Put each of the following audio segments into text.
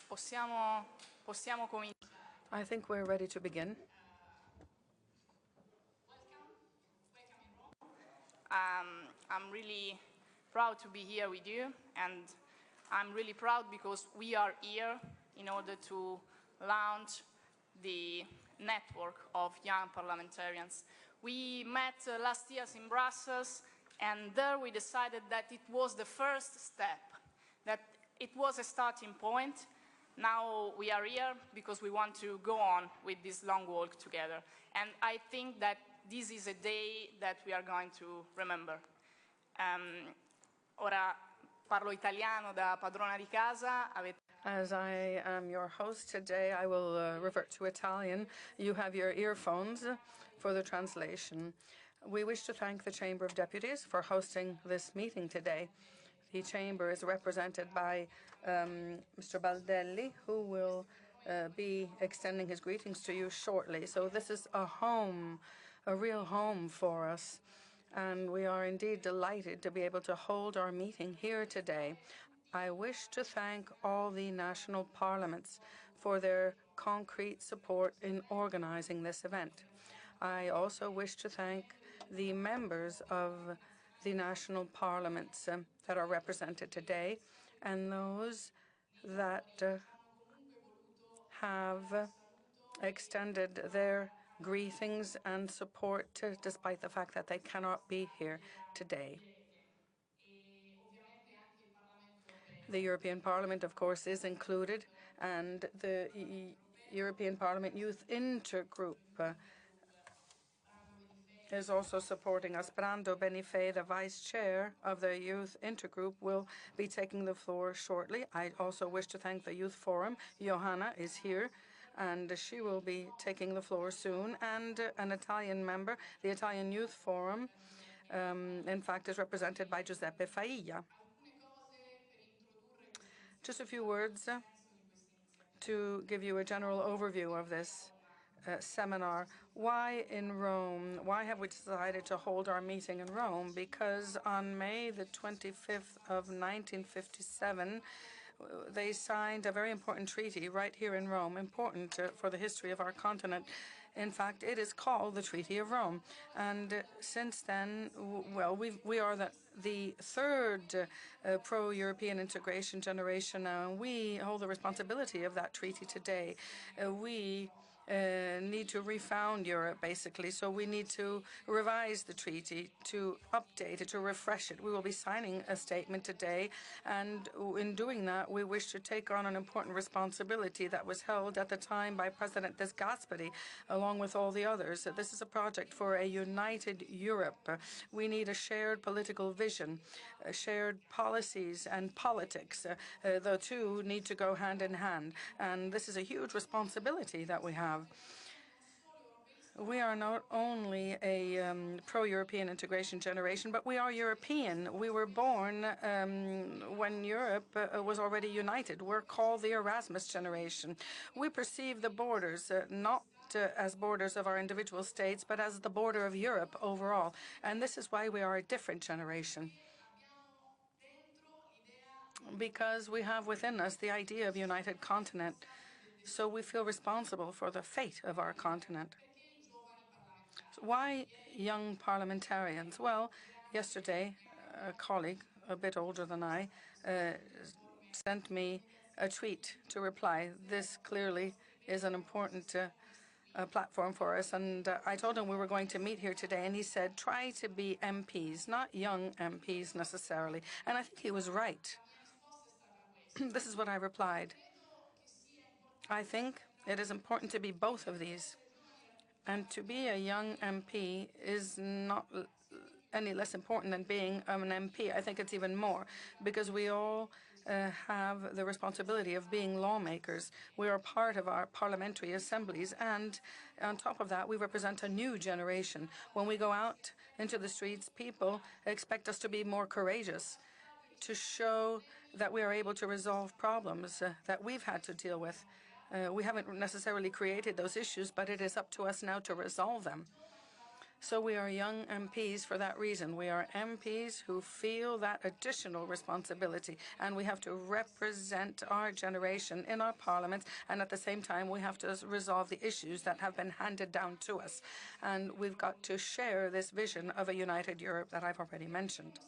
Possiamo cominciare. I think we're ready to begin. I'm really proud to be here with you, and I'm really proud because we are here in order to launch the network of young parliamentarians. We met last year in Brussels, and there we decided that it was the first step, that it was a starting point. Now we are here because we want to go on with this long walk together. And I think that this is a day that we are going to remember. Ora parlo italiano da padrona di casa. As I am your host today, I will revert to Italian. You have your earphones for the translation. We wish to thank the Chamber of Deputies for hosting this meeting today. The Chamber is represented by Mr. Baldelli, who will be extending his greetings to you shortly. So this is a home, a real home for us. And we are indeed delighted to be able to hold our meeting here today. I wish to thank all the national parliaments for their concrete support in organizing this event. I also wish to thank the members of the national parliaments that are represented today and those that have extended their greetings and support despite the fact that they cannot be here today. The European Parliament, of course, is included, and the European Parliament Youth Intergroup is also supporting us. Brando Benifei, the Vice Chair of the Youth Intergroup, will be taking the floor shortly. I also wish to thank the Youth Forum. Johanna is here, and she will be taking the floor soon. And an Italian member, the Italian Youth Forum, in fact, is represented by Giuseppe Failla. Just a few words to give you a general overview of this seminar. Why in Rome? Why have we decided to hold our meeting in Rome? Because on May the 25th of 1957, they signed a very important treaty right here in Rome, important for the history of our continent. In fact, it is called the Treaty of Rome. And since then, well, we are the third pro-European integration generation now, and we hold the responsibility of that treaty today. We need to refound Europe, basically. So we need to revise the treaty, to update it, to refresh it. We will be signing a statement today, and in doing that, we wish to take on an important responsibility that was held at the time by President de Gasperi, along with all the others. This is a project for a united Europe. We need a shared political vision, shared policies and politics. The two need to go hand in hand, and this is a huge responsibility that we have. We are not only a pro-European integration generation, but we are European. We were born when Europe was already united. We're called the Erasmus generation. We perceive the borders not as borders of our individual states, but as the border of Europe overall. And this is why we are a different generation. Because we have within us the idea of united continent. So we feel responsible for the fate of our continent. So why young parliamentarians? Well, yesterday, a colleague, a bit older than I, sent me a tweet to reply. This clearly is an important platform for us. And I told him we were going to meet here today, and he said, try to be MPs, not young MPs necessarily. And I think he was right. This is what I replied. I think it is important to be both of these. And to be a young MP is not any less important than being an MP. I think it's even more, because we all have the responsibility of being lawmakers. We are part of our parliamentary assemblies, and on top of that, we represent a new generation. When we go out into the streets, people expect us to be more courageous, to show that we are able to resolve problems that we've had to deal with. We haven't necessarily created those issues, but it is up to us now to resolve them. So we are young MPs for that reason. We are MPs who feel that additional responsibility, and we have to represent our generation in our parliaments, and at the same time we have to resolve the issues that have been handed down to us. And we've got to share this vision of a united Europe that I've already mentioned.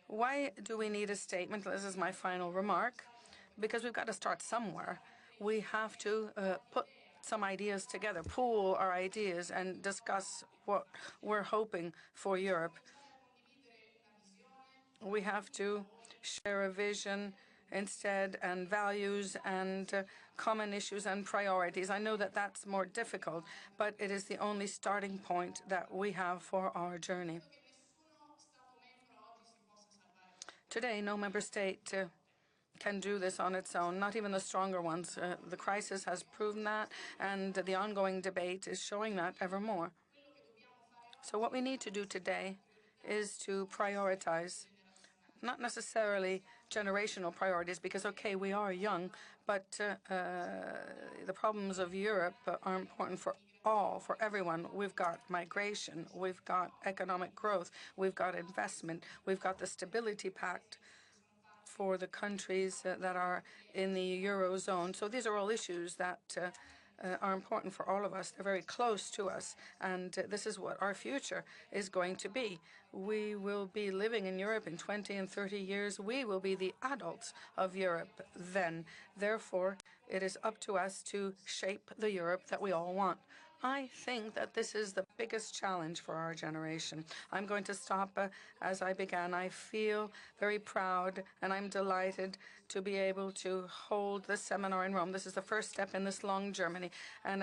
Why do we need a statement? This is my final remark. Because we've got to start somewhere. We have to put some ideas together, pool our ideas, and discuss what we're hoping for Europe. We have to share a vision instead, and values, and common issues and priorities. I know that that's more difficult, but it is the only starting point that we have for our journey. Today, no member state can do this on its own, not even the stronger ones. The crisis has proven that, and the ongoing debate is showing that ever more. So what we need to do today is to prioritize, not necessarily generational priorities, because, okay, we are young, but the problems of Europe are important for all, for everyone. We've got migration, we've got economic growth, we've got investment, we've got the Stability Pact for the countries that are in the Eurozone. So these are all issues that are important for all of us. They're very close to us, and this is what our future is going to be. We will be living in Europe in 20 and 30 years. We will be the adults of Europe then. Therefore, it is up to us to shape the Europe that we all want. I think that this is the biggest challenge for our generation. I'm going to stop as I began. I feel very proud and I'm delighted to be able to hold this seminar in Rome. This is the first step in this long journey, and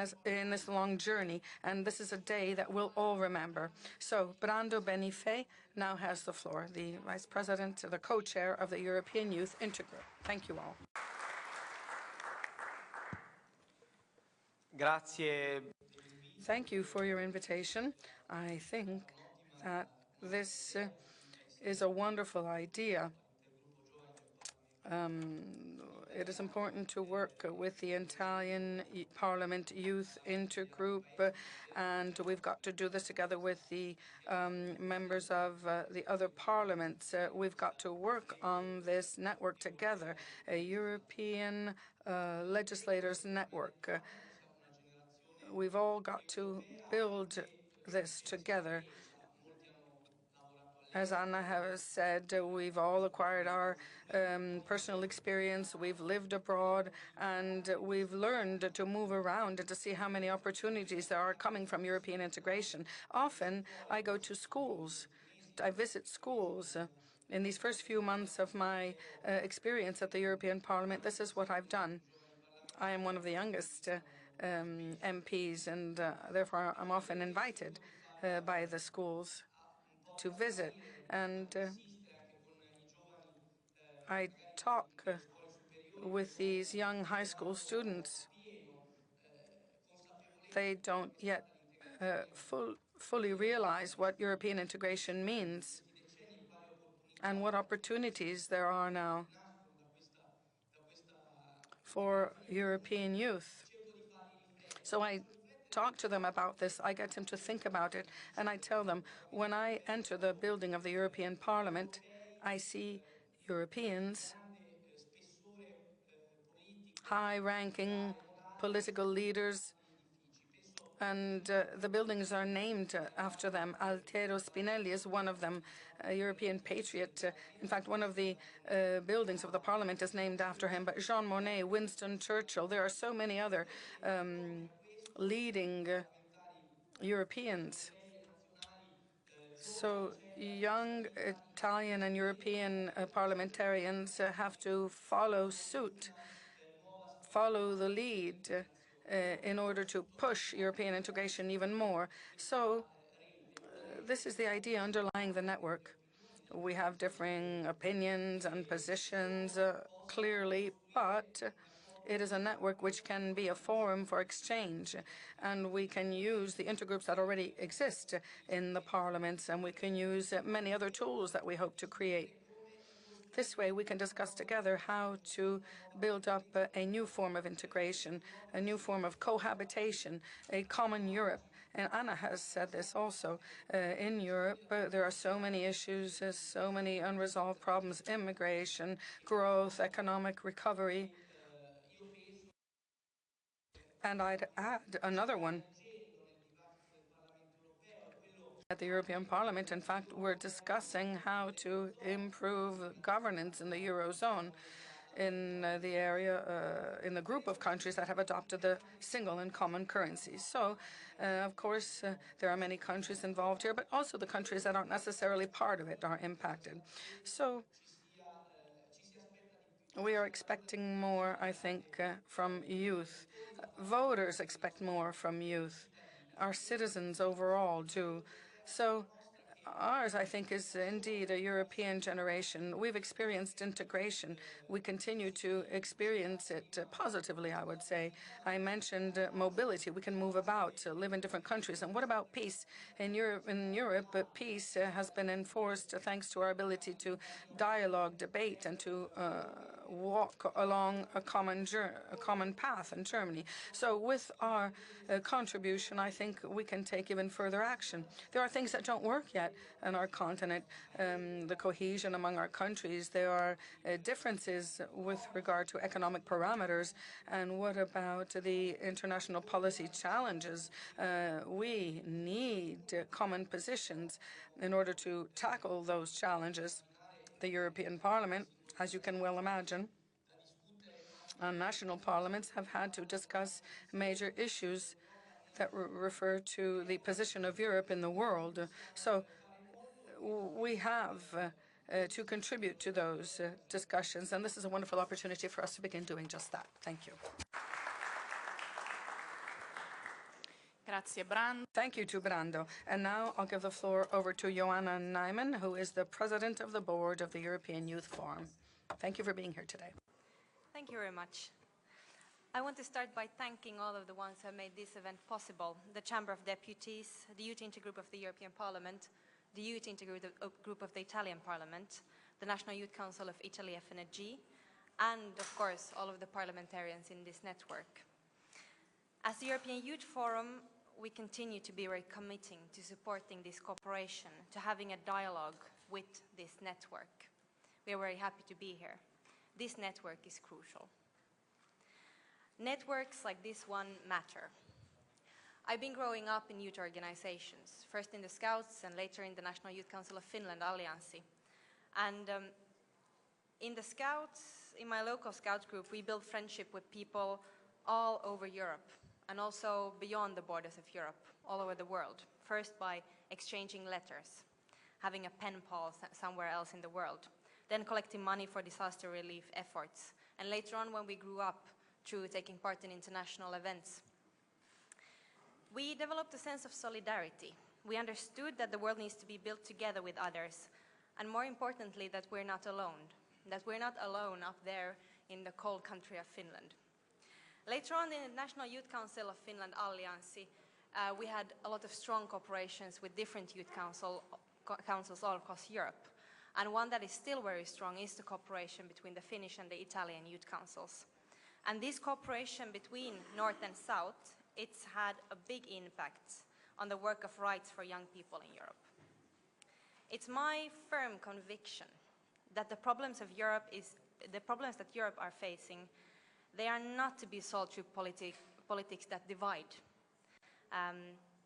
this is a day that we'll all remember. So Brando Benifei now has the floor, the Vice President, the co-chair of the European Youth Intergroup. Thank you all. Grazie. Thank you for your invitation. I think that this is a wonderful idea. It is important to work with the Italian Parliament Youth Intergroup, and we've got to do this together with the members of the other parliaments. We've got to work on this network together, a European Legislators Network. We've all got to build this together. As Anna has said, we've all acquired our personal experience, we've lived abroad, and we've learned to move around and to see how many opportunities there are coming from European integration. Often, I go to schools. I visit schools. In these first few months of my experience at the European Parliament, this is what I've done. I am one of the youngest MPs, and therefore I'm often invited by the schools to visit, and I talk with these young high school students. They don't yet fully realize what European integration means and what opportunities there are now for European youth. So I talk to them about this, I get them to think about it, and I tell them, when I enter the building of the European Parliament, I see Europeans, high-ranking political leaders, and the buildings are named after them. Altiero Spinelli is one of them, a European patriot. In fact, one of the buildings of the Parliament is named after him. But Jean Monnet, Winston Churchill, there are so many other leading Europeans. So young Italian and European parliamentarians have to follow suit, follow the lead in order to push European integration even more. So this is the idea underlying the network. We have differing opinions and positions, clearly, but it is a network which can be a forum for exchange, and we can use the intergroups that already exist in the parliaments, and we can use many other tools that we hope to create. This way, we can discuss together how to build up a new form of integration, a new form of cohabitation, a common Europe, And Anna has said this also. In Europe, there are so many issues, so many unresolved problems: immigration, growth, economic recovery. And I'd add another one. At the European Parliament, in fact, we're discussing how to improve governance in the Eurozone, in the area, in the group of countries that have adopted the single and common currency. So, of course, there are many countries involved here, but also the countries that aren't necessarily part of it are impacted. So we are expecting more, I think, from youth. Voters expect more from youth. Our citizens overall do. So ours, I think, is indeed a European generation. We've experienced integration. We continue to experience it positively, I would say. I mentioned mobility. We can move about, live in different countries. And what about peace? In Europe, peace has been enforced thanks to our ability to dialogue, debate, and to walk along a common path in Germany. So with our contribution, I think we can take even further action. There are things that don't work yet on our continent, the cohesion among our countries. There are differences with regard to economic parameters. And what about the international policy challenges? We need common positions in order to tackle those challenges. The European Parliament, as you can well imagine, and national parliaments have had to discuss major issues that refer to the position of Europe in the world. So we have to contribute to those discussions, and this is a wonderful opportunity for us to begin doing just that. Thank you. Grazie, Brando. Thank you to Brando. And now I'll give the floor over to Joanna Nijman, who is the president of the board of the European Youth Forum. Thank you for being here today. Thank you very much. I want to start by thanking all of the ones who have made this event possible: the Chamber of Deputies, the Youth Intergroup of the European Parliament, the Youth Intergroup of the Italian Parliament, the National Youth Council of Italy, FNG, and of course all of the parliamentarians in this network. As the European Youth Forum, we continue to be very committing to supporting this cooperation, to having a dialogue with this network. We are very happy to be here. This network is crucial. Networks like this one matter. I've been growing up in youth organizations, first in the Scouts and later in the National Youth Council of Finland, Alliansi. And in the Scouts, in my local Scout group, we build friendship with people all over Europe and also beyond the borders of Europe, all over the world. First by exchanging letters, having a pen pal somewhere else in the world, then collecting money for disaster relief efforts, and later on when we grew up, through taking part in international events. We developed a sense of solidarity. We understood that the world needs to be built together with others, and more importantly, that we're not alone up there in the cold country of Finland. Later on in the National Youth Council of Finland, Alliansi, we had a lot of strong cooperations with different youth councils all across Europe. And one that is still very strong is the cooperation between the Finnish and the Italian youth councils. And this cooperation between North and South, it's had a big impact on the work of rights for young people in Europe. It's my firm conviction that the problems that Europe are facing, they are not to be solved through politics that divide.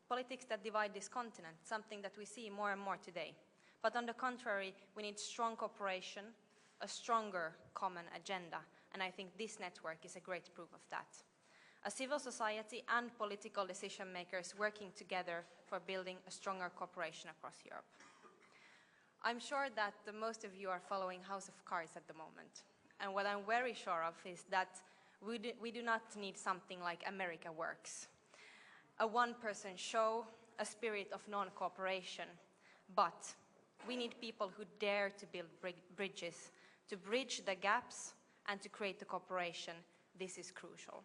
Politics that divide this continent, something that we see more and more today. But on the contrary, we need strong cooperation, a stronger common agenda, and I think this network is a great proof of that. A civil society and political decision makers working together for building a stronger cooperation across Europe. I'm sure that most of you are following House of Cards at the moment, and what I'm very sure of is that we do not need something like America Works, a one-person show, a spirit of non-cooperation, but we need people who dare to build bridges, to bridge the gaps and to create the cooperation. This is crucial.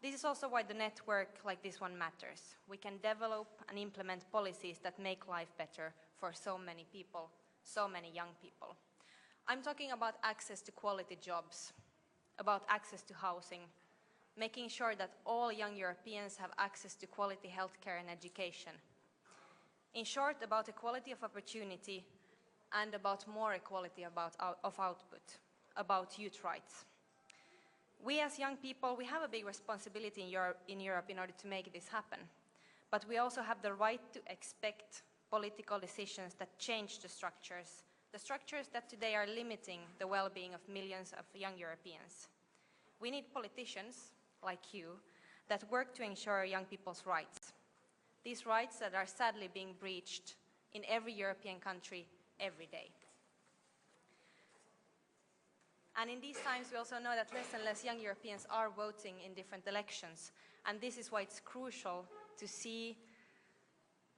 This is also why the network like this one matters. We can develop and implement policies that make life better for so many people, so many young people. I'm talking about access to quality jobs, about access to housing, making sure that all young Europeans have access to quality healthcare and education. In short, about equality of opportunity and about more equality of output, about youth rights. We as young people, we have a big responsibility in Europe in order to make this happen. But we also have the right to expect political decisions that change the structures that today are limiting the well-being of millions of young Europeans. We need politicians, like you, that work to ensure young people's rights. These rights that are sadly being breached in every European country every day. And in these times, we also know that less and less young Europeans are voting in different elections. And this is why it's crucial to see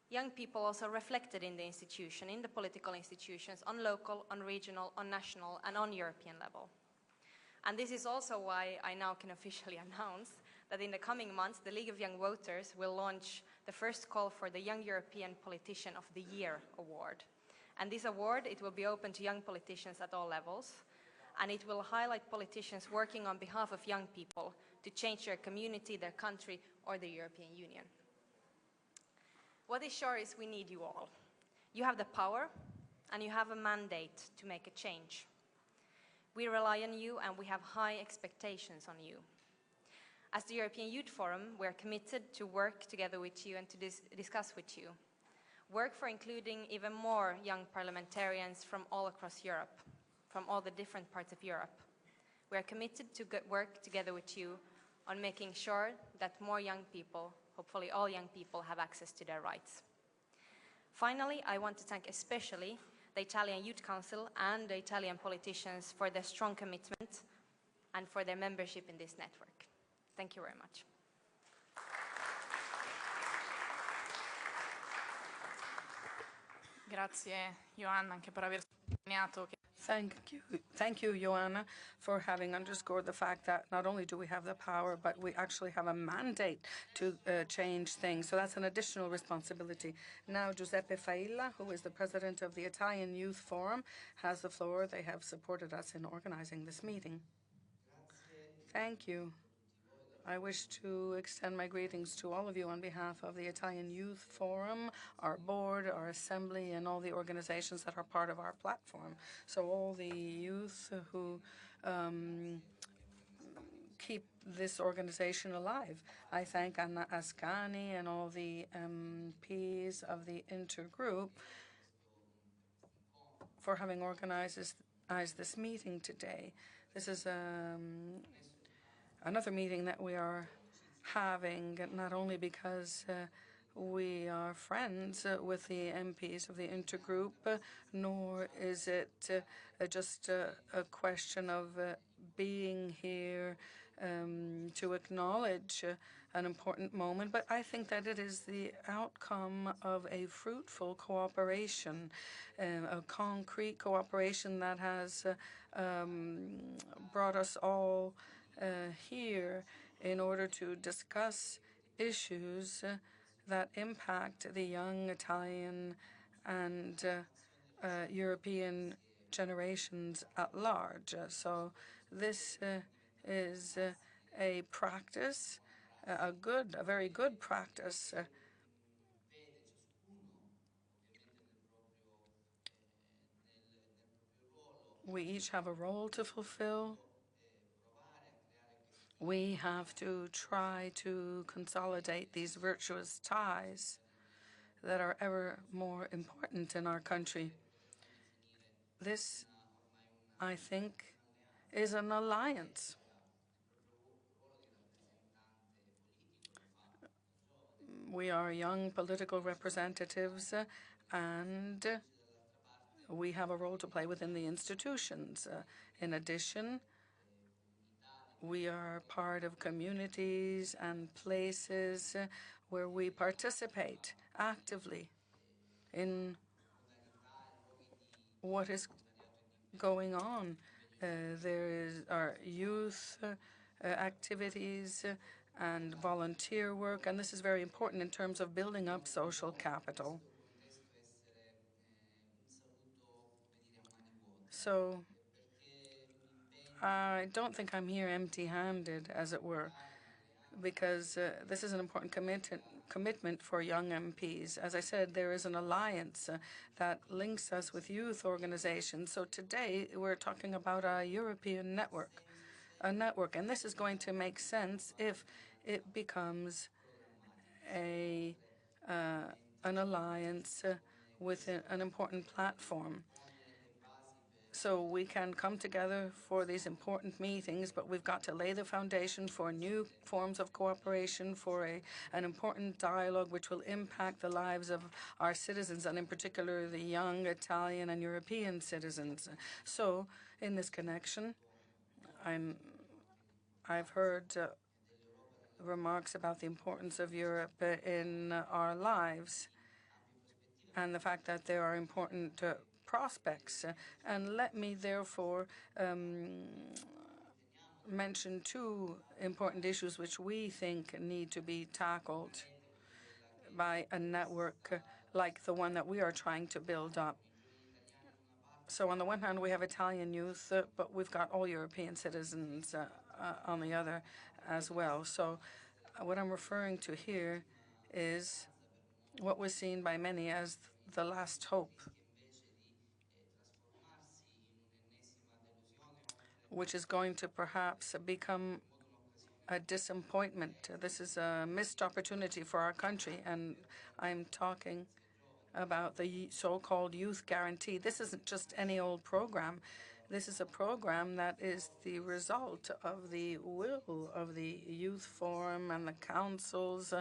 young people also reflected in the institution, in the political institutions, on local, on regional, on national, and on European level. And this is also why I now can officially announce that in the coming months, the League of Young Voters will launch the first call for the Young European Politician of the Year award. And this award, it will be open to young politicians at all levels, and it will highlight politicians working on behalf of young people to change their community, their country, or the European Union. What is sure is we need you all. You have the power, and you have a mandate to make a change. We rely on you, and we have high expectations on you. As the European Youth Forum, we're committed to work together with you and to discuss with you. Work for including even more young parliamentarians from all across Europe, from all the different parts of Europe. We are committed to work together with you on making sure that more young people, hopefully all young people, have access to their rights. Finally, I want to thank especially the Italian Youth Council and the Italian politicians for their strong commitment and for their membership in this network. Thank you very much. Grazie Joanna anche per aver sottolineato che Thank you, Joanna, for having underscored the fact that not only do we have the power, but we actually have a mandate to change things. So that's an additional responsibility. Now, Giuseppe Failla, who is the president of the Italian Youth Forum, has the floor. They have supported us in organizing this meeting. Thank you. I wish to extend my greetings to all of you on behalf of the Italian Youth Forum, our board, our assembly, and all the organizations that are part of our platform. So all the youth who keep this organization alive. I thank Anna Ascani and all the MPs of the Intergroup for having organized this meeting today. This is another meeting that we are having, not only because we are friends with the MPs of the Intergroup, nor is it just a question of being here to acknowledge an important moment, but I think that it is the outcome of a fruitful cooperation, a concrete cooperation that has brought us all here in order to discuss issues that impact the young Italian and European generations at large. So this is a practice, a very good practice. We each have a role to fulfill. We have to try to consolidate these virtuous ties that are ever more important in our country. This, I think, is an alliance. We are young political representatives, and we have a role to play within the institutions. In addition, we are part of communities and places where we participate actively in what is going on. There are youth activities and volunteer work, and this is very important in terms of building up social capital. So I don't think I'm here empty-handed, as it were. because this is an important commitment for young MPs. As I said, there is an alliance that links us with youth organizations. So today we're talking about a European network, and this is going to make sense if it becomes an alliance with an important platform. So we can come together for these important meetings, but we've got to lay the foundation for new forms of cooperation, for an important dialogue which will impact the lives of our citizens, and in particular the young Italian and European citizens. So in this connection, I've heard remarks about the importance of Europe in our lives and the fact that there are important prospects. And let me therefore mention two important issues which we think need to be tackled by a network like the one that we are trying to build up. So on the one hand, we have Italian youth, but we've got all European citizens on the other as well. So what I'm referring to here is what was seen by many as the last hope, which is going to perhaps become a disappointment. This is a missed opportunity for our country, and I'm talking about the so-called youth guarantee. This isn't just any old program. This is a program that is the result of the will of the youth forum and the councils,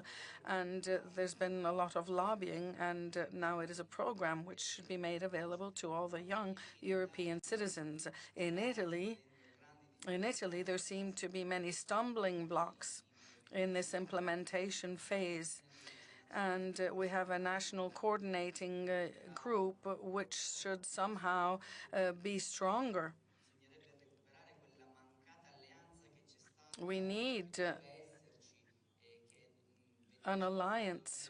and there's been a lot of lobbying, and now it is a program which should be made available to all the young European citizens. In Italy, there seem to be many stumbling blocks in this implementation phase. And we have a national coordinating group which should somehow be stronger. We need an alliance,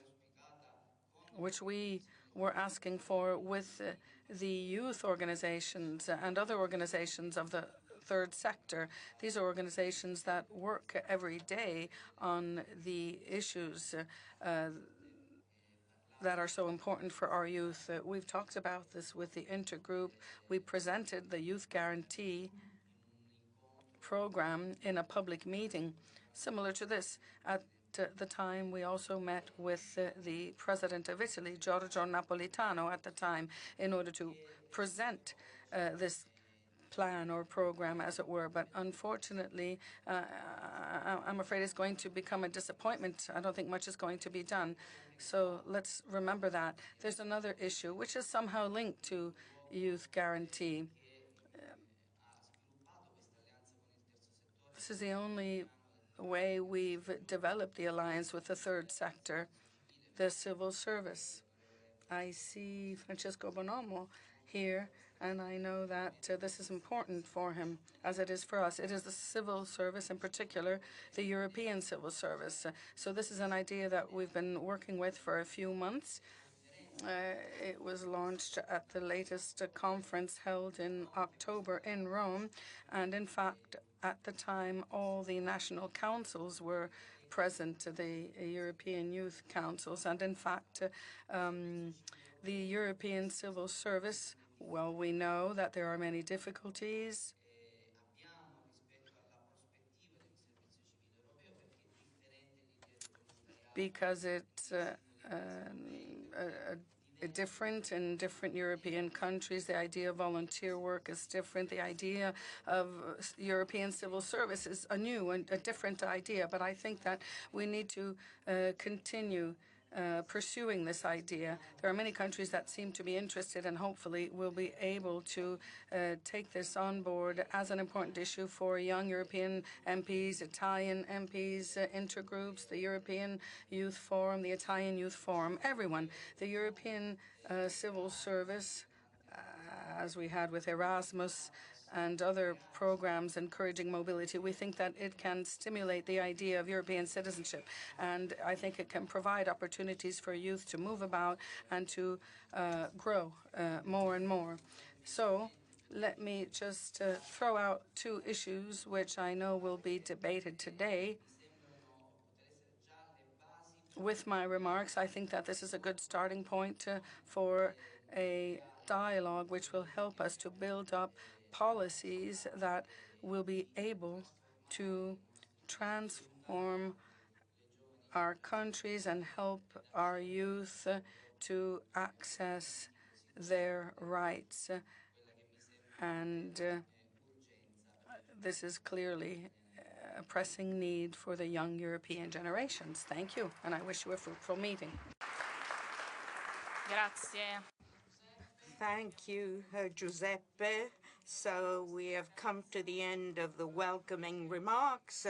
which we were asking for with the youth organizations and other organizations of the third sector. These are organizations that work every day on the issues that are so important for our youth. We've talked about this with the Intergroup. We presented the Youth Guarantee program in a public meeting similar to this. At the time, we also met with the President of Italy, Giorgio Napolitano, at the time, in order to present this plan or program, as it were. But unfortunately, I'm afraid it's going to become a disappointment. I don't think much is going to be done. So let's remember that. There's another issue which is somehow linked to youth guarantee. This is the only way we've developed the alliance with the third sector, the civil service. I see Francesco Bonomo here, and I know that this is important for him, as it is for us. It is the civil service, in particular, the European civil service. So this is an idea that we've been working with for a few months. It was launched at the latest conference held in October in Rome, and in fact, at the time, all the national councils were present, the European Youth Councils, and in fact, the European Civil Service, well, we know that there are many difficulties because it's different in different European countries. The idea of volunteer work is different. The idea of European civil service is a new and a different idea. But I think that we need to continue pursuing this idea. There are many countries that seem to be interested, and hopefully we'll be able to take this on board as an important issue for young European MPs, Italian MPs, intergroups, the European Youth Forum, the Italian Youth Forum, everyone. The European Civil Service, as we had with Erasmus and other programs encouraging mobility, we think that it can stimulate the idea of European citizenship. And I think it can provide opportunities for youth to move about and to grow more and more. So let me just throw out two issues which I know will be debated today. with my remarks, I think that this is a good starting point for a dialogue which will help us to build up policies that will be able to transform our countries and help our youth to access their rights. And this is clearly a pressing need for the young European generations. Thank you, and I wish you a fruitful meeting. Grazie. Thank you, Giuseppe. So we have come to the end of the welcoming remarks,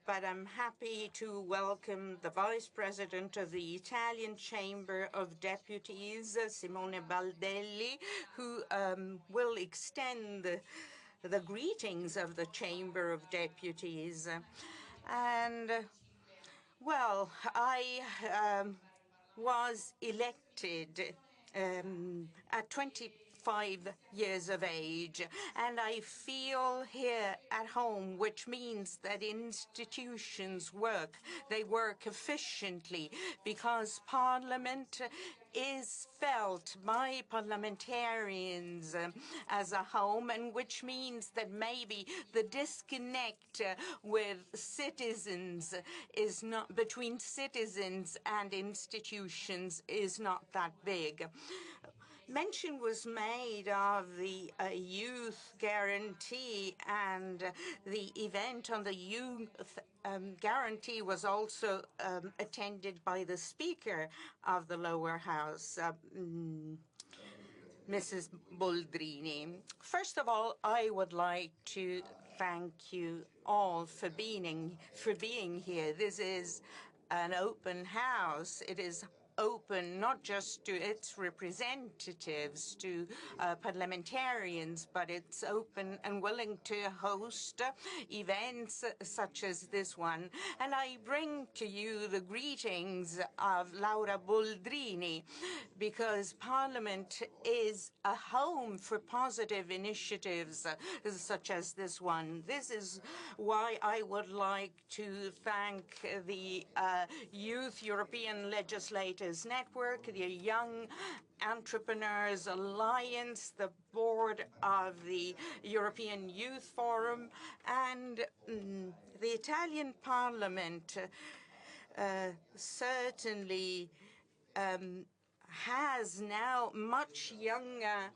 but I'm happy to welcome the Vice President of the Italian Chamber of Deputies, Simone Baldelli, who will extend the greetings of the Chamber of Deputies. And, well, I was elected at 25 years of age, and I feel here at home, which means that institutions work. They work efficiently because Parliament is felt by parliamentarians as a home, and which means that maybe the disconnect with citizens is not between citizens and institutions is not that big. Mention was made of the youth guarantee, and the event on the youth guarantee was also attended by the Speaker of the lower house, Mrs. Boldrini. First of all, I would like to thank you all for being here. This is an open house. It is open not just to its representatives, to parliamentarians, but it's open and willing to host events such as this one. And I bring to you the greetings of Laura Boldrini, because Parliament is a home for positive initiatives such as this one. This is why I would like to thank the Youth European Legislators Network, the Young Entrepreneurs Alliance, the board of the European Youth Forum, and the Italian Parliament certainly has now much younger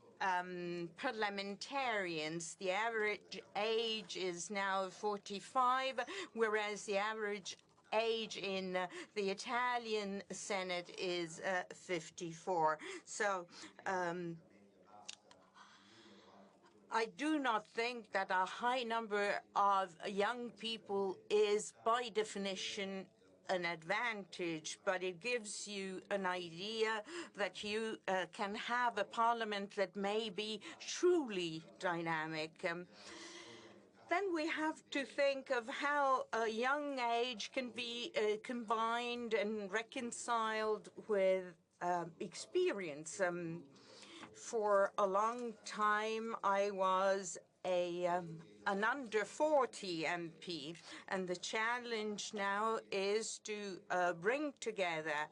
parliamentarians. The average age is now 45, whereas the average age in the Italian Senate is 54. So I do not think that a high number of young people is by definition an advantage, but it gives you an idea that you can have a parliament that may be truly dynamic. Then we have to think of how a young age can be combined and reconciled with experience. For a long time, I was an under 40 MP, and the challenge now is to bring together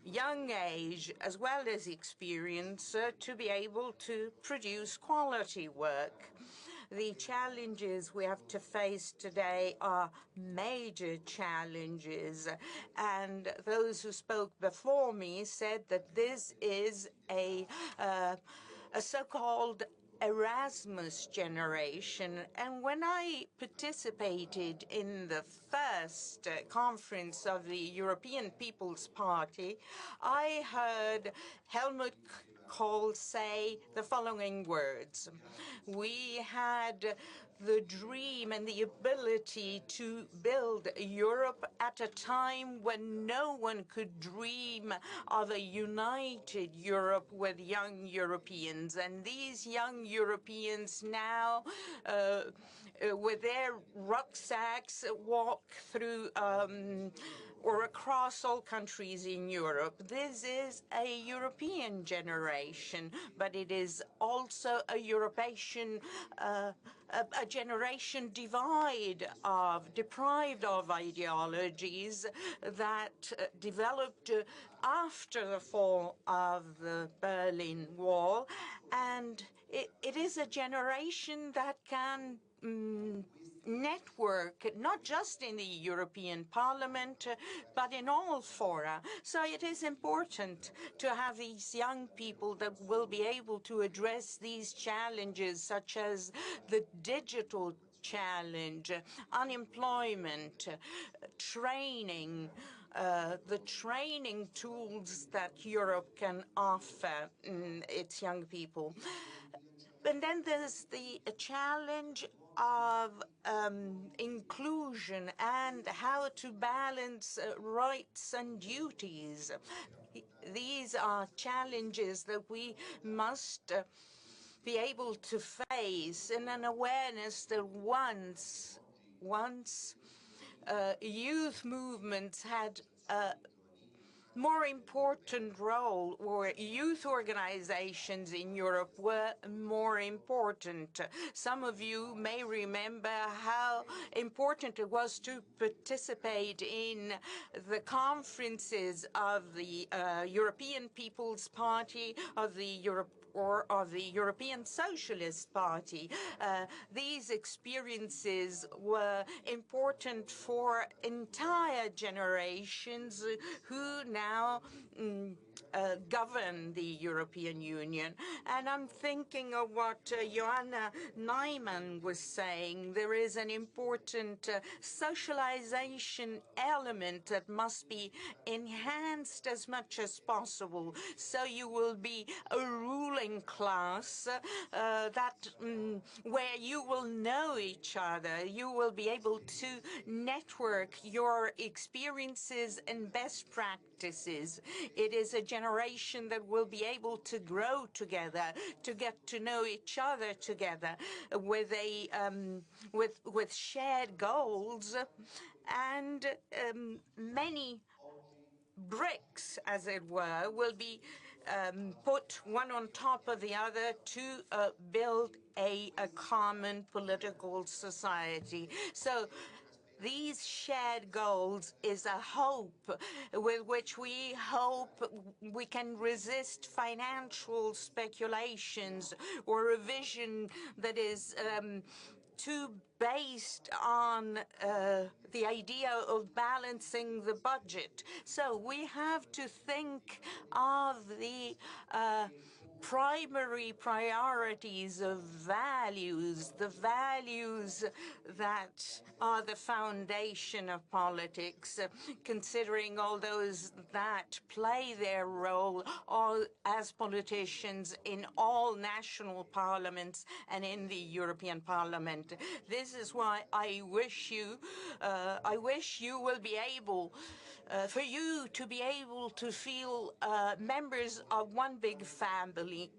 young age as well as experience to be able to produce quality work. The challenges we have to face today are major challenges, and those who spoke before me said that this is a so-called Erasmus generation. And when I participated in the first conference of the European People's Party, I heard Helmut Kohl say the following words: we had the dream and the ability to build Europe at a time when no one could dream of a united Europe with young Europeans. And these young Europeans now with their rucksacks walk through or across all countries in Europe. This is a European generation, but it is also a European, a generation deprived of ideologies that developed after the fall of the Berlin Wall, and it is a generation that can network, not just in the European Parliament, but in all fora. So it is important to have these young people that will be able to address these challenges, such as the digital challenge, unemployment, training, the training tools that Europe can offer its young people. And then there's the challenge of inclusion and how to balance rights and duties. These are challenges that we must be able to face, in an awareness that once youth movements had more important role, or youth organizations in Europe were more important. Some of you may remember how important it was to participate in the conferences of the European People's Party, of the European Socialist Party. These experiences were important for entire generations who now govern the European Union. And I'm thinking of what Joanna Neiman was saying. There is an important socialization element that must be enhanced as much as possible. So you will be a ruling class where you will know each other. You will be able to network your experiences and best practices. It is a generation that will be able to grow together, to get to know each other together with with shared goals, and many bricks, as it were, will be put one on top of the other to build a common political society. So these shared goals is a hope with which we hope we can resist financial speculations, or a vision that is too based on the idea of balancing the budget. So we have to think of the primary priorities of values, the values that are the foundation of politics, considering all those that play their role as politicians in all national parliaments and in the European Parliament. This is why I wish you will be able, for you to be able to feel members of one big family.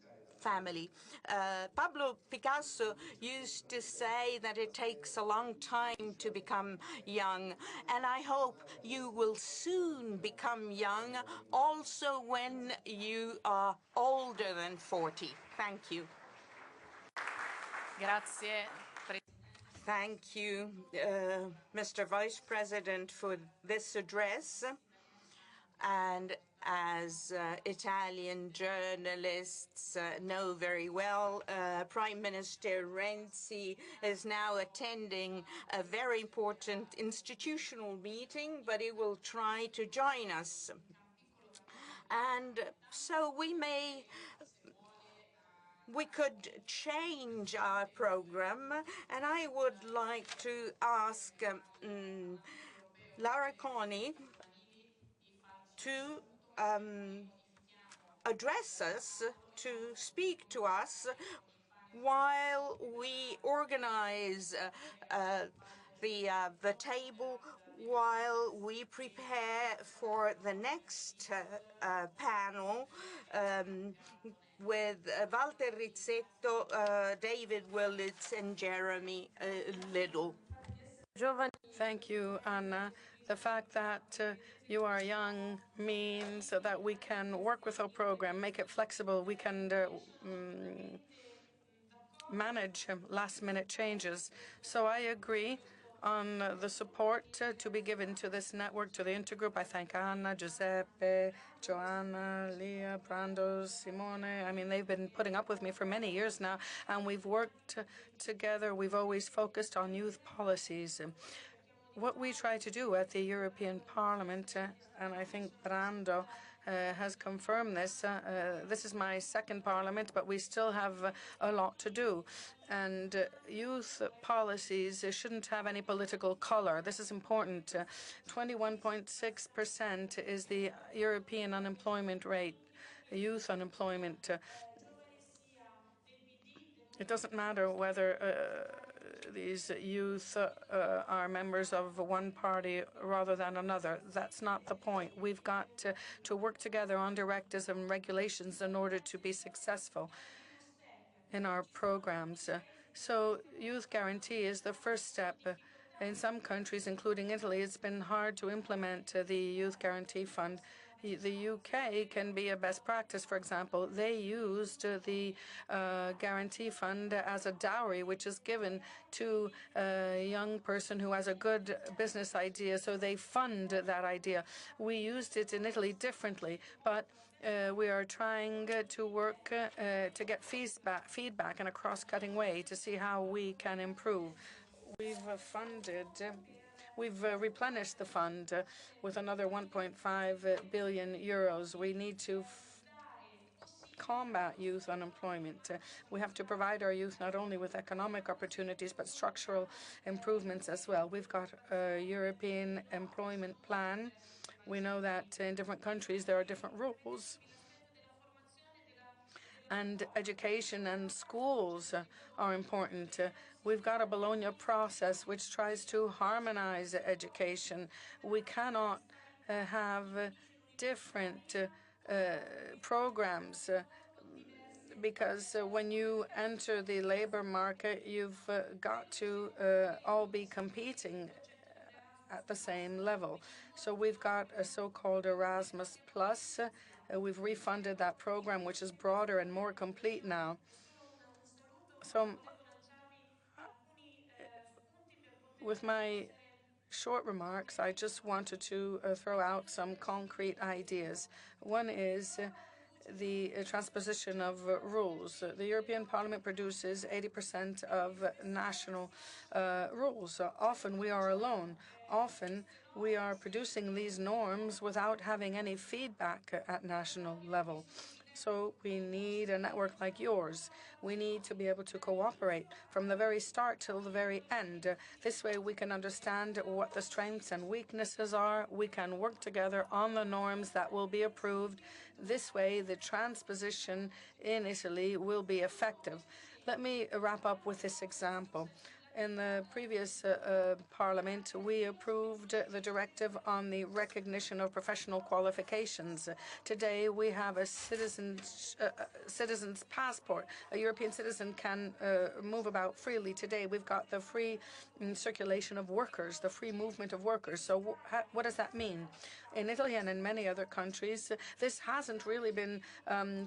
Pablo Picasso used to say that it takes a long time to become young, and I hope you will soon become young, also when you are older than 40. Thank you. Grazie. Thank you, Mr. Vice President, for this address. And as Italian journalists know very well, Prime Minister Renzi is now attending a very important institutional meeting, but he will try to join us. And so we could change our program, and I would like to ask Lara Coney to address us, to speak to us, while we organize the table, while we prepare for the next panel. with Walter Rizzetto, David Willits, and Jeremy Little. Thank you, Anna. The fact that you are young means that we can work with our program, make it flexible. We can manage last-minute changes. So I agree on the support to be given to this network, to the Intergroup. I thank Anna, Giuseppe, Joanna, Leah, Brando, Simone. I mean, they've been putting up with me for many years now, and we've worked together. We've always focused on youth policies. What we try to do at the European Parliament, and I think Brando has confirmed this, this is my second parliament, but we still have a lot to do. And youth policies shouldn't have any political color. This is important. 21.6% is the European unemployment rate, youth unemployment. It doesn't matter whether these youth are members of one party rather than another. That's not the point. We've got to work together on directives and regulations in order to be successful in our programs. So youth guarantee is the first step. In some countries, including Italy, it's been hard to implement the Youth Guarantee Fund. The UK can be a best practice, for example. They used the guarantee fund as a dowry, which is given to a young person who has a good business idea, so they fund that idea. We used it in Italy differently, but we are trying to work to get feedback in a cross-cutting way to see how we can improve. We've replenished the fund with another 1.5 billion euros. We need to combat youth unemployment. We have to provide our youth not only with economic opportunities, but structural improvements as well. We've got a European employment plan. We know that in different countries there are different rules. And education and schools are important. We've got a Bologna process which tries to harmonize education. We cannot have different programs because when you enter the labor market, you've got to all be competing at the same level. So we've got a so-called Erasmus Plus. We've refunded that program, which is broader and more complete now. So with my short remarks, I just wanted to throw out some concrete ideas. One is the transposition of rules. The European Parliament produces 80% of national rules. Often we are alone. Often we are producing these norms without having any feedback at national level. So we need a network like yours. We need to be able to cooperate from the very start till the very end. This way we can understand what the strengths and weaknesses are. We can work together on the norms that will be approved. This way the transposition in Italy will be effective. Let me wrap up with this example. In the previous Parliament, we approved the directive on the recognition of professional qualifications. Today, we have a citizen's passport. A European citizen can move about freely. Today, we've got the free circulation of workers, the free movement of workers. So what does that mean? In Italy and in many other countries, this hasn't really been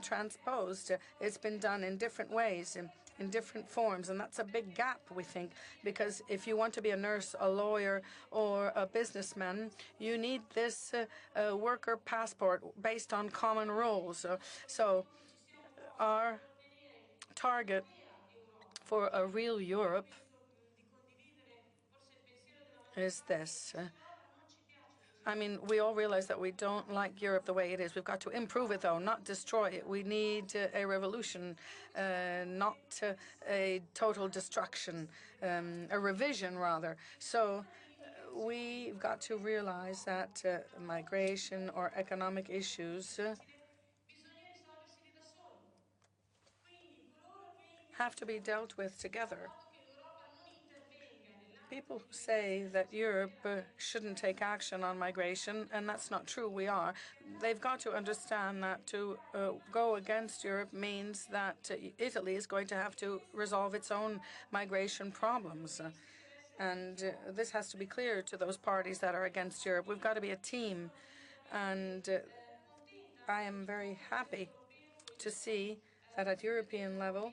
transposed. It's been done in different ways, in different forms, and that's a big gap, we think, because if you want to be a nurse, a lawyer, or a businessman, you need this worker passport based on common rules. So our target for a real Europe is this. I mean, we all realize that we don't like Europe the way it is. We've got to improve it, though, not destroy it. We need a revolution, not a total destruction, a revision, rather. So we've got to realize that migration or economic issues have to be dealt with together. People who say that Europe shouldn't take action on migration, and that's not true, we are. They've got to understand that to go against Europe means that Italy is going to have to resolve its own migration problems. And this has to be clear to those parties that are against Europe. We've got to be a team. And I am very happy to see that at European level,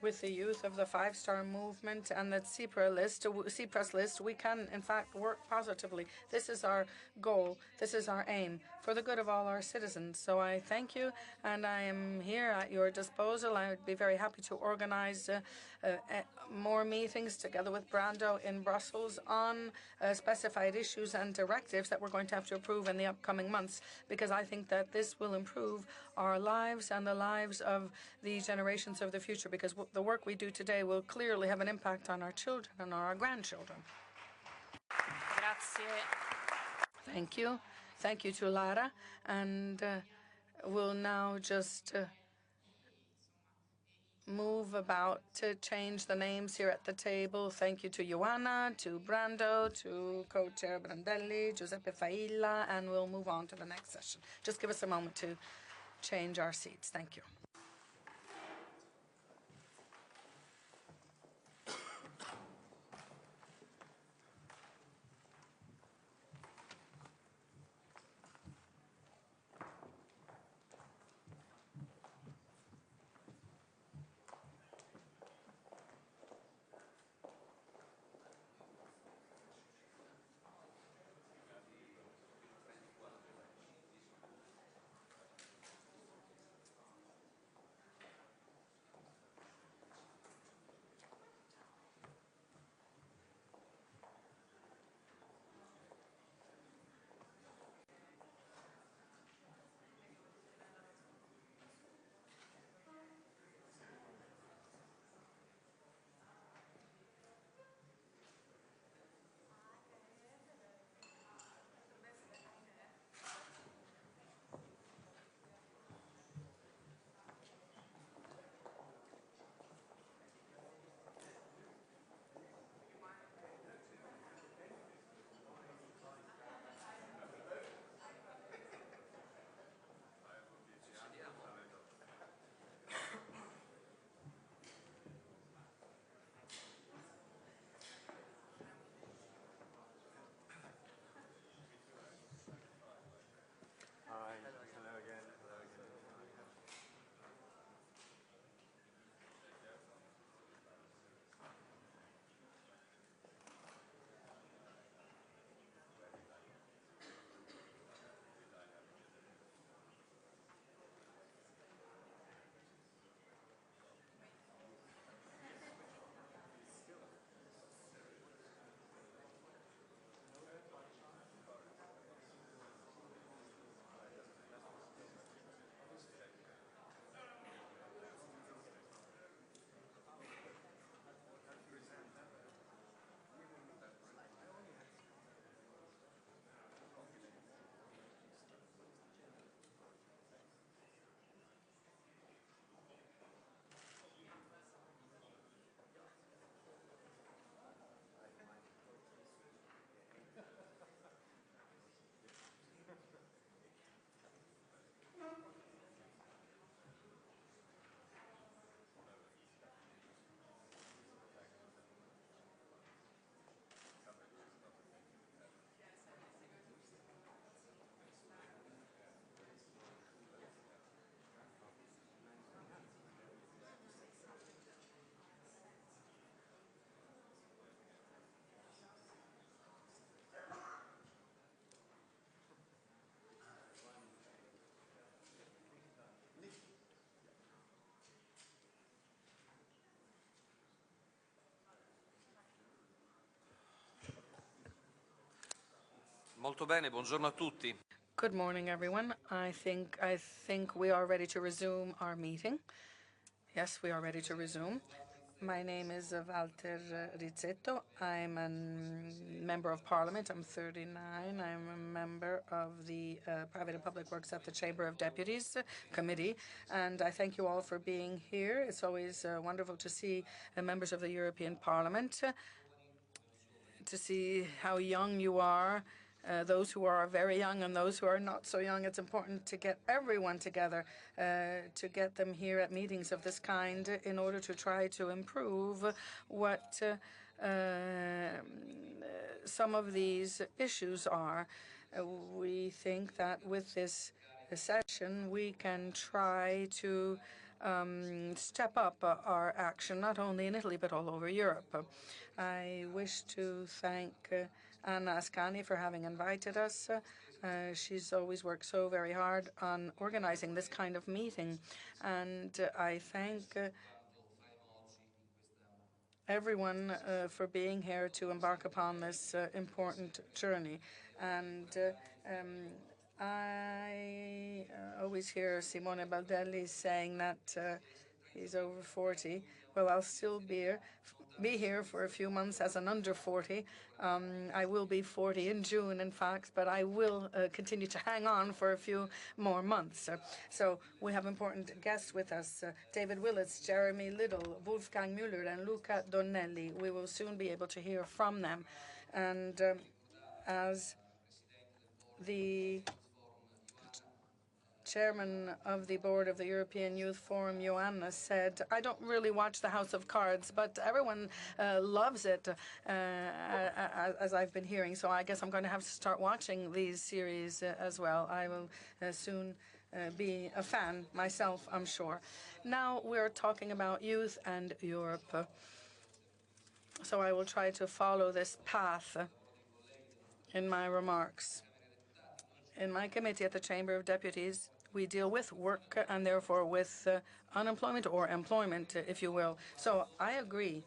with the youth of the five-star movement and the CPRES list, we can, in fact, work positively. This is our goal. This is our aim for the good of all our citizens. So I thank you, and I am here at your disposal. I would be very happy to organize more meetings together with Brando in Brussels on specified issues and directives that we're going to have to approve in the upcoming months, because I think that this will improve our lives and the lives of the generations of the future, because the work we do today will clearly have an impact on our children and our grandchildren. Grazie. Thank you. Thank you to Lara. And we'll now just move about to change the names here at the table. Thank you to Ioanna, to Brando, to co-chair Baldelli, Giuseppe Failla, and we'll move on to the next session. Just give us a moment to change our seats. Thank you. Molto bene, buongiorno a tutti. Good morning, everyone. I think we are ready to resume our meeting. Yes, we are ready to resume. My name is Walter Rizzetto. I'm a member of Parliament. I'm 39. I'm a member of the Private and Public Works at the Chamber of Deputies Committee. And I thank you all for being here. It's always wonderful to see members of the European Parliament. to see how young you are, those who are very young and those who are not so young. It's important to get everyone together, to get them here at meetings of this kind in order to try to improve what some of these issues are. We think that with this session we can try to step up our action, not only in Italy but all over Europe. I wish to thank Anna Ascani for having invited us. She's always worked so very hard on organizing this kind of meeting, and I thank everyone for being here to embark upon this important journey. And I always hear Simone Baldelli saying that he's over 40. Well, I'll still be here for a few months as an under 40. I will be 40 in June, in fact, but I will continue to hang on for a few more months. So we have important guests with us, David Willits, Jeremy Little, Wolfgang Müller, and Luca Donnelly. We will soon be able to hear from them. And as the chairman of the board of the European Youth Forum, Joanna, said, I don't really watch the House of Cards, but everyone loves it, as I've been hearing. So I guess I'm going to have to start watching these series as well. I will soon be a fan myself, I'm sure. Now we're talking about youth and Europe. So I will try to follow this path in my remarks. In my committee at the Chamber of Deputies, we deal with work and therefore with unemployment or employment, if you will. So I agree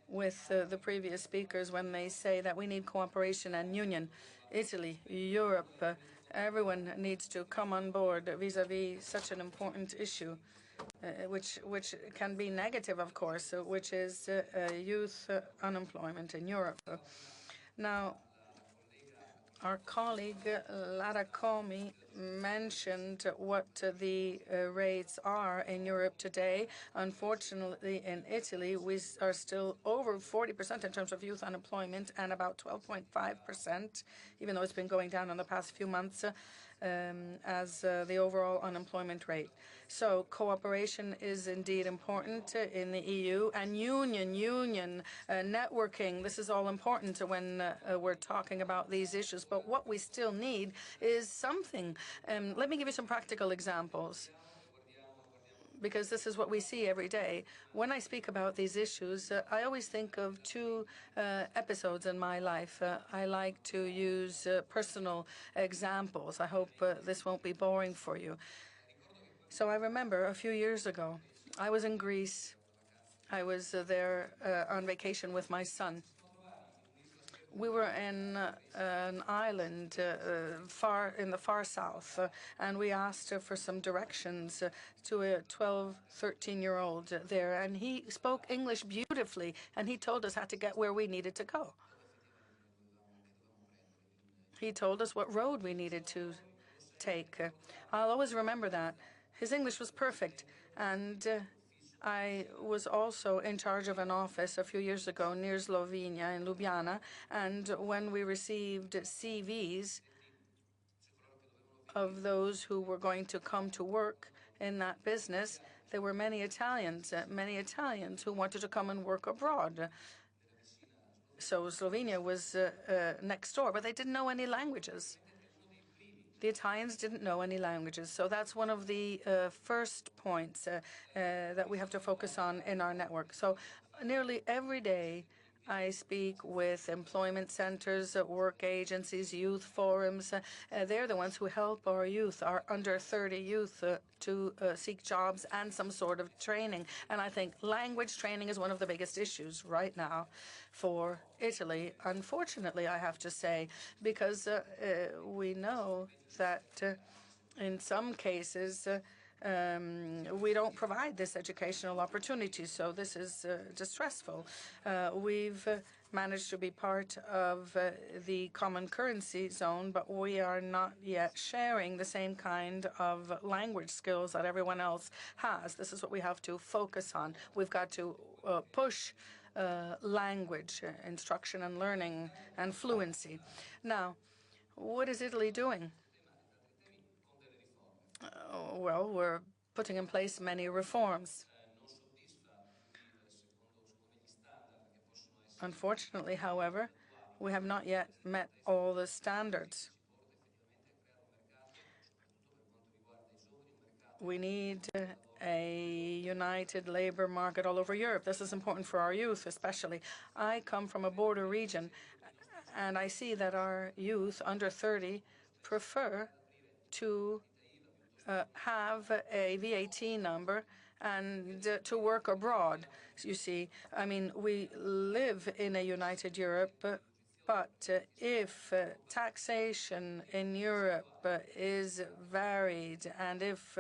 with the previous speakers when they say that we need cooperation and union. Italy, Europe, everyone needs to come on board vis-à-vis such an important issue, which can be negative, of course, which is youth unemployment in Europe. Now, our colleague Lara Comi mentioned what the rates are in Europe today. Unfortunately, in Italy, we are still over 40% in terms of youth unemployment and about 12.5%, even though it's been going down in the past few months, as the overall unemployment rate. So cooperation is indeed important in the EU, and union, networking, this is all important when we're talking about these issues. But what we still need is something. Let me give you some practical examples, because this is what we see every day. When I speak about these issues, I always think of two episodes in my life. I like to use personal examples. I hope this won't be boring for you. So I remember a few years ago, I was in Greece. I was there on vacation with my son. We were in an island far in the far south, and we asked for some directions to a 12, 13-year-old there, and he spoke English beautifully, and he told us how to get where we needed to go. He told us what road we needed to take. I'll always remember that. His English was perfect, and I was also in charge of an office a few years ago near Slovenia in Ljubljana, and when we received CVs of those who were going to come to work in that business, there were many Italians who wanted to come and work abroad. So Slovenia was next door, but they didn't know any languages. The Italians didn't know any languages. So that's one of the first points that we have to focus on in our network. So nearly every day I speak with employment centers, work agencies, youth forums. They're the ones who help our youth, our under 30 youth, to seek jobs and some sort of training. And I think language training is one of the biggest issues right now for Italy, unfortunately, I have to say, because we know that in some cases we don't provide this educational opportunity, so this is distressful. We've managed to be part of the common currency zone, but we are not yet sharing the same kind of language skills that everyone else has. This is what we have to focus on. We've got to push language instruction and learning and fluency. Now, what is Italy doing? Well, we're putting in place many reforms. Unfortunately, however, we have not yet met all the standards. We need a united labor market all over Europe. This is important for our youth, especially. I come from a border region, and I see that our youth under 30 prefer to have a VAT number and to work abroad. You see, I mean, we live in a united Europe, but if taxation in Europe is varied, and if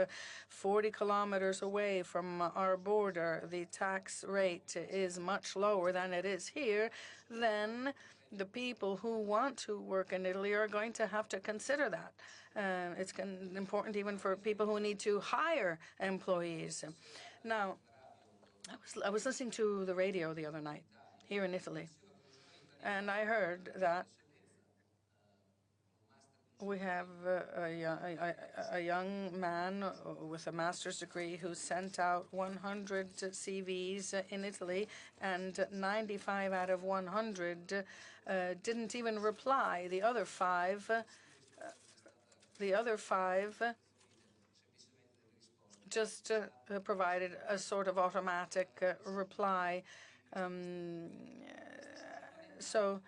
40 kilometers away from our border the tax rate is much lower than it is here, then the people who want to work in Italy are going to have to consider that. It's important even for people who need to hire employees. Now, I was listening to the radio the other night here in Italy, and I heard that we have a young man with a master's degree who sent out 100 CVs in Italy, and 95 out of 100 didn't even reply. The other five just provided a sort of automatic reply. So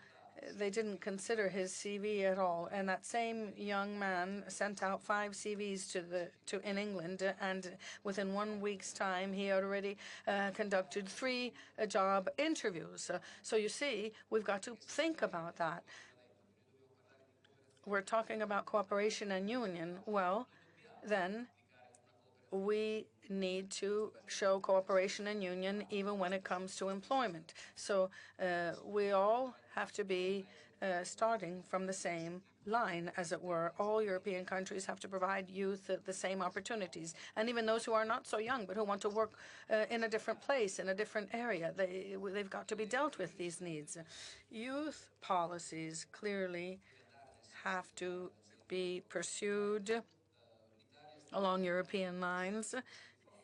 they didn't consider his CV at all. And that same young man sent out 5 CVs in England, and within 1 week's time, he had already conducted 3 job interviews. So you see, we've got to think about that. We're talking about cooperation and union. Well, then we need to show cooperation and union even when it comes to employment. So we all have to be starting from the same line, as it were. All European countries have to provide youth the same opportunities. And even those who are not so young but who want to work in a different place, in a different area, they've got to be dealt with these needs. Youth policies clearly have to be pursued along European lines.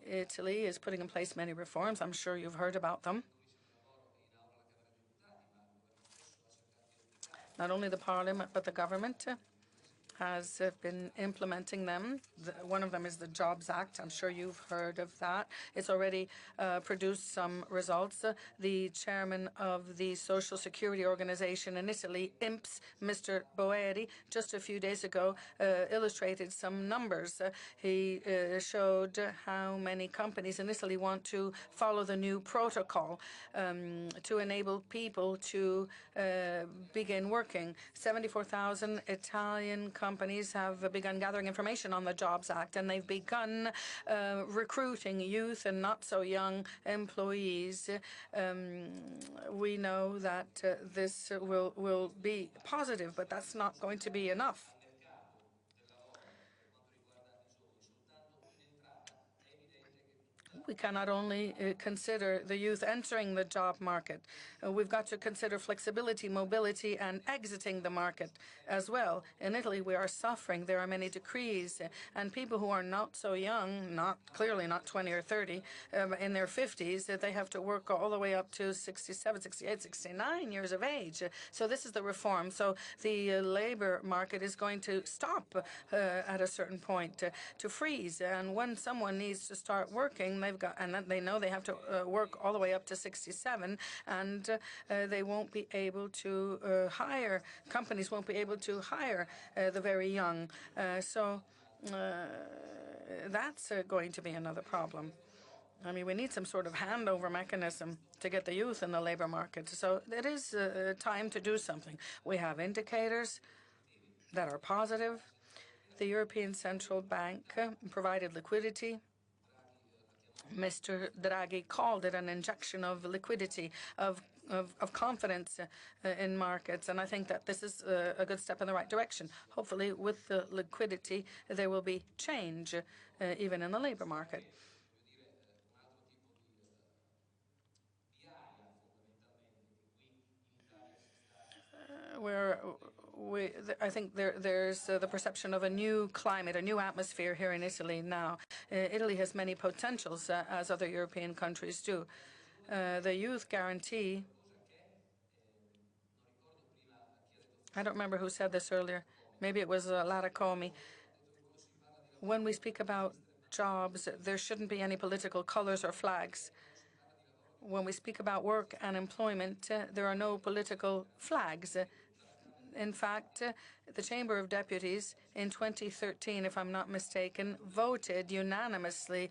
Italy is putting in place many reforms. I'm sure you've heard about them. Not only the Parliament, but the government has been implementing them. One of them is the Jobs Act. I'm sure you've heard of that. It's already produced some results. The chairman of the Social Security Organization in Italy, INPS, Mr. Boeri, just a few days ago illustrated some numbers. He showed how many companies in Italy want to follow the new protocol to enable people to begin working. 74,000 Italian companies have begun gathering information on the Jobs Act, and they've begun recruiting youth and not so young employees. We know that this will be positive, but that's not going to be enough. We cannot only consider the youth entering the job market. We've got to consider flexibility, mobility, and exiting the market as well. In Italy, we are suffering. There are many decrees, and people who are not so young, clearly not 20 or 30, in their 50s, they have to work all the way up to 67, 68, 69 years of age. So this is the reform. So the labor market is going to stop at a certain point, to freeze. And when someone needs to start working, they know they have to work all the way up to 67, and they won't be able to hire. Companies won't be able to hire the very young. So that's going to be another problem. I mean, we need some sort of handover mechanism to get the youth in the labor market. So it is time to do something. We have indicators that are positive. The European Central Bank provided liquidity. Mr. Draghi called it an injection of liquidity, of confidence in markets, and I think that this is a good step in the right direction. Hopefully, with the liquidity, there will be change, even in the labor market. I think there's the perception of a new climate, a new atmosphere here in Italy now. Italy has many potentials, as other European countries do. The youth guarantee, I don't remember who said this earlier. Maybe it was Laracomi. When we speak about jobs, there shouldn't be any political colors or flags. When we speak about work and employment, there are no political flags. In fact, the Chamber of Deputies in 2013, if I'm not mistaken, voted unanimously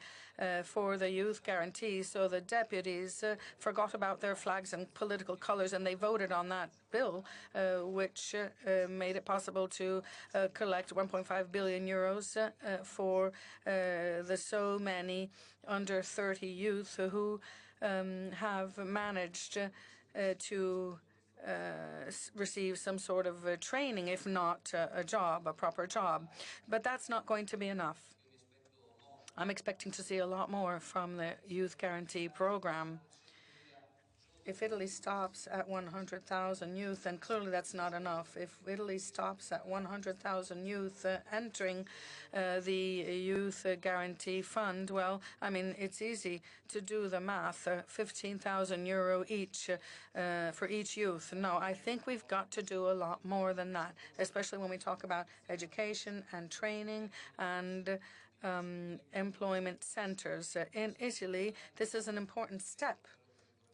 for the youth guarantee. So the deputies forgot about their flags and political colors, and they voted on that bill, which made it possible to collect 1.5 billion euros for the so many under 30 youth who have managed to receive some sort of training, if not a job, a proper job. But that's not going to be enough. I'm expecting to see a lot more from the Youth Guarantee Program. If Italy stops at 100,000 youth, then clearly that's not enough. If Italy stops at 100,000 youth entering the Youth Guarantee Fund, well, I mean, it's easy to do the math, 15,000 euro each for each youth. No, I think we've got to do a lot more than that, especially when we talk about education and training and employment centers. In Italy, this is an important step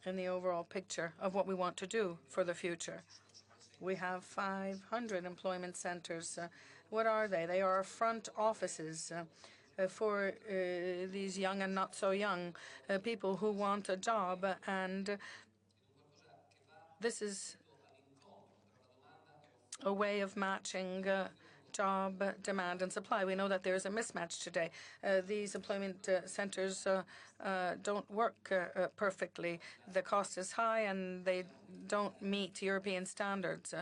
in the overall picture of what we want to do for the future. We have 500 employment centers. What are they? They are front offices for these young and not so young people who want a job. And this is a way of matching job demand and supply. We know that there is a mismatch today. These employment centers don't work perfectly. The cost is high and they don't meet European standards.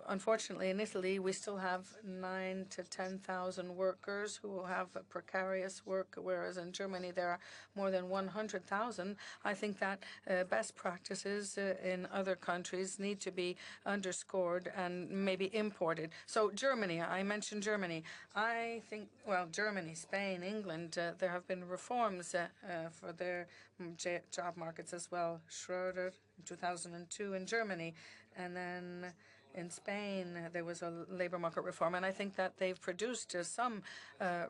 Unfortunately, in Italy, we still have 9,000 to 10,000 workers who have precarious work, whereas in Germany there are more than 100,000. I think that best practices in other countries need to be underscored and maybe imported. So Germany, I mentioned Germany. I think, well, Germany, Spain, England, there have been reforms for their job markets as well. Schroeder in 2002 in Germany, and then in Spain there was a labor market reform, and I think that they've produced some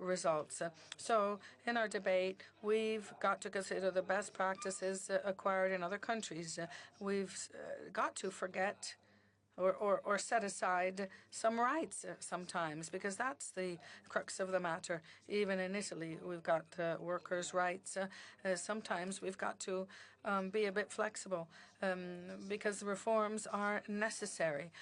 results. So in our debate, we've got to consider the best practices acquired in other countries. We've got to forget or set aside some rights sometimes, because that's the crux of the matter. Even in Italy, we've got workers' rights. Sometimes we've got to be a bit flexible because reforms are necessary,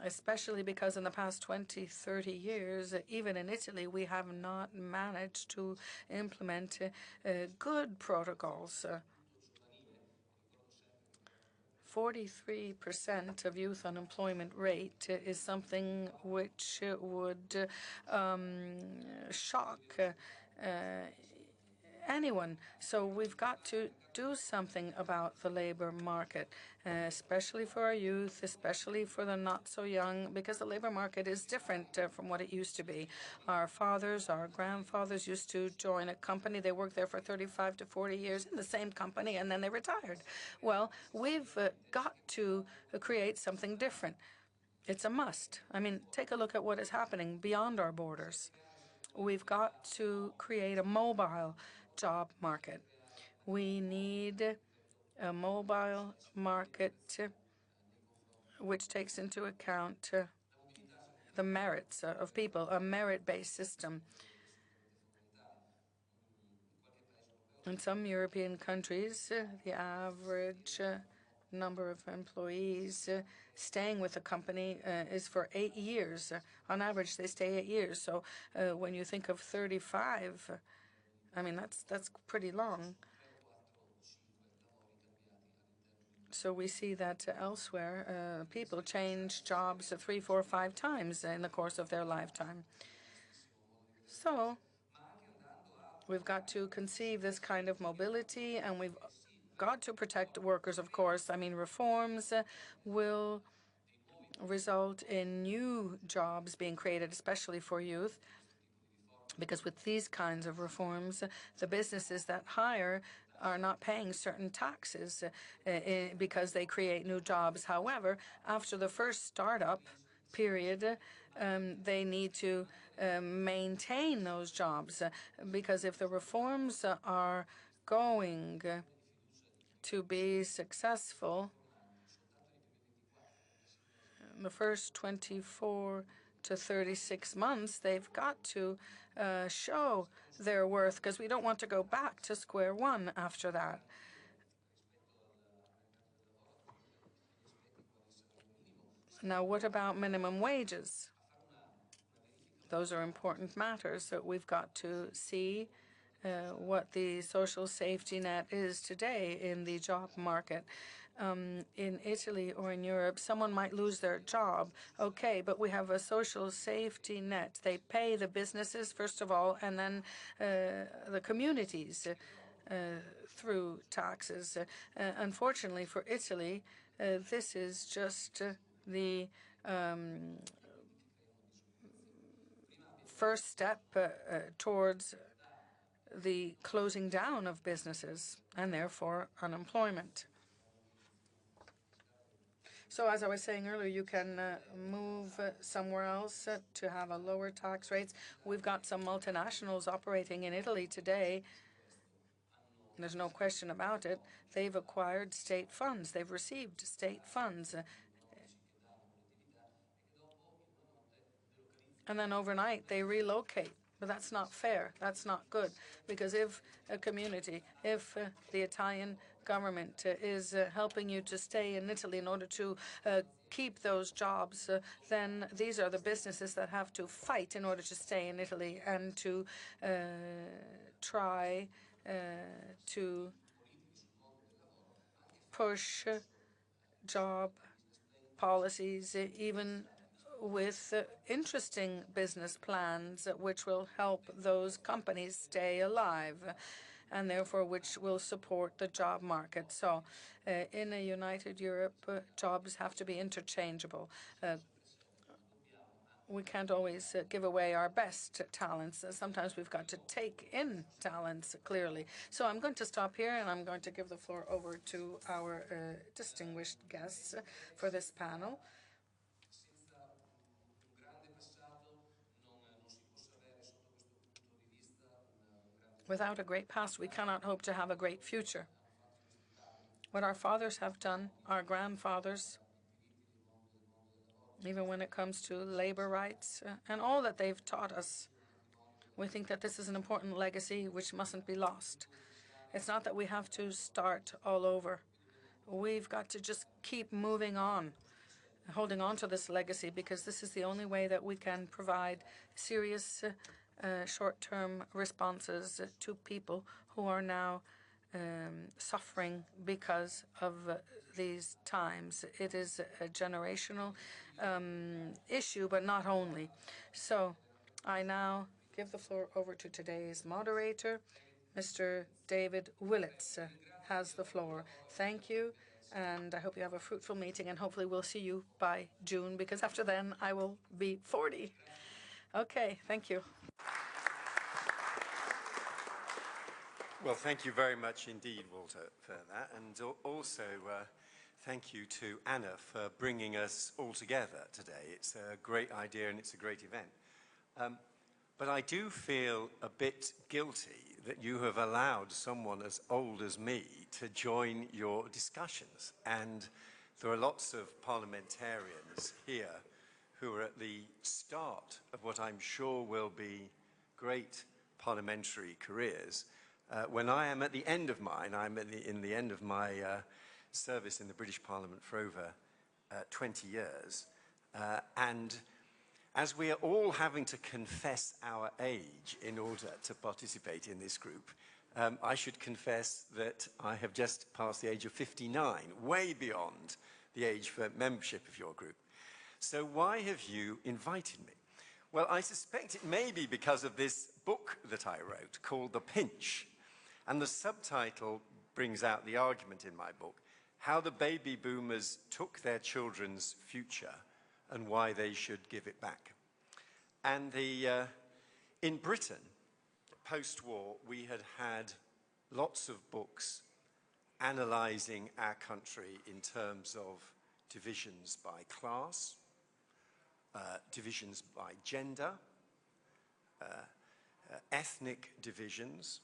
especially because in the past 20, 30 years, even in Italy, we have not managed to implement good protocols. 43% of youth unemployment rate is something which would shock anyone. So we've got to do something about the labor market, especially for our youth, especially for the not so young, because the labor market is different from what it used to be. Our fathers, our grandfathers used to join a company. They worked there for 35 to 40 years in the same company, and then they retired. Well, we've got to create something different. It's a must. I mean, take a look at what is happening beyond our borders. We've got to create a mobile job market. We need a mobile market which takes into account the merits of people, a merit-based system. In some European countries, the average number of employees staying with a company is for 8 years. On average, they stay 8 years. So when you think of 35, I mean, that's pretty long. So we see that elsewhere, people change jobs 3, 4, 5 times in the course of their lifetime. So we've got to conceive this kind of mobility, and we've got to protect workers, of course. I mean, reforms will result in new jobs being created, especially for youth. Because with these kinds of reforms, the businesses that hire are not paying certain taxes because they create new jobs. However, after the first startup period, they need to maintain those jobs because if the reforms are going to be successful, in the first 24 to 36 months, they've got to show their worth because we don't want to go back to square one after that. Now, what about minimum wages? Those are important matters that we've got to see what the social safety net is today in the job market. In Italy or in Europe, someone might lose their job. Okay, but we have a social safety net. They pay the businesses, first of all, and then the communities through taxes. Unfortunately for Italy, this is just the first step towards the closing down of businesses and therefore unemployment. So as I was saying earlier, you can move somewhere else to have a lower tax rates. We've got some multinationals operating in Italy today. There's no question about it. They've acquired state funds. They've received state funds. And then overnight they relocate. But that's not fair. That's not good. Because if a community, if the Italian government is helping you to stay in Italy in order to keep those jobs, then these are the businesses that have to fight in order to stay in Italy and to try to push job policies, even with interesting business plans which will help those companies stay alive and therefore which will support the job market. So in a united Europe, jobs have to be interchangeable. We can't always give away our best talents. Sometimes we've got to take in talents, clearly. So I'm going to stop here and I'm going to give the floor over to our distinguished guests for this panel. Without a great past, we cannot hope to have a great future. What our fathers have done, our grandfathers, even when it comes to labor rights and all that they've taught us, we think that this is an important legacy which mustn't be lost. It's not that we have to start all over. We've got to just keep moving on, holding on to this legacy, because this is the only way that we can provide serious short-term responses to people who are now suffering because of these times. It is a generational issue, but not only. So I now give the floor over to today's moderator. Mr. David Willits has the floor. Thank you, and I hope you have a fruitful meeting, and hopefully we'll see you by June, because after then I will be 40. Okay, thank you. Well, thank you very much indeed, Walter, for that. And also thank you to Anna for bringing us all together today. It's a great idea and it's a great event. But I do feel a bit guilty that you have allowed someone as old as me to join your discussions. And there are lots of parliamentarians here who are at the start of what I'm sure will be great parliamentary careers. When I am at the end of mine, I'm in the end of my service in the British Parliament for over 20 years. And as we are all having to confess our age in order to participate in this group, I should confess that I have just passed the age of 59, way beyond the age for membership of your group. So why have you invited me? Well, I suspect it may be because of this book that I wrote called The Pinch. And the subtitle brings out the argument in my book, How the Baby Boomers Took Their Children's Future and why they should give it back. And in Britain, post-war, we had lots of books analysing our country in terms of divisions by class, divisions by gender, ethnic divisions,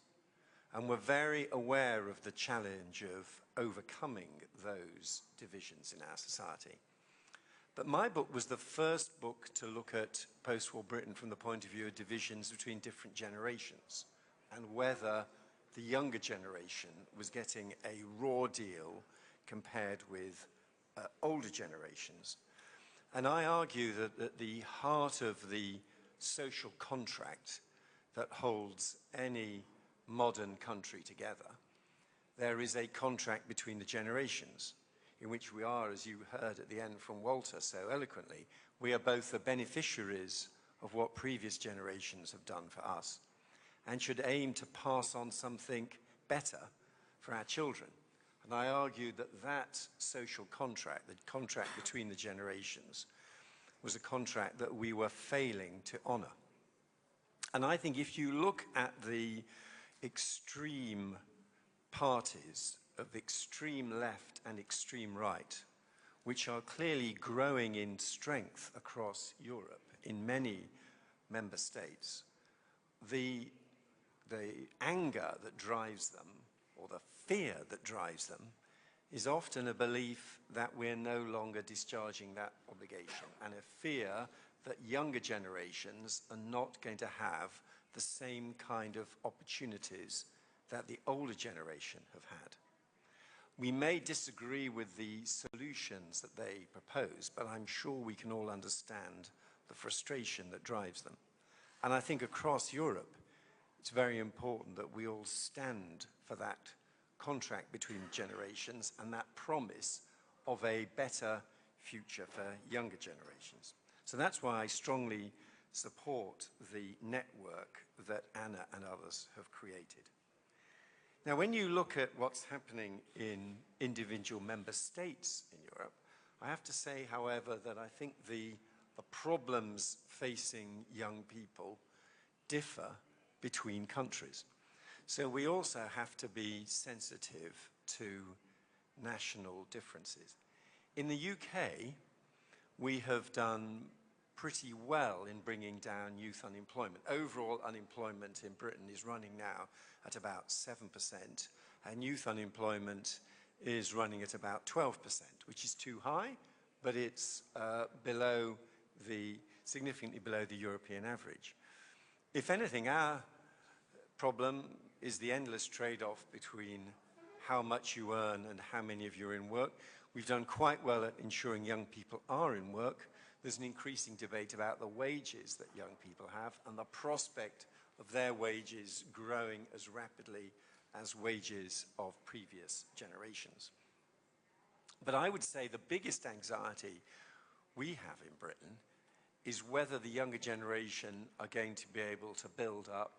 and we're very aware of the challenge of overcoming those divisions in our society. But my book was the first book to look at post-war Britain from the point of view of divisions between different generations and whether the younger generation was getting a raw deal compared with older generations. And I argue that at the heart of the social contract that holds any modern country together, there is a contract between the generations in which we are, as you heard at the end from Walter so eloquently, we are both the beneficiaries of what previous generations have done for us and should aim to pass on something better for our children. And I argue that that social contract, the contract between the generations, was a contract that we were failing to honour. And I think if you look at the extreme parties of extreme left and extreme right, which are clearly growing in strength across Europe in many member states, the anger that drives them, or the fear that drives them, is often a belief that we're no longer discharging that obligation, and a fear that younger generations are not going to have the same kind of opportunities that the older generation have had. We may disagree with the solutions that they propose, but I'm sure we can all understand the frustration that drives them. And I think across Europe, it's very important that we all stand for that contract between generations and that promise of a better future for younger generations. So that's why I strongly support the network that Anna and others have created. Now, when you look at what's happening in individual member states in Europe, I have to say, however, that I think the problems facing young people differ between countries. So we also have to be sensitive to national differences. In the UK, we have done pretty well in bringing down youth unemployment. Overall unemployment in Britain is running now at about 7%, and youth unemployment is running at about 12%, which is too high, but it's significantly below the European average. If anything, our problem is the endless trade-off between how much you earn and how many of you are in work. We've done quite well at ensuring young people are in work. There's an increasing debate about the wages that young people have and the prospect of their wages growing as rapidly as wages of previous generations. But I would say the biggest anxiety we have in Britain is whether the younger generation are going to be able to build up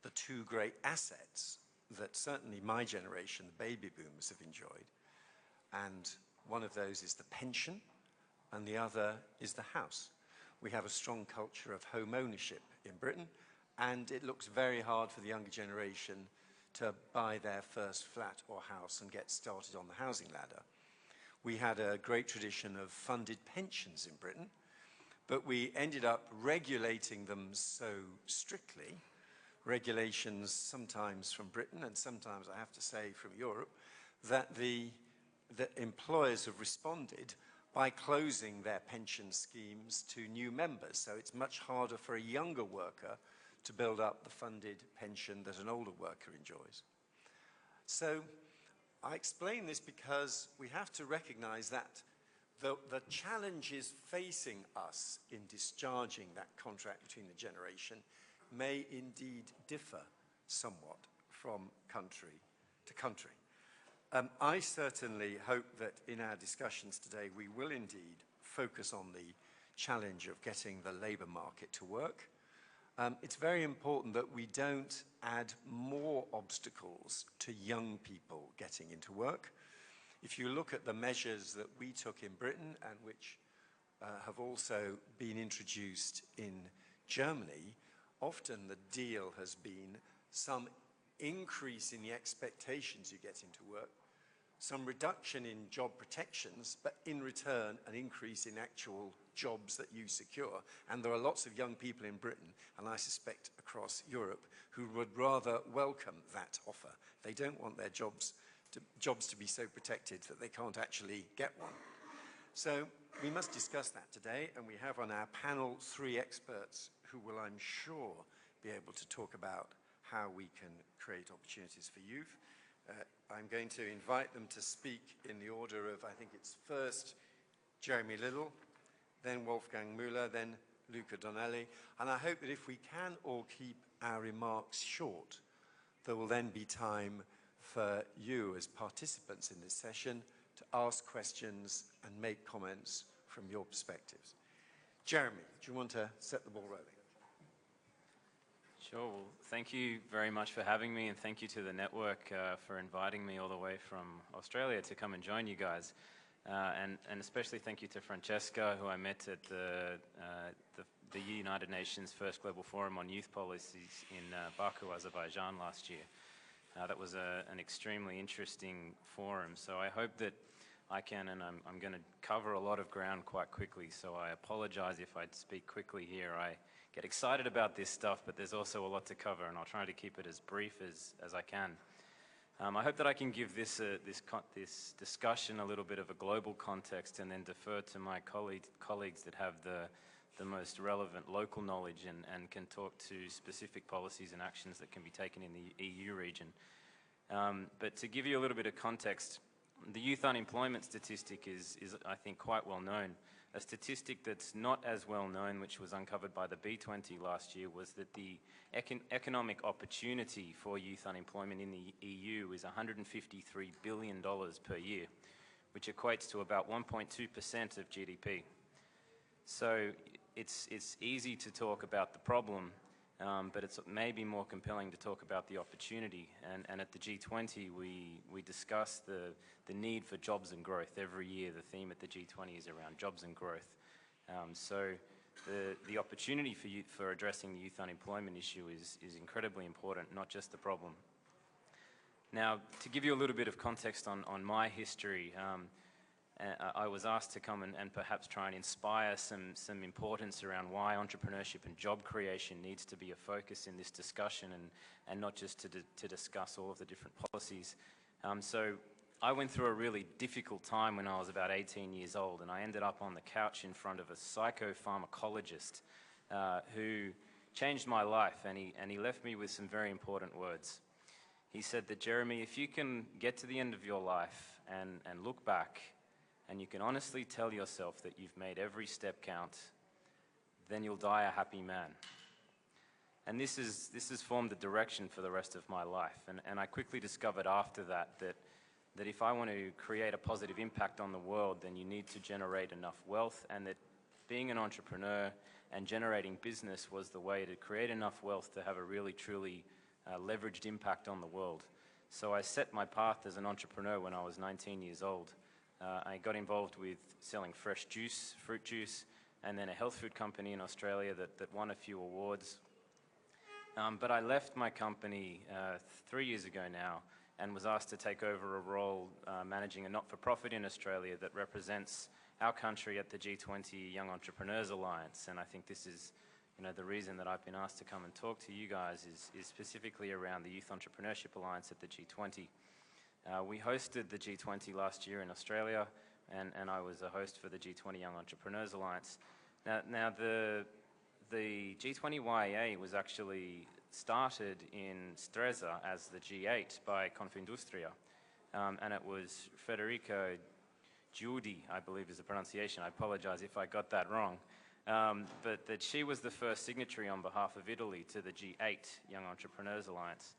the two great assets that certainly my generation, the baby boomers, have enjoyed. And one of those is the pension, and the other is the house. We have a strong culture of home ownership in Britain, and it looks very hard for the younger generation to buy their first flat or house and get started on the housing ladder. We had a great tradition of funded pensions in Britain, but we ended up regulating them so strictly, regulations sometimes from Britain and sometimes, I have to say, from Europe, that the employers have responded by closing their pension schemes to new members. So it's much harder for a younger worker to build up the funded pension that an older worker enjoys. So I explain this because we have to recognize that the challenges facing us in discharging that contract between the generation may indeed differ somewhat from country to country. I certainly hope that in our discussions today we will indeed focus on the challenge of getting the labour market to work. It's very important that we don't add more obstacles to young people getting into work. If you look at the measures that we took in Britain and which have also been introduced in Germany, often the deal has been some increase in the expectations you get into work, some reduction in job protections, but in return an increase in actual jobs that you secure. And there are lots of young people in Britain, and I suspect across Europe, who would rather welcome that offer. They don't want their jobs to be so protected that they can't actually get one. So we must discuss that today, and we have on our panel 3 experts who will, I'm sure, be able to talk about how we can create opportunities for youth. I'm going to invite them to speak in the order of, I think it's first Jeremy Little, then Wolfgang Müller, then Luca Donnelly. And I hope that if we can all keep our remarks short, there will then be time for you as participants in this session to ask questions and make comments from your perspectives. Jeremy, do you want to set the ball rolling? Sure. Well, thank you very much for having me, and thank you to the network for inviting me all the way from Australia to come and join you guys. And especially thank you to Francesca, who I met at the United Nations First Global Forum on Youth Policies in Baku, Azerbaijan last year. That was an extremely interesting forum, so I hope that I can, and I'm going to cover a lot of ground quite quickly, so I apologize if I speak quickly here. I get excited about this stuff, but there's also a lot to cover, and I'll try to keep it as brief as I can. I hope that I can give this discussion a little bit of a global context, and then defer to my colleagues that have the most relevant local knowledge and can talk to specific policies and actions that can be taken in the EU region. But to give you a little bit of context, the youth unemployment statistic is I think, quite well known. A statistic that's not as well known, which was uncovered by the B20 last year, was that the economic opportunity for youth unemployment in the EU is $153 billion per year, which equates to about 1.2% of GDP. So it's easy to talk about the problem, but it's maybe more compelling to talk about the opportunity. And at the G20, we discuss the need for jobs and growth. Every year, the theme at the G20 is around jobs and growth. So the opportunity for addressing the youth unemployment issue is incredibly important, not just the problem. Now, to give you a little bit of context on my history, I was asked to come and perhaps try and inspire some importance around why entrepreneurship and job creation needs to be a focus in this discussion, and not just to discuss all of the different policies. So I went through a really difficult time when I was about 18 years old, and I ended up on the couch in front of a psychopharmacologist who changed my life, and he left me with some very important words. He said that, Jeremy, if you can get to the end of your life and look back, and you can honestly tell yourself that you've made every step count, then you'll die a happy man. And this has formed the direction for the rest of my life. And I quickly discovered after that if I want to create a positive impact on the world, then you need to generate enough wealth, and that being an entrepreneur and generating business was the way to create enough wealth to have a really, truly leveraged impact on the world. So I set my path as an entrepreneur when I was 19 years old. I got involved with selling fresh juice, fruit juice, and then a health food company in Australia that won a few awards. But I left my company 3 years ago now, and was asked to take over a role managing a not-for-profit in Australia that represents our country at the G20 Young Entrepreneurs Alliance. And I think this is, the reason that I've been asked to come and talk to you guys is specifically around the Youth Entrepreneurship Alliance at the G20. We hosted the G20 last year in Australia, and I was a host for the G20 Young Entrepreneurs Alliance. Now the G20YA was actually started in Stresa as the G8 by Confindustria, and it was Federico Giudi, I believe is the pronunciation. I apologize if I got that wrong. But that she was the first signatory on behalf of Italy to the G8 Young Entrepreneurs Alliance.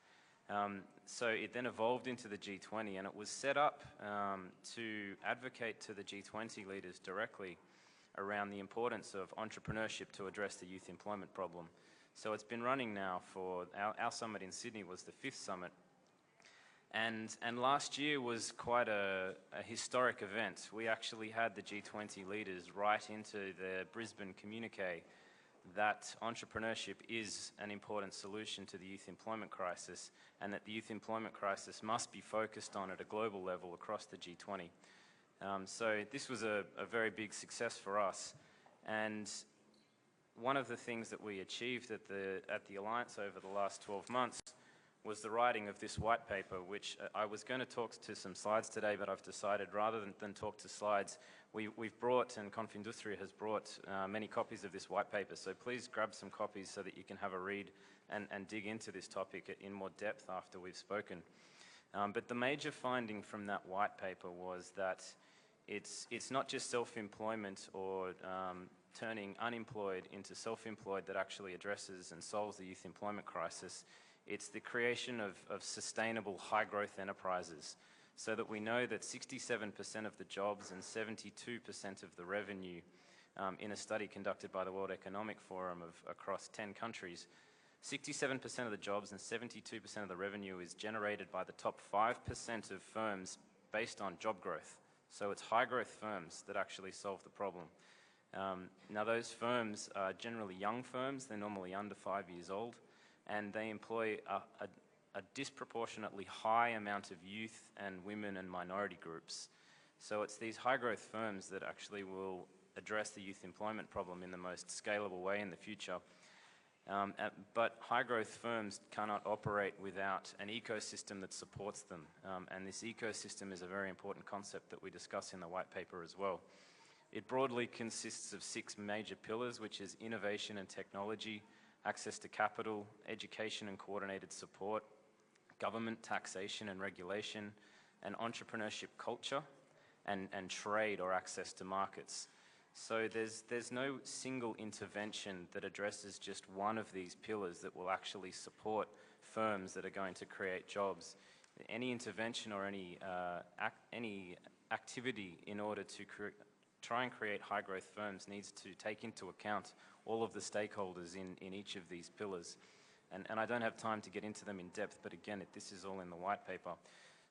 So it then evolved into the G20, and it was set up to advocate to the G20 leaders directly around the importance of entrepreneurship to address the youth employment problem. So it's been running now for, our summit in Sydney was the 5th summit, And last year was quite a historic event. We actually had the G20 leaders write into the Brisbane communique that entrepreneurship is an important solution to the youth employment crisis, and that the youth employment crisis must be focused on at a global level across the G20. So this was a very big success for us. And one of the things that we achieved at the Alliance over the last 12 months was the writing of this white paper, which I was going to talk to some slides today, but I've decided rather than talk to slides, we've brought, and Confindustria has brought many copies of this white paper, so please grab some copies so that you can have a read and dig into this topic in more depth after we've spoken. But the major finding from that white paper was that it's not just self-employment or turning unemployed into self-employed that actually addresses and solves the youth employment crisis. It's the creation of sustainable high-growth enterprises, so that we know that 67% of the jobs and 72% of the revenue in a study conducted by the World Economic Forum across 10 countries, 67% of the jobs and 72% of the revenue is generated by the top 5% of firms based on job growth. So it's high-growth firms that actually solve the problem. Now those firms are generally young firms, they're normally under 5 years old, and they employ a disproportionately high amount of youth and women and minority groups. So it's these high-growth firms that actually will address the youth employment problem in the most scalable way in the future. But high-growth firms cannot operate without an ecosystem that supports them. And this ecosystem is a very important concept that we discuss in the white paper as well. It broadly consists of 6 major pillars, which is innovation and technology, access to capital, education and coordinated support, government taxation and regulation, and entrepreneurship culture, and trade or access to markets. So there's no single intervention that addresses just one of these pillars that will actually support firms that are going to create jobs. Any intervention or any activity in order to try and create high-growth firms needs to take into account all of the stakeholders in each of these pillars. And I don't have time to get into them in depth, but again, this is all in the white paper.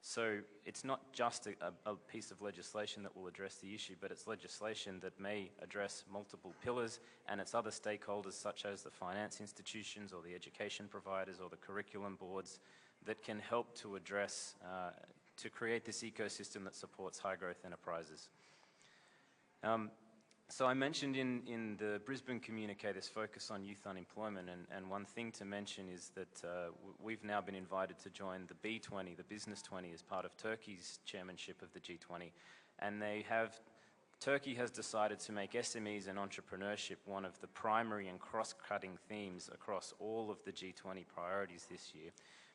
So it's not just a piece of legislation that will address the issue, but it's legislation that may address multiple pillars, and it's other stakeholders such as the finance institutions or the education providers or the curriculum boards that can help to address, to create this ecosystem that supports high-growth enterprises. So I mentioned in the Brisbane communique this focus on youth unemployment, and one thing to mention is that we've now been invited to join the B20, the Business 20, as part of Turkey's chairmanship of the G20, and Turkey has decided to make SMEs and entrepreneurship one of the primary and cross-cutting themes across all of the G20 priorities this year,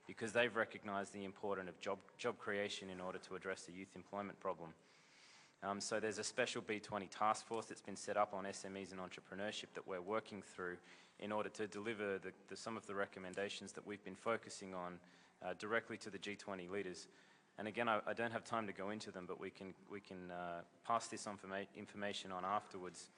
because they've recognized the importance of job creation in order to address the youth employment problem. So there's a special B20 task force that's been set up on SMEs and entrepreneurship that we're working through in order to deliver some of the recommendations that we've been focusing on directly to the G20 leaders. And again, I don't have time to go into them, but we can pass this information on afterwards.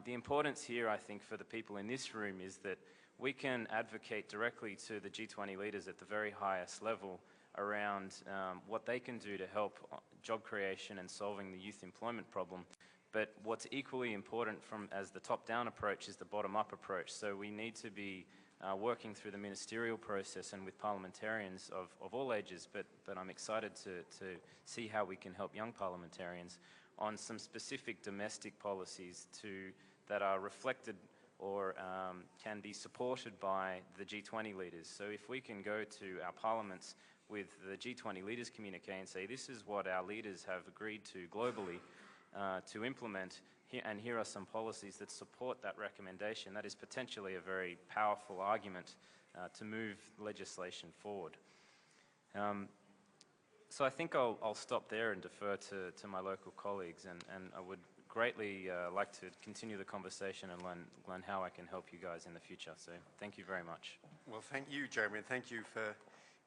The importance here, I think, for the people in this room is that we can advocate directly to the G20 leaders at the very highest level around what they can do to help job creation and solving the youth employment problem. But what's equally important as the top-down approach is the bottom-up approach. So we need to be working through the ministerial process and with parliamentarians of all ages, but I'm excited to see how we can help young parliamentarians on some specific domestic policies that are reflected or can be supported by the G20 leaders. So if we can go to our parliaments with the G20 leaders communique and say, this is what our leaders have agreed to globally to implement, and here are some policies that support that recommendation, that is potentially a very powerful argument to move legislation forward. So I think I'll stop there and defer to my local colleagues, and I would greatly like to continue the conversation and learn how I can help you guys in the future. So thank you very much. Well, thank you, Jeremy, and thank you for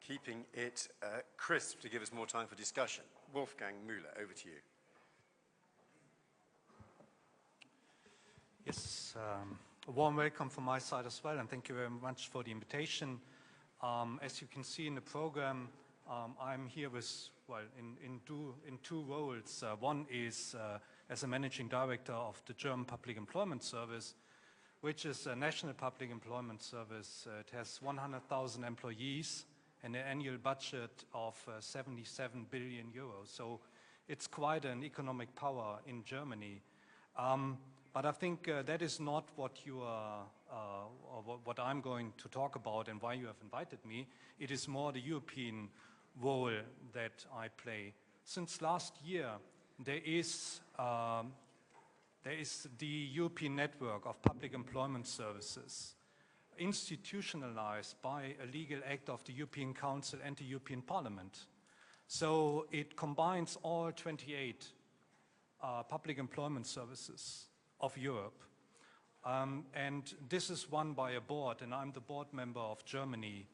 keeping it crisp to give us more time for discussion. Wolfgang Müller, over to you. Yes, a warm welcome from my side as well, and thank you very much for the invitation. As you can see in the program, I'm here with, well, in two roles. One is as a managing director of the German Public Employment Service, which is a national public employment service. It has 100,000 employees and an annual budget of 77 billion euros. So it's quite an economic power in Germany. But I think that is not what you are, or what I'm going to talk about and why you have invited me. It is more the European role that I play. Since last year, there is the European Network of Public Employment Services, institutionalized by a legal act of the European Council and the European Parliament. So it combines all 28 public employment services of Europe. And this is run by a board, and I'm the board member of Germany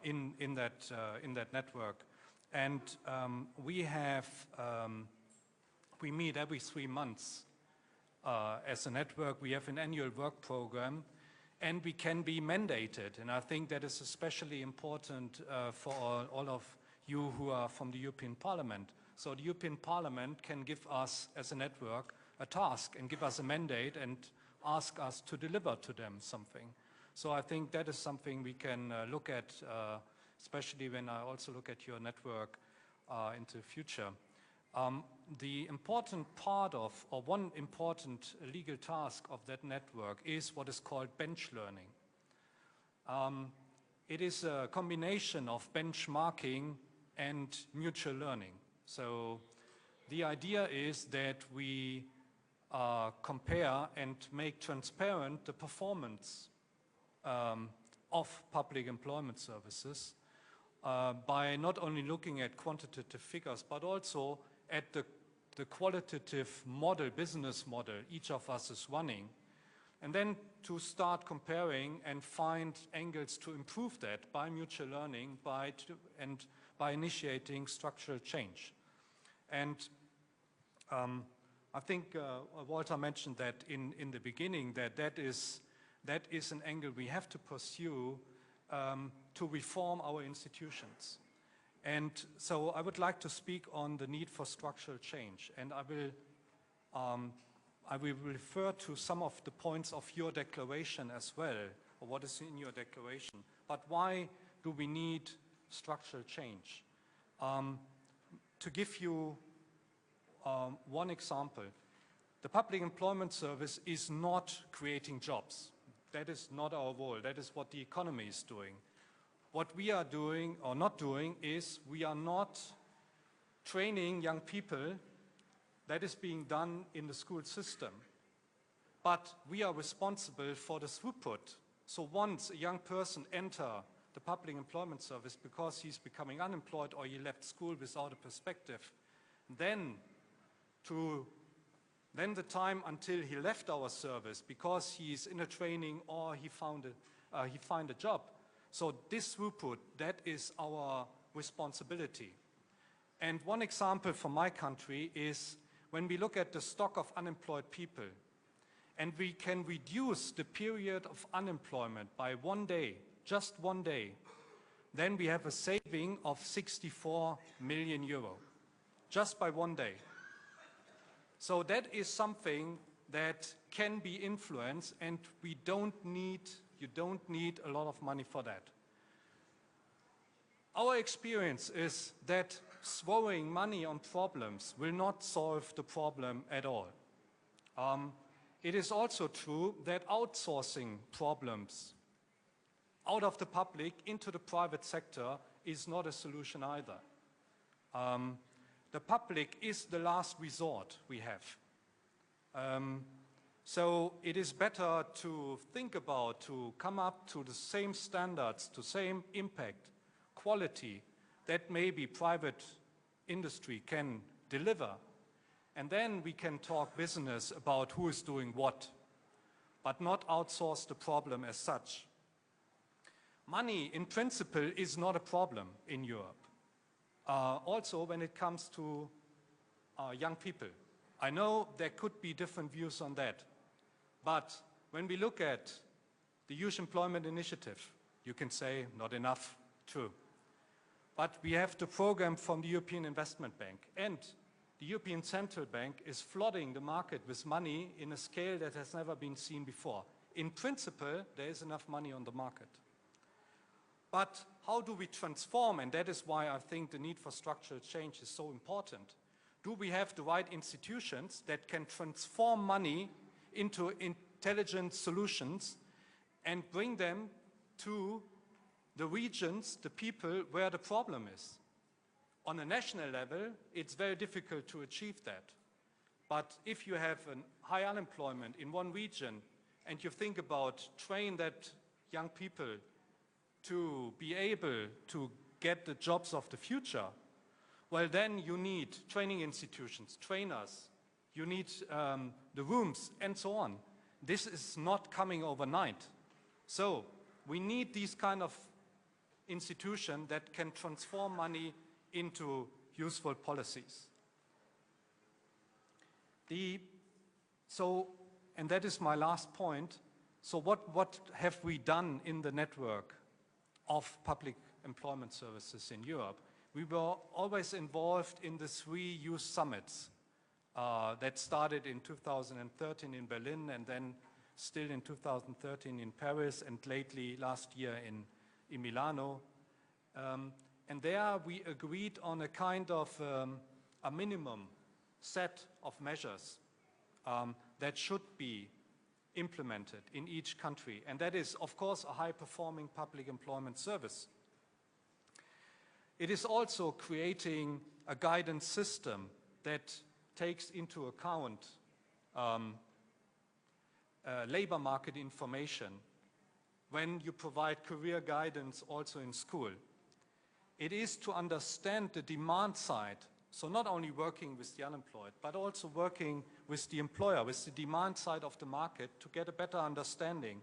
in that network. And we meet every 3 months as a network. We have an annual work program, and we can be mandated. And I think that is especially important for all of you who are from the European Parliament. So the European Parliament can give us, as a network, a task and give us a mandate and ask us to deliver to them something. So I think that is something we can look at, especially when I also look at your network into the future. The important part of, or one important legal task of that network is what is called bench learning. It is a combination of benchmarking and mutual learning. So the idea is that we compare and make transparent the performance of public employment services by not only looking at quantitative figures, but also at the qualitative model, business model each of us is running, and then to start comparing and find angles to improve that by mutual learning and by initiating structural change. And I think Walter mentioned that in the beginning, that is an angle we have to pursue to reform our institutions. And so I would like to speak on the need for structural change, and I will refer to some of the points of your declaration as well, or what is in your declaration. But why do we need structural change? To give you one example, the Public Employment Service is not creating jobs. That is not our role. That is what the economy is doing. What we are doing or not doing is we are not training young people. That is being done in the school system. But we are responsible for the throughput. So once a young person enters the Public Employment Service because he's becoming unemployed or he left school without a perspective, then the time until he left our service because he's in a training or he found a job. So this throughput, that is our responsibility. And one example from my country is when we look at the stock of unemployed people and we can reduce the period of unemployment by 1 day, just 1 day, then we have a saving of 64 million euro, just by 1 day. So that is something that can be influenced, and you don't need a lot of money for that. Our experience is that throwing money on problems will not solve the problem at all. It is also true that outsourcing problems out of the public into the private sector is not a solution either. The public is the last resort we have. So it is better to think about, to come up to the same standards, to same impact, quality that maybe private industry can deliver. And then we can talk business about who is doing what, but not outsource the problem as such. Money, in principle, is not a problem in Europe. Also, when it comes to young people. I know there could be different views on that. But when we look at the Youth Employment Initiative, you can say not enough, true. but we have the program from the European Investment Bank, and the European Central Bank is flooding the market with money in a scale that has never been seen before. In principle, there is enough money on the market. But how do we transform, and that is why I think the need for structural change is so important. Do we have the right institutions that can transform money into intelligent solutions and bring them to the regions, the people where the problem is? On a national level, it's very difficult to achieve that. But if you have a high unemployment in one region and you think about train that young people to be able to get the jobs of the future, well, then you need training institutions, trainers, you need the rooms, and so on. This is not coming overnight. So we need these kind of institutions that can transform money into useful policies. And that is my last point. So what have we done in the network of public employment services in Europe? We were always involved in the 3 youth summits that started in 2013 in Berlin, and then still in 2013 in Paris, and lately last year in Milano. And there we agreed on a kind of a minimum set of measures that should be implemented in each country. And that is, of course, a high-performing public employment service. It is also creating a guidance system that takes into account labor market information when you provide career guidance also in school. It is to understand the demand side, so not only working with the unemployed, but also working with the employer, with the demand side of the market, to get a better understanding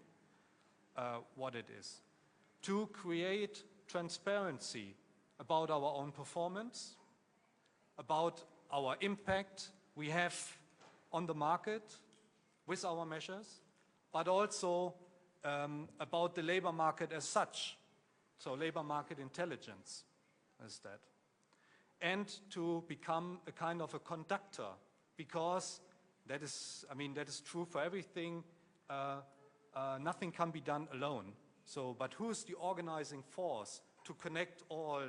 what it is. To create transparency about our own performance, about our impact we have on the market with our measures, but also about the labor market as such. So labor market intelligence is that. And to become a kind of a conductor, because that is, that is true for everything. Nothing can be done alone. So, but who is the organizing force to connect all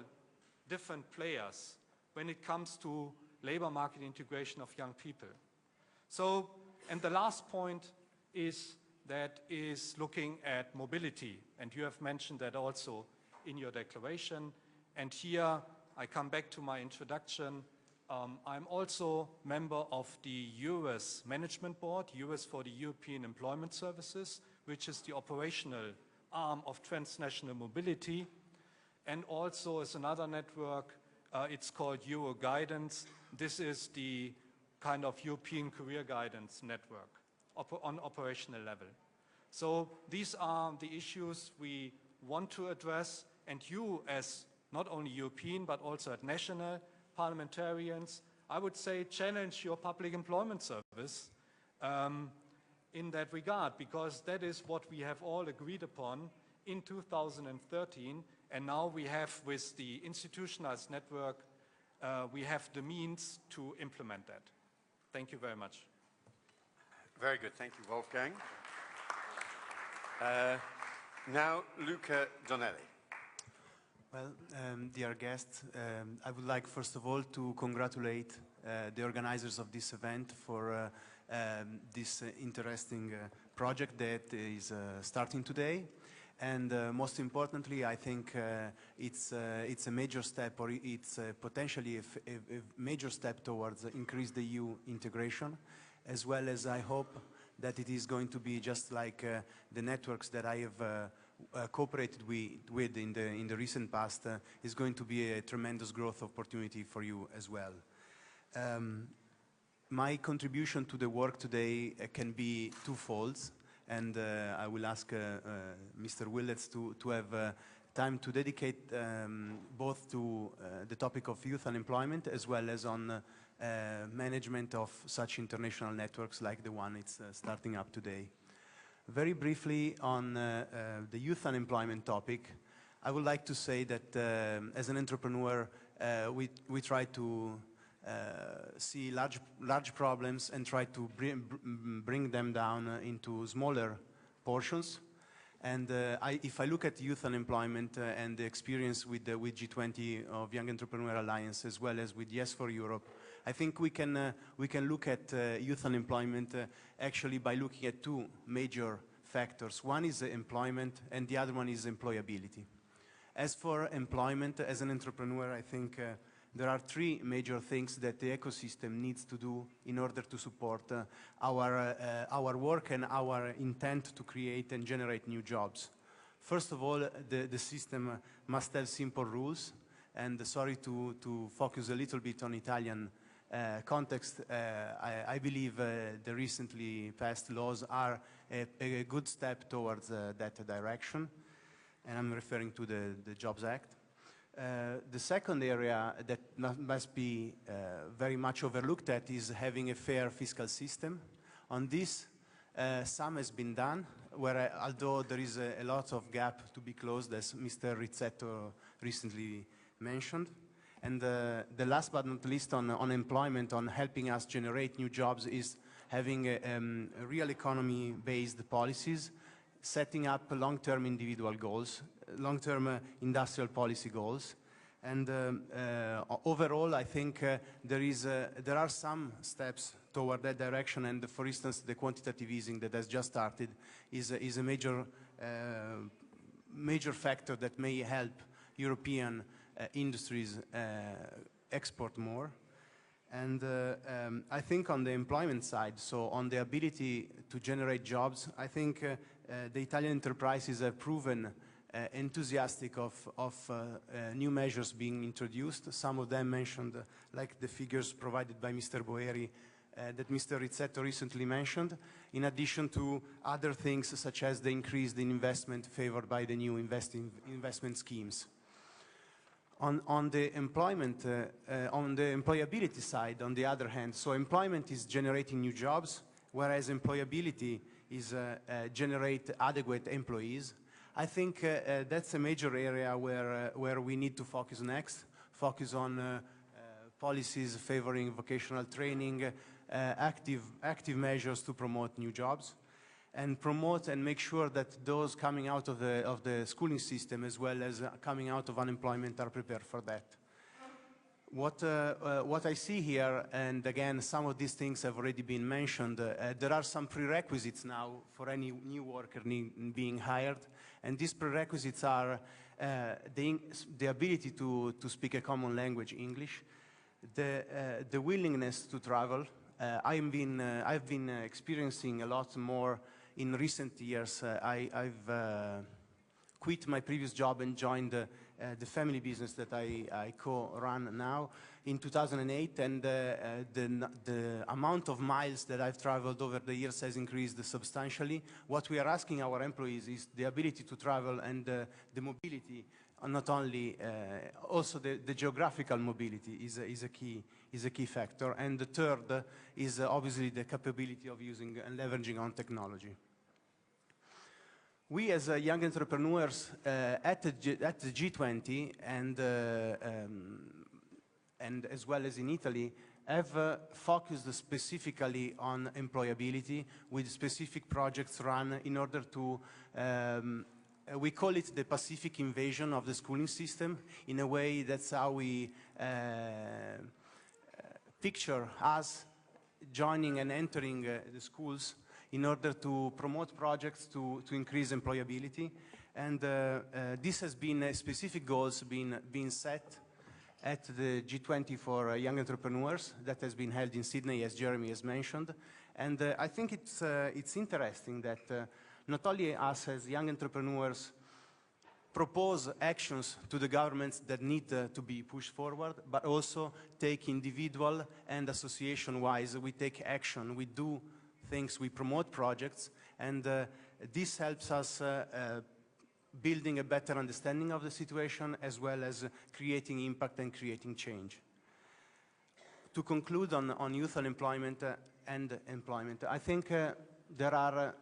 different players when it comes to labor market integration of young people? So, and the last point is looking at mobility, and you have mentioned that also in your declaration. And here I come back to my introduction. I'm also member of the EURES Management Board, EURES for the European Employment Services, which is the operational arm of transnational mobility. And also as another network, it's called Euro Guidance. This is the kind of European career guidance network on operational level. So these are the issues we want to address, and you as not only European but also at national parliamentarians, I would say challenge your public employment service in that regard, because that is what we have all agreed upon in 2013, and now we have, with the institutionalized network, we have the means to implement that. Thank you very much. Very good. Thank you, Wolfgang. Now, Luca Donnelly. Well, dear guests, I would like first of all to congratulate the organizers of this event for this interesting project that is starting today. And most importantly, I think it's a major step, or it's potentially a major step towards increased EU integration, as well as I hope that it is going to be just like the networks that I have cooperated with in the recent past, is going to be a tremendous growth opportunity for you as well. My contribution to the work today can be twofold, and I will ask Mr. Willets to have time to dedicate both to the topic of youth unemployment as well as on management of such international networks like the one it's starting up today. Very briefly on the youth unemployment topic, I would like to say that as an entrepreneur, we try to see large problems and try to bring them down into smaller portions. And if I look at youth unemployment and the experience with G20 of Young Entrepreneur Alliance, as well as with Yes for Europe, I think we can look at youth unemployment actually by looking at two major factors. One is employment, and the other one is employability. As for employment, as an entrepreneur, I think there are three major things that the ecosystem needs to do in order to support our work and our intent to create and generate new jobs. First of all, the system must have simple rules, and sorry to focus a little bit on Italian context, I believe the recently passed laws are a good step towards that direction, and I'm referring to the Jobs Act. The second area that must be very much overlooked at is having a fair fiscal system. On this, some has been done, where although there is a lot of gap to be closed, as Mr. Rizzetto recently mentioned. And the last but not least on employment, on helping us generate new jobs, is having real economy-based policies, setting up long-term individual goals, long-term industrial policy goals. And overall, I think there are some steps toward that direction, and for instance, the quantitative easing that has just started is a major factor that may help European industries export more. And I think on the employment side, so on the ability to generate jobs, I think the Italian enterprises have proven enthusiastic of new measures being introduced. Some of them mentioned, like the figures provided by Mr. Boeri that Mr. Rizzetto recently mentioned, in addition to other things such as the increase in investment favored by the new investment schemes. On the employment, on the employability side, on the other hand, so employment is generating new jobs, whereas employability is generate adequate employees. I think that's a major area where we need to focus next, focus on policies favoring vocational training, active measures to promote new jobs, and promote and make sure that those coming out of the schooling system as well as coming out of unemployment are prepared for that. What I see here, and again, some of these things have already been mentioned, there are some prerequisites now for any new worker being hired, and these prerequisites are the ability to speak a common language, English, the willingness to travel. I've been experiencing a lot more in recent years. I've quit my previous job and joined the family business that I co-run now in 2008, and the amount of miles that I've traveled over the years has increased substantially. What we are asking our employees is the ability to travel and the mobility, not only, also the geographical mobility is a key factor. And the third is obviously the capability of using and leveraging on technology. We as young entrepreneurs at the G20 and as well as in Italy have focused specifically on employability with specific projects run in order to we call it the Pacific invasion of the schooling system. In a way, that's how we picture us joining and entering the schools in order to promote projects to increase employability. And this has been specific goals being set at the G20 for young entrepreneurs that has been held in Sydney, as Jeremy has mentioned. And I think it's interesting that not only us as young entrepreneurs propose actions to the governments that need to be pushed forward, but also take individual and association-wise, we take action, we do things, we promote projects, and this helps us building a better understanding of the situation as well as creating impact and creating change. To conclude on youth unemployment and employment, I think there are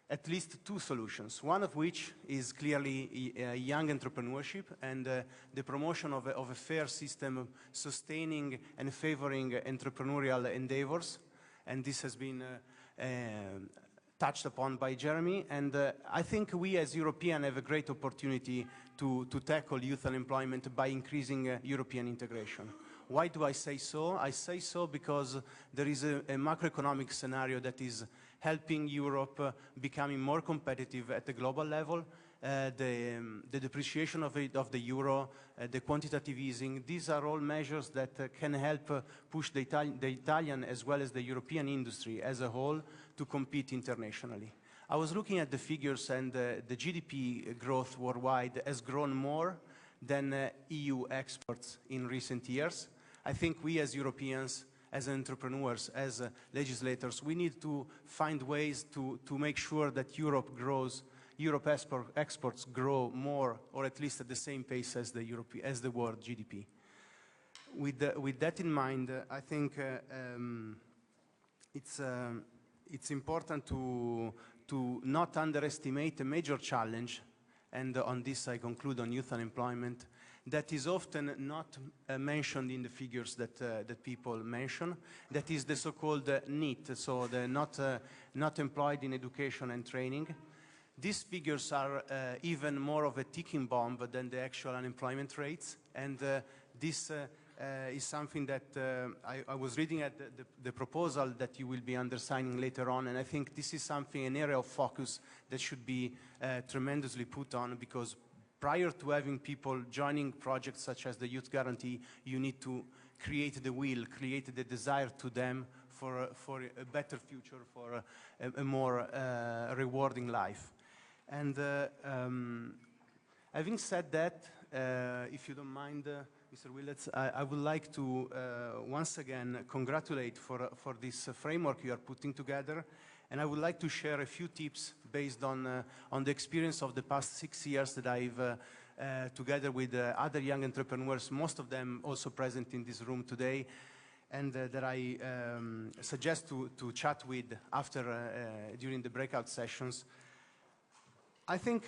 at least two solutions, one of which is clearly young entrepreneurship and the promotion of a fair system sustaining and favoring entrepreneurial endeavors. And this has been touched upon by Jeremy. And I think we as Europeans have a great opportunity to tackle youth unemployment by increasing European integration. Why do I say so? I say so because there is a macroeconomic scenario that is helping Europe becoming more competitive at the global level. The depreciation of the euro, the quantitative easing, these are all measures that can help push the Italian as well as the European industry as a whole to compete internationally. I was looking at the figures, and the GDP growth worldwide has grown more than EU exports in recent years. I think we as Europeans, as entrepreneurs, as legislators, we need to find ways to make sure that Europe grows, exports grow more, or at least at the same pace as the world GDP. With that in mind, I think it's important to not underestimate a major challenge, and on this I conclude on youth unemployment, that is often not mentioned in the figures that people mention. That is the so-called NEET, so the not employed in education and training. These figures are even more of a ticking bomb than the actual unemployment rates, and this is something that I was reading at the proposal that you will be undersigning later on, and I think this is something, an area of focus that should be tremendously put on, because prior to having people joining projects such as the Youth Guarantee, you need to create the will, create the desire to them for a better future, for a more rewarding life. And having said that, if you don't mind, Mr. Willets, I would like to once again congratulate for this framework you are putting together. And I would like to share a few tips based on the experience of the past 6 years that I've, together with other young entrepreneurs, most of them also present in this room today, and that I suggest to chat with after, during the breakout sessions. I think,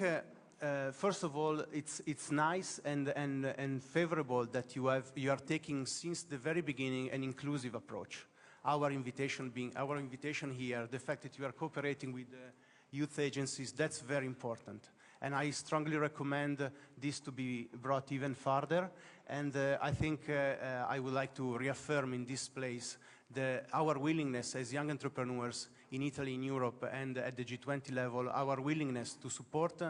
first of all, it's nice and favorable that you are taking since the very beginning an inclusive approach. Our invitation here, the fact that you are cooperating with youth agencies, that's very important. And I strongly recommend this to be brought even further. And I think I would like to reaffirm in this place our willingness as young entrepreneurs in Italy, in Europe, and at the G20 level, our willingness to support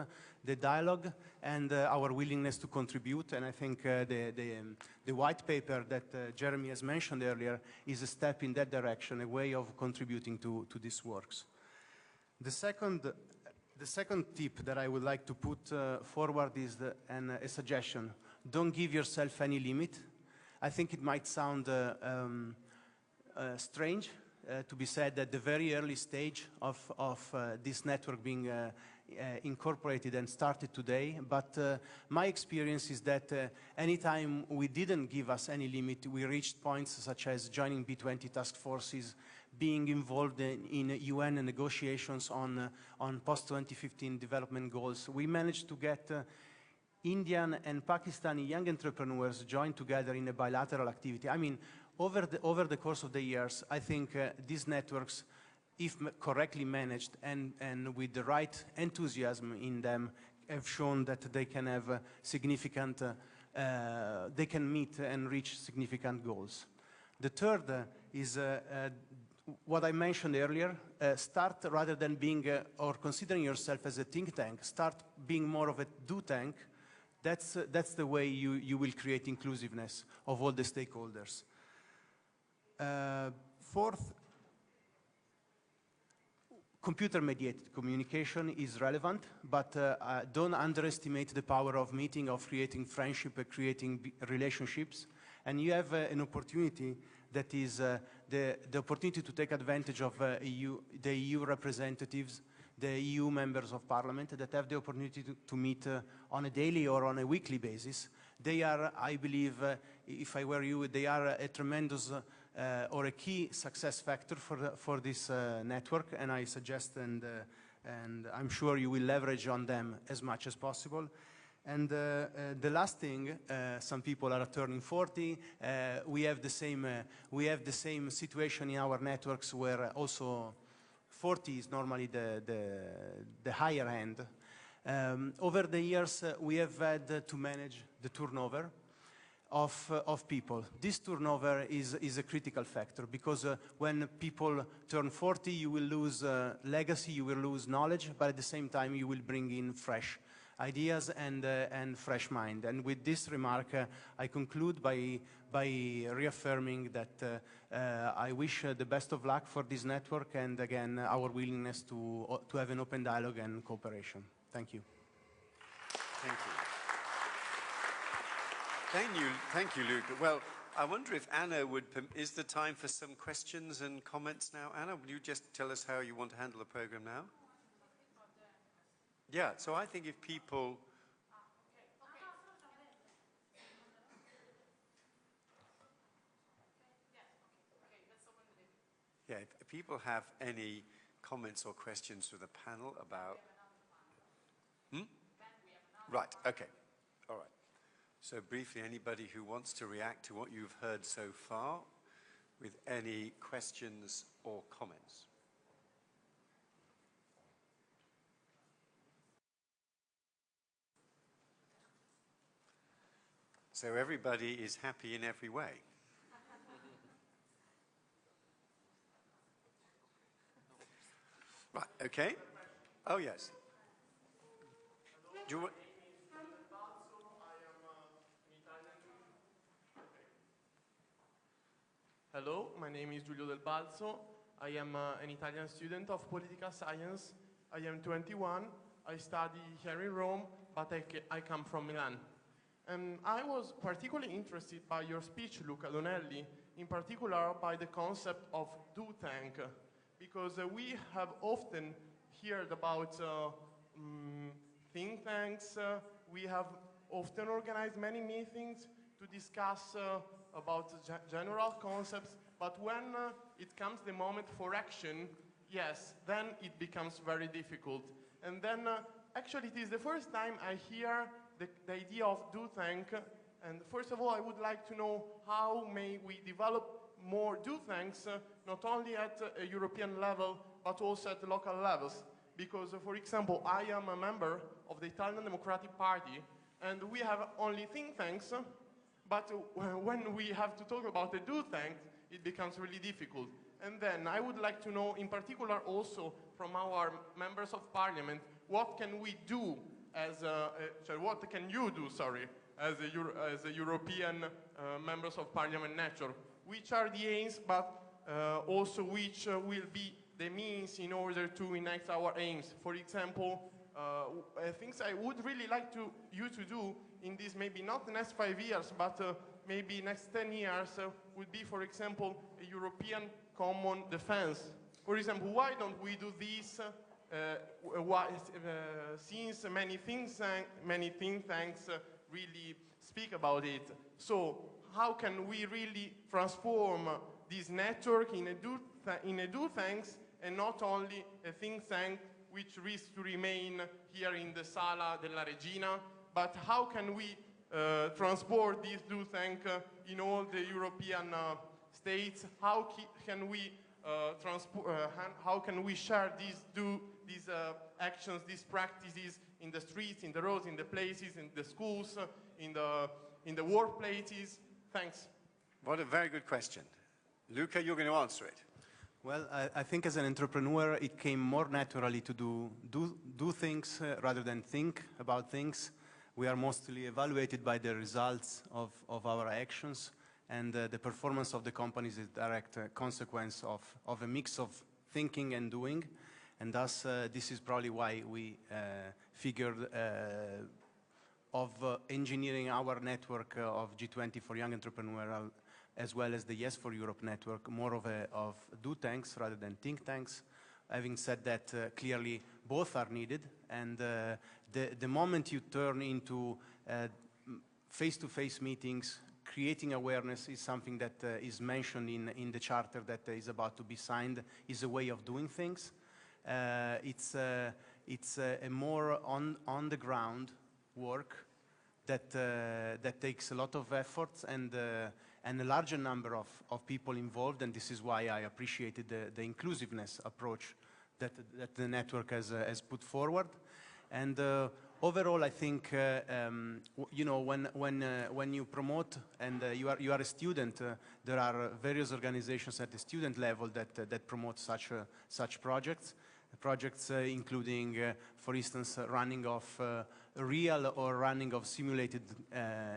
the dialogue and our willingness to contribute. And I think the white paper that Jeremy has mentioned earlier is a step in that direction, a way of contributing to these works. The second tip that I would like to put forward is a suggestion. Don't give yourself any limit. I think it might sound strange to be said at the very early stage of this network being incorporated and started today, but my experience is that anytime we didn't give us any limit, we reached points such as joining B20 task forces, being involved in UN negotiations on post-2015 development goals. We managed to get Indian and Pakistani young entrepreneurs joined together in a bilateral activity. I mean, over the course of the years, I think these networks, if correctly managed and with the right enthusiasm in them, have shown that they can have significant, they can meet and reach significant goals. The third is what I mentioned earlier. Start, rather than being or considering yourself as a think tank, start being more of a do tank. That's the way you will create inclusiveness of all the stakeholders. Fourth, computer-mediated communication is relevant, but don't underestimate the power of meeting, of creating friendship, creating relationships. And you have an opportunity that is the opportunity to take advantage of the EU representatives, the EU members of parliament that have the opportunity to meet on a daily or on a weekly basis. They are, I believe, if I were you, they are a tremendous or a key success factor for this network, and I suggest and and I'm sure you will leverage on them as much as possible. And the last thing, some people are turning 40. We have the same situation in our networks where also 40 is normally the higher end. Over the years, we have had to manage the turnover of people. This turnover is a critical factor because when people turn 40, you will lose legacy, you will lose knowledge, but at the same time, you will bring in fresh ideas and fresh mind. And with this remark, I conclude by reaffirming that I wish the best of luck for this network and again our willingness to have an open dialogue and cooperation. Thank you. Thank you. Thank you, Luca. Well, I wonder if Anna would, is the time for some questions and comments now? Anna, would you just tell us how you want to handle the program now? Yeah, so I think if people... Yeah, if people have any comments or questions for the panel about... Right, okay, all right. So briefly, anybody who wants to react to what you've heard so far with any questions or comments? So everybody is happy in every way. Right, okay. Oh, yes. Do you want... Hello, my name is Giulio Del Balzo. I am an Italian student of political science. I am 21. I study here in Rome, but I come from Milan. And I was particularly interested by your speech, Luca Donelli, in particular by the concept of do think, because we have often heard about think tanks. We have often organized many meetings to discuss about general concepts, but when it comes the moment for action, yes, then it becomes very difficult. And then actually it is the first time I hear the idea of do think, and first of all I would like to know how may we develop more do thinks, not only at a European level, but also at the local levels. Because, for example, I am a member of the Italian Democratic Party, and we have only think tanks, but when we have to talk about the do think, it becomes really difficult. And then I would like to know, in particular also from our members of parliament, what can we do as what can you do, sorry, as a European members of parliament network? Which are the aims, but also which will be the means in order to enact our aims? For example, things I would really like you to do in this, maybe not the next 5 years, but maybe next 10 years, would be, for example, a European common defense. For example, why don't we do this since many think tanks really speak about it? So how can we really transform this network in a do thanks and not only a think tank which risks to remain here in the Sala della Regina, but how can we transport this do think in all the European states? How can we how can we share these actions, these practices in the streets, in the roads, in the places, in the schools, in the workplaces? Thanks. What a very good question. Luca, you're going to answer it. Well, I think as an entrepreneur, it came more naturally to do things rather than think about things. We are mostly evaluated by the results of our actions, and the performance of the company is a direct consequence of a mix of thinking and doing. And thus, this is probably why we figured of engineering our network of G20 for Young Entrepreneurial, as well as the Yes for Europe network, more of do tanks rather than think tanks. Having said that, clearly both are needed, and the moment you turn into face-to-face meetings, creating awareness is something that is mentioned in the charter that is about to be signed, is a way of doing things. It's a more on the ground work that takes a lot of effort and a larger number of people involved, and this is why I appreciated the inclusiveness approach that the network has put forward. And overall, I think you know, when you promote and you are a student, there are various organizations at the student level that promote such projects. Projects including, for instance, running of real or running of simulated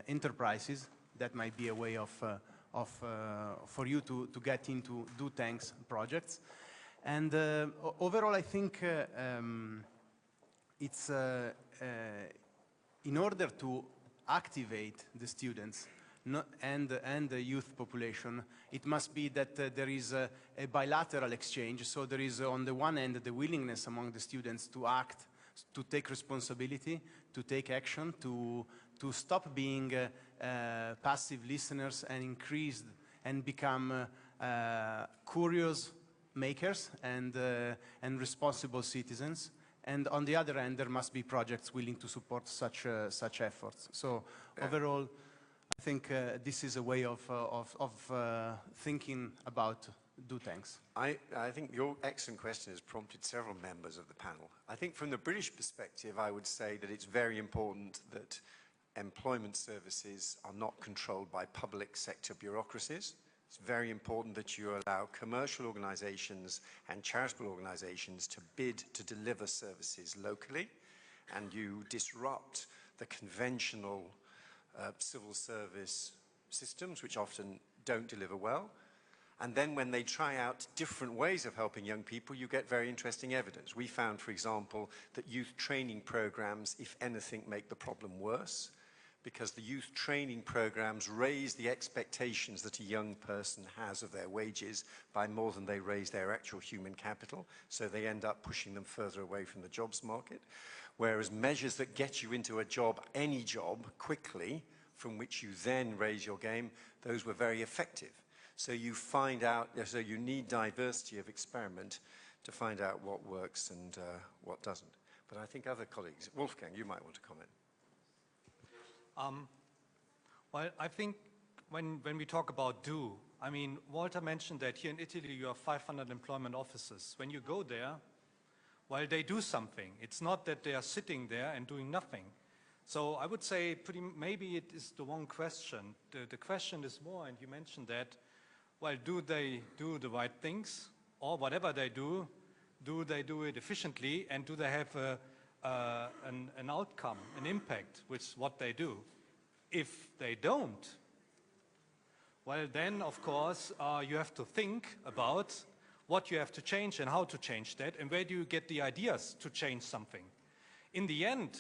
enterprises. That might be a way for you to get into do thanks projects. And overall, I think it's in order to activate the students and the youth population, it must be that there is a bilateral exchange. So there is, on the one hand, the willingness among the students to act, to take responsibility, to take action, to stop being passive listeners and increase and become curious makers and responsible citizens. And on the other hand, there must be projects willing to support such efforts. So overall, I think this is a way of thinking about do thanks. I think your excellent question has prompted several members of the panel. I think from the British perspective, I would say that it's very important that employment services are not controlled by public sector bureaucracies. It's very important that you allow commercial organizations and charitable organizations to bid to deliver services locally, and you disrupt the conventional civil service systems, which often don't deliver well. And then when they try out different ways of helping young people, you get very interesting evidence. We found, for example, that youth training programs, if anything, make the problem worse, because the youth training programs raise the expectations that a young person has of their wages by more than they raise their actual human capital. So they end up pushing them further away from the jobs market. Whereas measures that get you into a job, any job, quickly, from which you then raise your game, those were very effective. So you find out, so you need diversity of experiment to find out what works and what doesn't. But I think other colleagues, Wolfgang, you might want to comment. Well, I think when we talk about do, I mean, Walter mentioned that here in Italy you have 500 employment offices. When you go there, well, they do something. It's not that they are sitting there and doing nothing. So I would say maybe it is the wrong question. The question is more, and you mentioned that, well, do they do the right things? Or whatever they do they do it efficiently? And do they have an outcome, an impact with what they do? If they don't, well, then, of course, you have to think about what you have to change and how to change that, and where do you get the ideas to change something. In the end,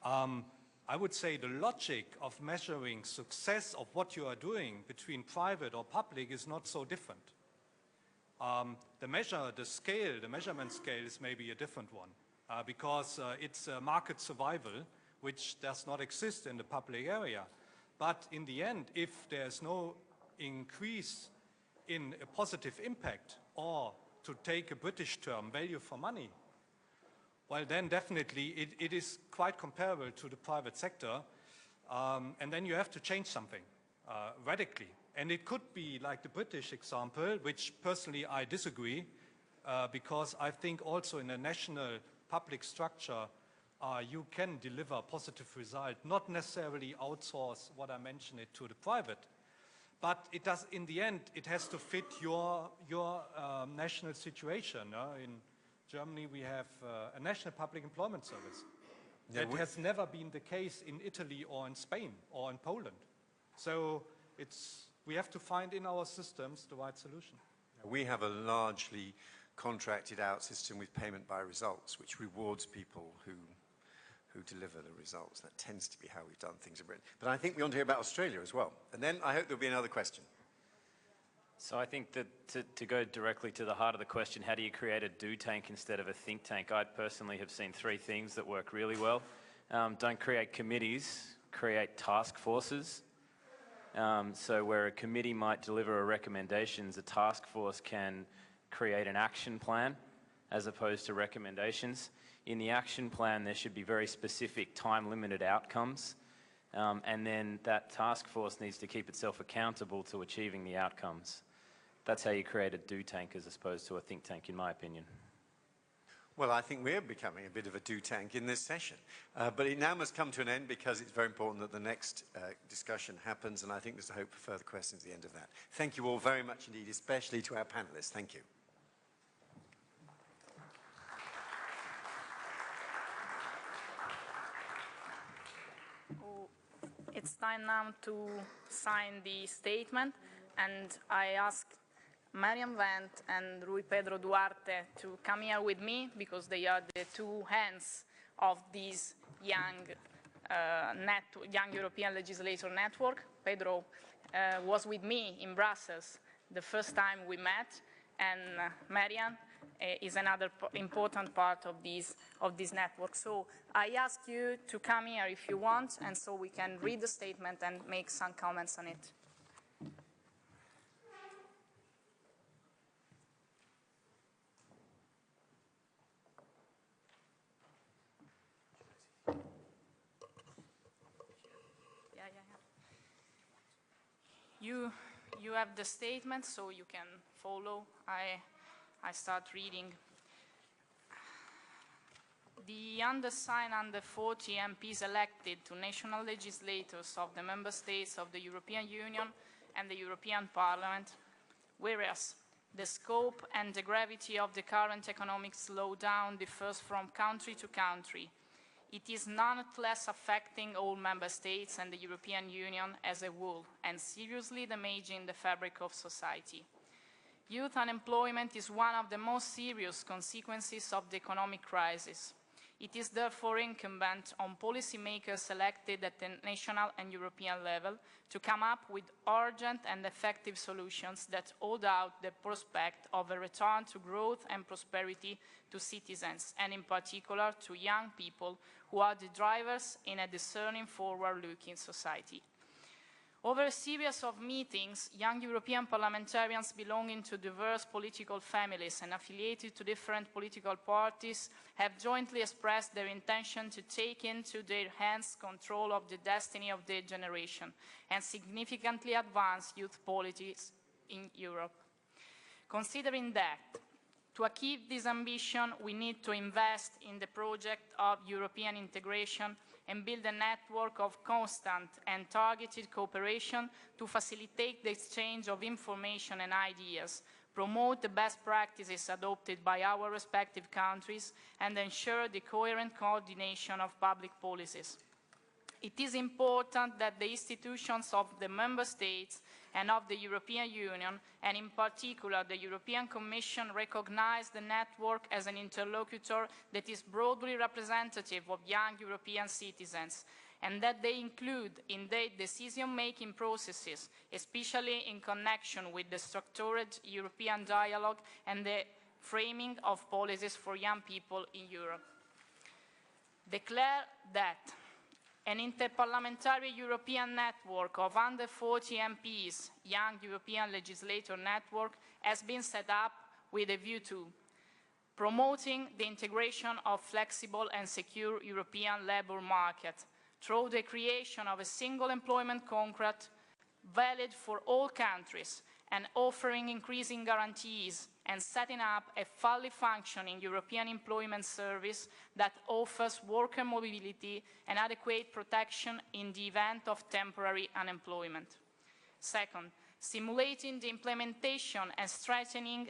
I would say the logic of measuring success of what you are doing between private or public is not so different. The measurement scale is maybe a different one, because it's market survival, which does not exist in the public area. But in the end, if there's no increase in a positive impact, or to take a British term, value for money, well, then definitely it is quite comparable to the private sector. And then you have to change something radically. And it could be like the British example, which personally I disagree, because I think also in a national public structure, you can deliver a positive result, not necessarily outsource what I mentioned it to the private. But it does, in the end, it has to fit your national situation. In Germany, we have a national public employment service. That has never been the case in Italy or in Spain or in Poland. So we have to find in our systems the right solution. We have a largely contracted out system with payment by results, which rewards people who deliver the results. That tends to be how we've done things in Britain. But I think we want to hear about Australia as well. And then I hope there'll be another question. So I think that to go directly to the heart of the question, how do you create a do tank instead of a think tank? I personally have seen three things that work really well. Don't create committees, create task forces. So where a committee might deliver a recommendations, a task force can create an action plan. as opposed to recommendations. In the action plan, there should be very specific time-limited outcomes, and then that task force needs to keep itself accountable to achieving the outcomes. That's how you create a do tank as opposed to a think tank, in my opinion. Well, I think we're becoming a bit of a do tank in this session. But it now must come to an end because it's very important that the next discussion happens, and I think there's a hope for further questions at the end of that. Thank you all very much indeed, especially to our panelists. Thank you. It's time now to sign the statement, and I ask Marian Wendt and Rui Pedro Duarte to come here with me because they are the two hands of this young European Legislator Network. Pedro was with me in Brussels the first time we met, and Marian is another important part of this network. So I ask you to come here if you want, and so we can read the statement and make some comments on it. You have the statement, so you can follow. I start reading. The undersigned under 40 MPs elected to national legislators of the member states of the European Union and the European Parliament, whereas the scope and the gravity of the current economic slowdown differs from country to country, it is nonetheless affecting all member states and the European Union as a whole and seriously damaging the fabric of society. Youth unemployment is one of the most serious consequences of the economic crisis. It is therefore incumbent on policymakers elected at the national and European level to come up with urgent and effective solutions that hold out the prospect of a return to growth and prosperity to citizens, and in particular to young people who are the drivers in a discerning, forward-looking society. Over a series of meetings, young European parliamentarians belonging to diverse political families and affiliated to different political parties have jointly expressed their intention to take into their hands control of the destiny of their generation and significantly advance youth politics in Europe. Considering that, to achieve this ambition, we need to invest in the project of European integration and build a network of constant and targeted cooperation to facilitate the exchange of information and ideas, promote the best practices adopted by our respective countries, and ensure the coherent coordination of public policies. It is important that the institutions of the Member States and of the European Union, and in particular the European Commission, recognize the network as an interlocutor that is broadly representative of young European citizens, and that they include in their decision-making processes, especially in connection with the structured European dialogue and the framing of policies for young people in Europe. Declare that an interparliamentary European network of under 40 MPs, Young European Legislator Network, has been set up with a view to promoting the integration of flexible and secure European labour market through the creation of a single employment contract valid for all countries and offering increasing guarantees, and setting up a fully functioning European employment service that offers worker mobility and adequate protection in the event of temporary unemployment. Second, simulating the implementation and strengthening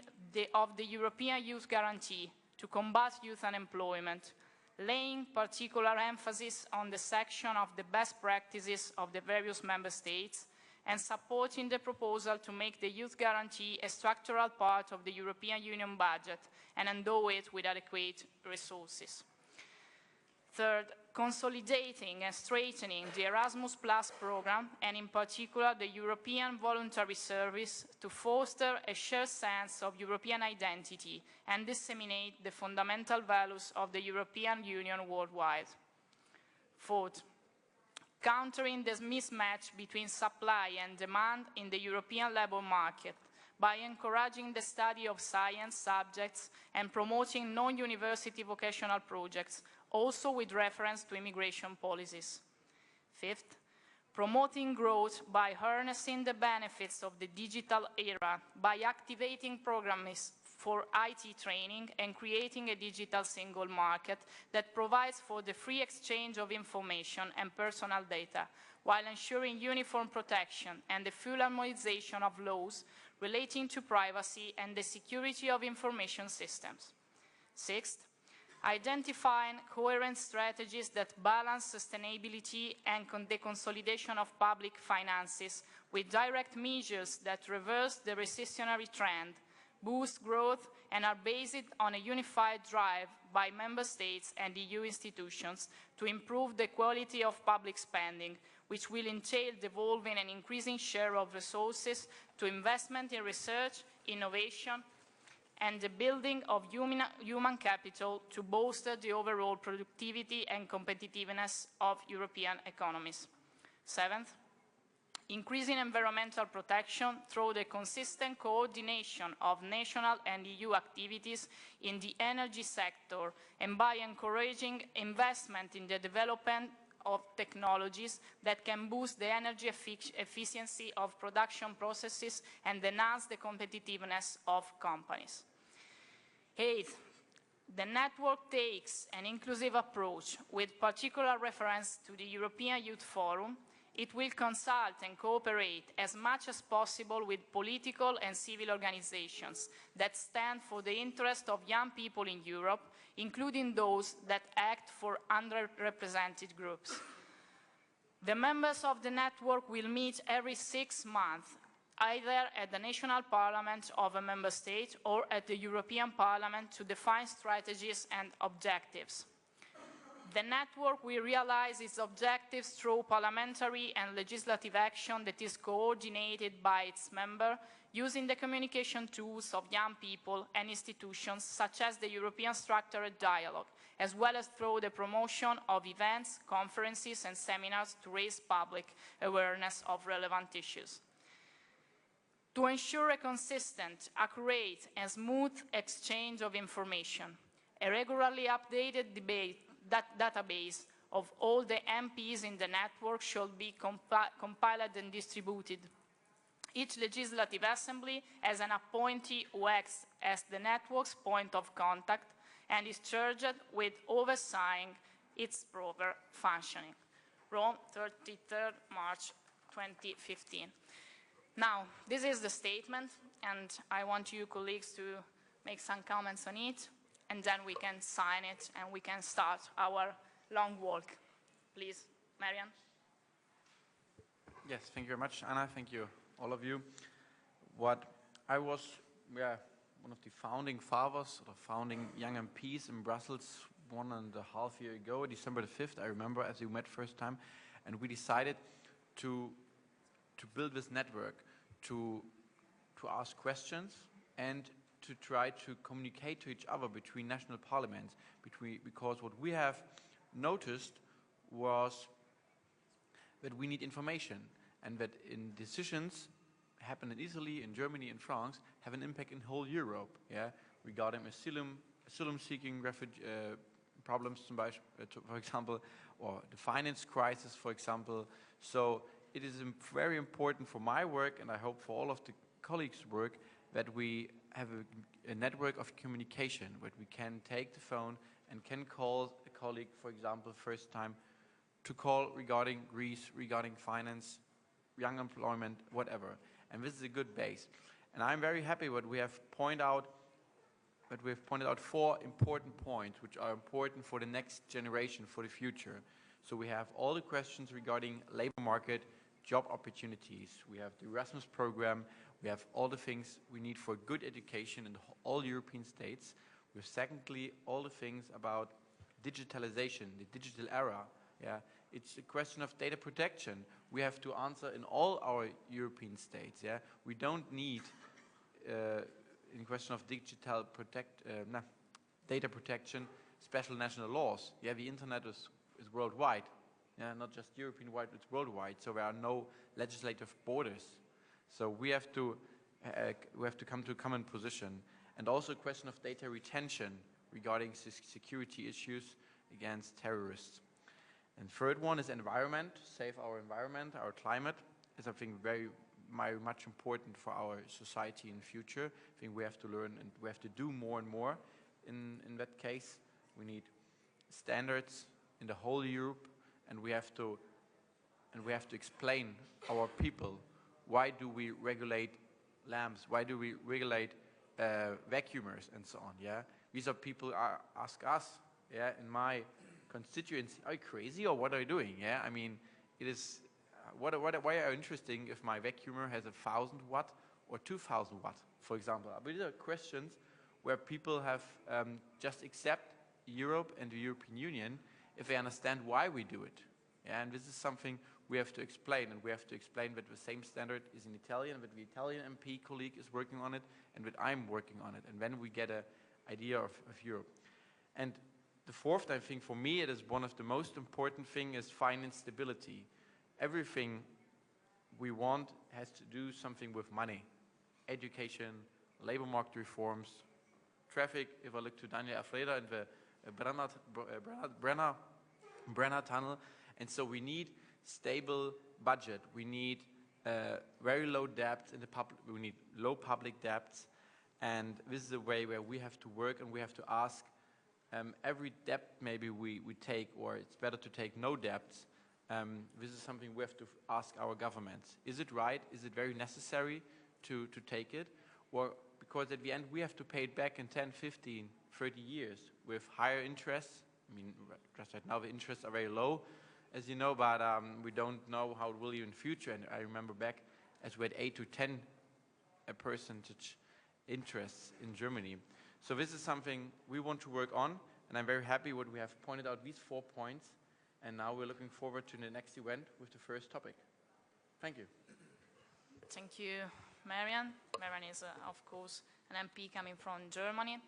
of the European Youth Guarantee to combat youth unemployment, laying particular emphasis on the section of the best practices of the various member states, and supporting the proposal to make the Youth Guarantee a structural part of the European Union budget and endow it with adequate resources. Third, consolidating and strengthening the Erasmus Plus program, and in particular the European Voluntary Service, to foster a shared sense of European identity and disseminate the fundamental values of the European Union worldwide. Fourth, countering this mismatch between supply and demand in the European labour market by encouraging the study of science subjects and promoting non-university vocational projects, also with reference to immigration policies. Fifth, promoting growth by harnessing the benefits of the digital era by activating programs for IT training and creating a digital single market that provides for the free exchange of information and personal data, while ensuring uniform protection and the full harmonization of laws relating to privacy and the security of information systems. Sixth, identifying coherent strategies that balance sustainability and the consolidation of public finances with direct measures that reverse the recessionary trend, boost growth, and are based on a unified drive by member states and EU institutions to improve the quality of public spending, which will entail devolving an increasing share of resources to investment in research, innovation, and the building of human capital to bolster the overall productivity and competitiveness of European economies. Seventh, increasing environmental protection through the consistent coordination of national and EU activities in the energy sector and by encouraging investment in the development of technologies that can boost the energy efficiency of production processes and enhance the competitiveness of companies. Eighth, the network takes an inclusive approach with particular reference to the European Youth Forum. It will consult and cooperate as much as possible with political and civil organizations that stand for the interest of young people in Europe, including those that act for underrepresented groups. The members of the network will meet every 6 months, either at the national parliament of a member state or at the European Parliament to define strategies and objectives. The network will realize its objectives through parliamentary and legislative action that is coordinated by its members, using the communication tools of young people and institutions such as the European Structured Dialogue, as well as through the promotion of events, conferences and seminars to raise public awareness of relevant issues. To ensure a consistent, accurate and smooth exchange of information, a regularly updated database of all the MPs in the network should be compiled and distributed. Each legislative assembly has an appointee who acts as the network's point of contact and is charged with overseeing its proper functioning. Rome, 23rd March 2015. Now, this is the statement, and I want you colleagues to make some comments on it, and then we can sign it and we can start our long walk. Please, Marian. Yes, thank you very much, Anna. Thank you, all of you. I was one of the founding fathers, or founding young MPs in Brussels 1.5 years ago, December the 5th, I remember, as we met first time, and we decided to build this network, to ask questions and to try to communicate to each other between national parliaments, because what we have noticed was that we need information, and that in decisions happen in Italy, in Germany, in France, have an impact in whole Europe, regarding asylum-seeking refugee problems, for example, or the finance crisis, for example. So it is very important for my work, and I hope for all of the colleagues' work, that we have a network of communication, where we can take the phone and can call a colleague, for example, first time, to call regarding Greece, regarding finance, young employment, whatever. And this is a good base. And I'm very happy that we have pointed out 4 important points, which are important for the next generation, for the future. So we have all the questions regarding labor market, job opportunities. We have the Erasmus program. We have all the things we need for good education in all European states. We have, secondly, all the things about digitalization, the digital era. It's a question of data protection. We have to answer in all our European states. We don't need, in question of data protection, special national laws. The internet is worldwide. Not just European-wide, it's worldwide. So there are no legislative borders. So we have to we have to come to a common position. And also a question of data retention regarding security issues against terrorists. And third one is environment, save our environment, our climate. Is I think very much important for our society in the future. I think we have to learn and we have to do more and more in that case. We need standards in the whole Europe, and we have to explain our people why do we regulate lamps, why do we regulate vacuumers and so on. Yeah, these are people ask us. Yeah, in my constituency, are you crazy or what are you doing? Yeah, I mean, it is. Why are you interesting if my vacuumer has 1,000 watt or 2,000 watt, for example? But these are questions where people have just accept Europe and the European Union if they understand why we do it. Yeah, and this is something we have to explain, and we have to explain that the same standard is in Italian, that the Italian MP colleague is working on it, and that I'm working on it, and then we get an idea of Europe. And the fourth, I think, for me, it is one of the most important things is finance stability. Everything we want has to do something with money. Education, labor market reforms, traffic, if I look to Daniel Alfreda and the Brenner tunnel. And so we need stable budget. We need very low debt in the public. We need low public debts. And this is a way where we have to work, and we have to ask every debt maybe we take, or it's better to take no debts. This is something we have to ask our governments. Is it right? Is it very necessary to take it? Or because at the end we have to pay it back in 10, 15, 30 years with higher interests. I mean, just right now the interests are very low, as you know, but we don't know how it will be in the future. And I remember back as we had 8 to 10% interests in Germany. So this is something we want to work on, and I'm very happy what we have pointed out these 4 points. And now we're looking forward to the next event with the first topic. Thank you. Thank you, Marian. Marian is, of course, an MP coming from Germany.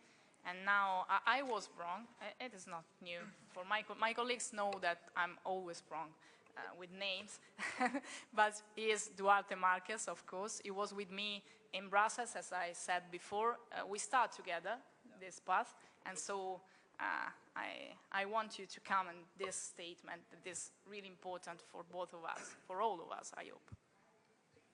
And now I was wrong. It is not new. For my colleagues know that I'm always wrong with names. But he is Duarte Marquez, of course. He was with me in Brussels, as I said before. We start together this path. And so I want you to comment this statement that is really important for both of us, for all of us, I hope.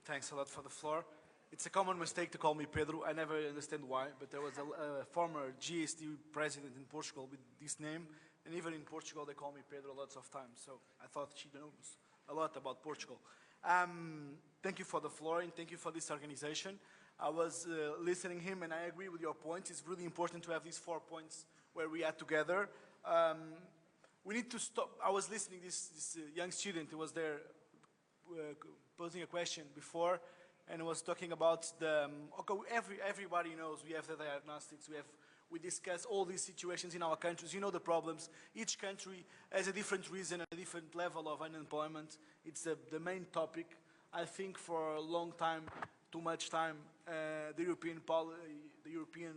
Thanks a lot for the floor. It's a common mistake to call me Pedro. I never understand why, but there was a former GST president in Portugal with this name, and even in Portugal they call me Pedro lots of times, so I thought she knows a lot about Portugal. Thank you for the floor, and thank you for this organization. I was listening to him, and I agree with your points. It's really important to have these 4 points where we are together. We need to stop. I was listening to this young student who was there posing a question before, and was talking about the, okay, everybody knows we have the diagnostics, we discuss all these situations in our countries, you know the problems. Each country has a different reason, a different level of unemployment. It's the main topic. I think for a long time, too much time, the European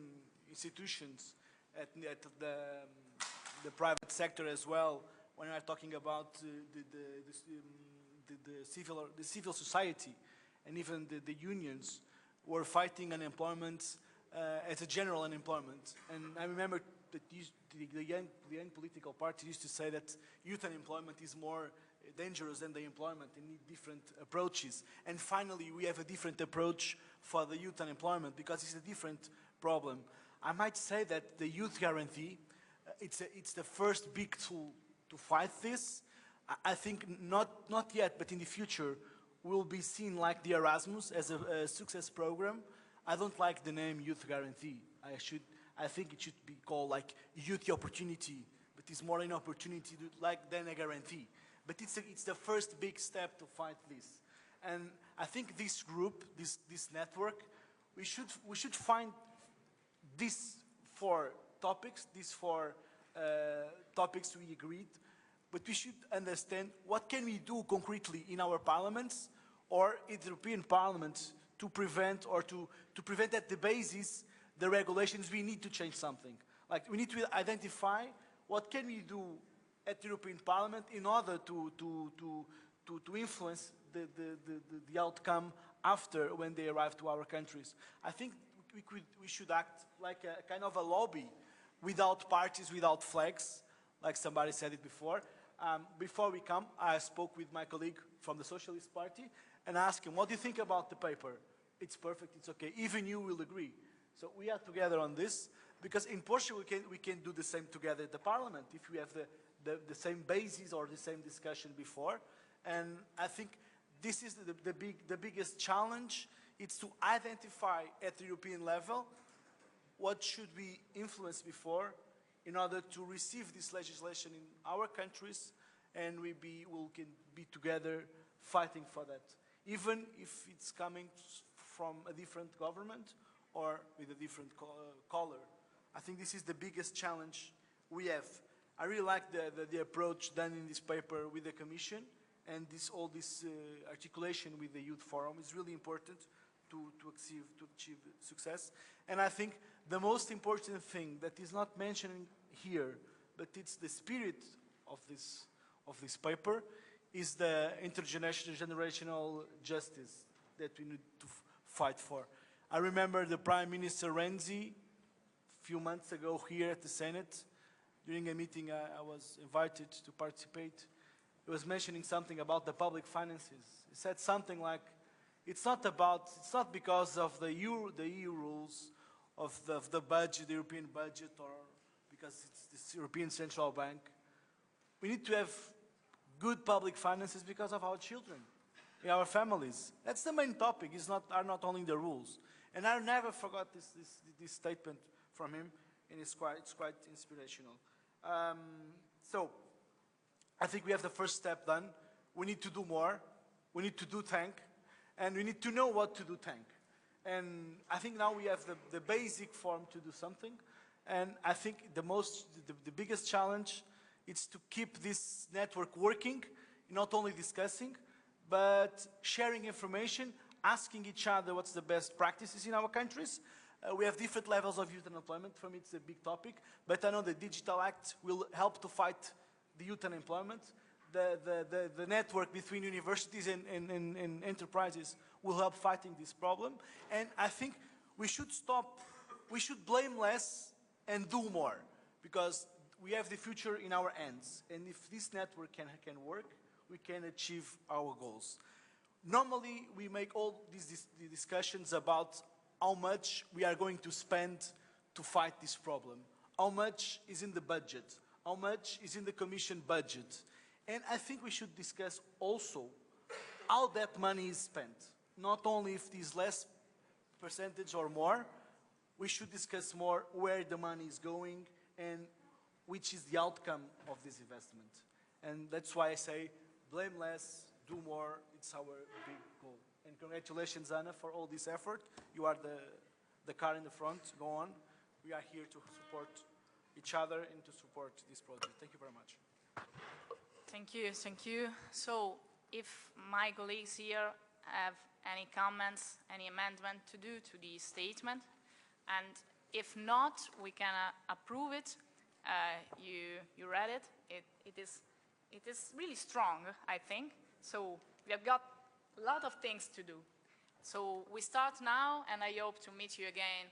institutions at the private sector as well, when we are talking about the civil society, and even the unions were fighting unemployment as a general unemployment. And I remember that the young political parties used to say that youth unemployment is more dangerous than the employment and need different approaches. And finally, we have a different approach for the youth unemployment because it's a different problem. I might say that the youth guarantee, it's the first big tool to fight this. I think not yet, but in the future, will be seen like the Erasmus as a success program. I don't like the name Youth Guarantee. I think it should be called like Youth Opportunity, but it's more an opportunity than a guarantee. But it's the first big step to fight this. And I think this group, this network, we should find these 4 topics, topics we agreed, but we should understand what can we do concretely in our parliaments or in the European Parliament to prevent at the basis the regulations. We need to change something. Like we need to identify what can we do at the European Parliament in order to influence the outcome after when they arrive to our countries. I think we should act like a kind of a lobby, without parties, without flags, like somebody said it before. Before we come, I spoke with my colleague from the Socialist Party and asked him, what do you think about the paper? It's perfect, it's okay, even you will agree. So we are together on this, because in Portugal we can do the same together at the Parliament, if we have the same basis or the same discussion before. And I think this is the biggest challenge. It's to identify at the European level what should be influenced before in order to receive this legislation in our countries, and we can be together fighting for that, even if it's coming from a different government or with a different color. I think this is the biggest challenge we have. I really like the approach done in this paper with the Commission, and all this articulation with the Youth Forum is really important to achieve success. And I think the most important thing that is not mentioned here, but it's the spirit of this paper, is the intergenerational justice that we need to fight for. I remember the Prime Minister Renzi, a few months ago here at the Senate, during a meeting I was invited to participate. He was mentioning something about the public finances. He said something like, it's not because of the EU rules of the budget, the European budget, or because it's the European Central Bank. We need to have good public finances because of our children, our families. That's the main topic. Are not only the rules. And I never forgot this statement from him, and it's quite inspirational. So I think we have the first step done. We need to do more. We need to do tank, and we need to know what to do tank. And I think now we have the basic form to do something. And I think the biggest challenge is to keep this network working, not only discussing, but sharing information, asking each other what's the best practices in our countries. We have different levels of youth unemployment. For me, it's a big topic, but I know the Digital Act will help to fight the youth unemployment. The network between universities and enterprises will help fighting this problem. And I think we should blame less and do more, because we have the future in our hands. And if this network can work, we can achieve our goals. Normally, we make all these discussions about how much we are going to spend to fight this problem. How much is in the budget? How much is in the Commission budget? And I think we should discuss also how that money is spent. Not only if it is less percentage or more, we should discuss more where the money is going and which is the outcome of this investment. And that's why I say, blame less, do more, it's our big goal. And congratulations, Anna, for all this effort. You are the car in the front, go on. We are here to support each other and to support this project. Thank you very much. Thank you. So, if my colleagues here have any comments, any amendment to do to the statement, and if not, we can approve it. You read it. It is really strong, I think. So we have got a lot of things to do. So we start now, and I hope to meet you again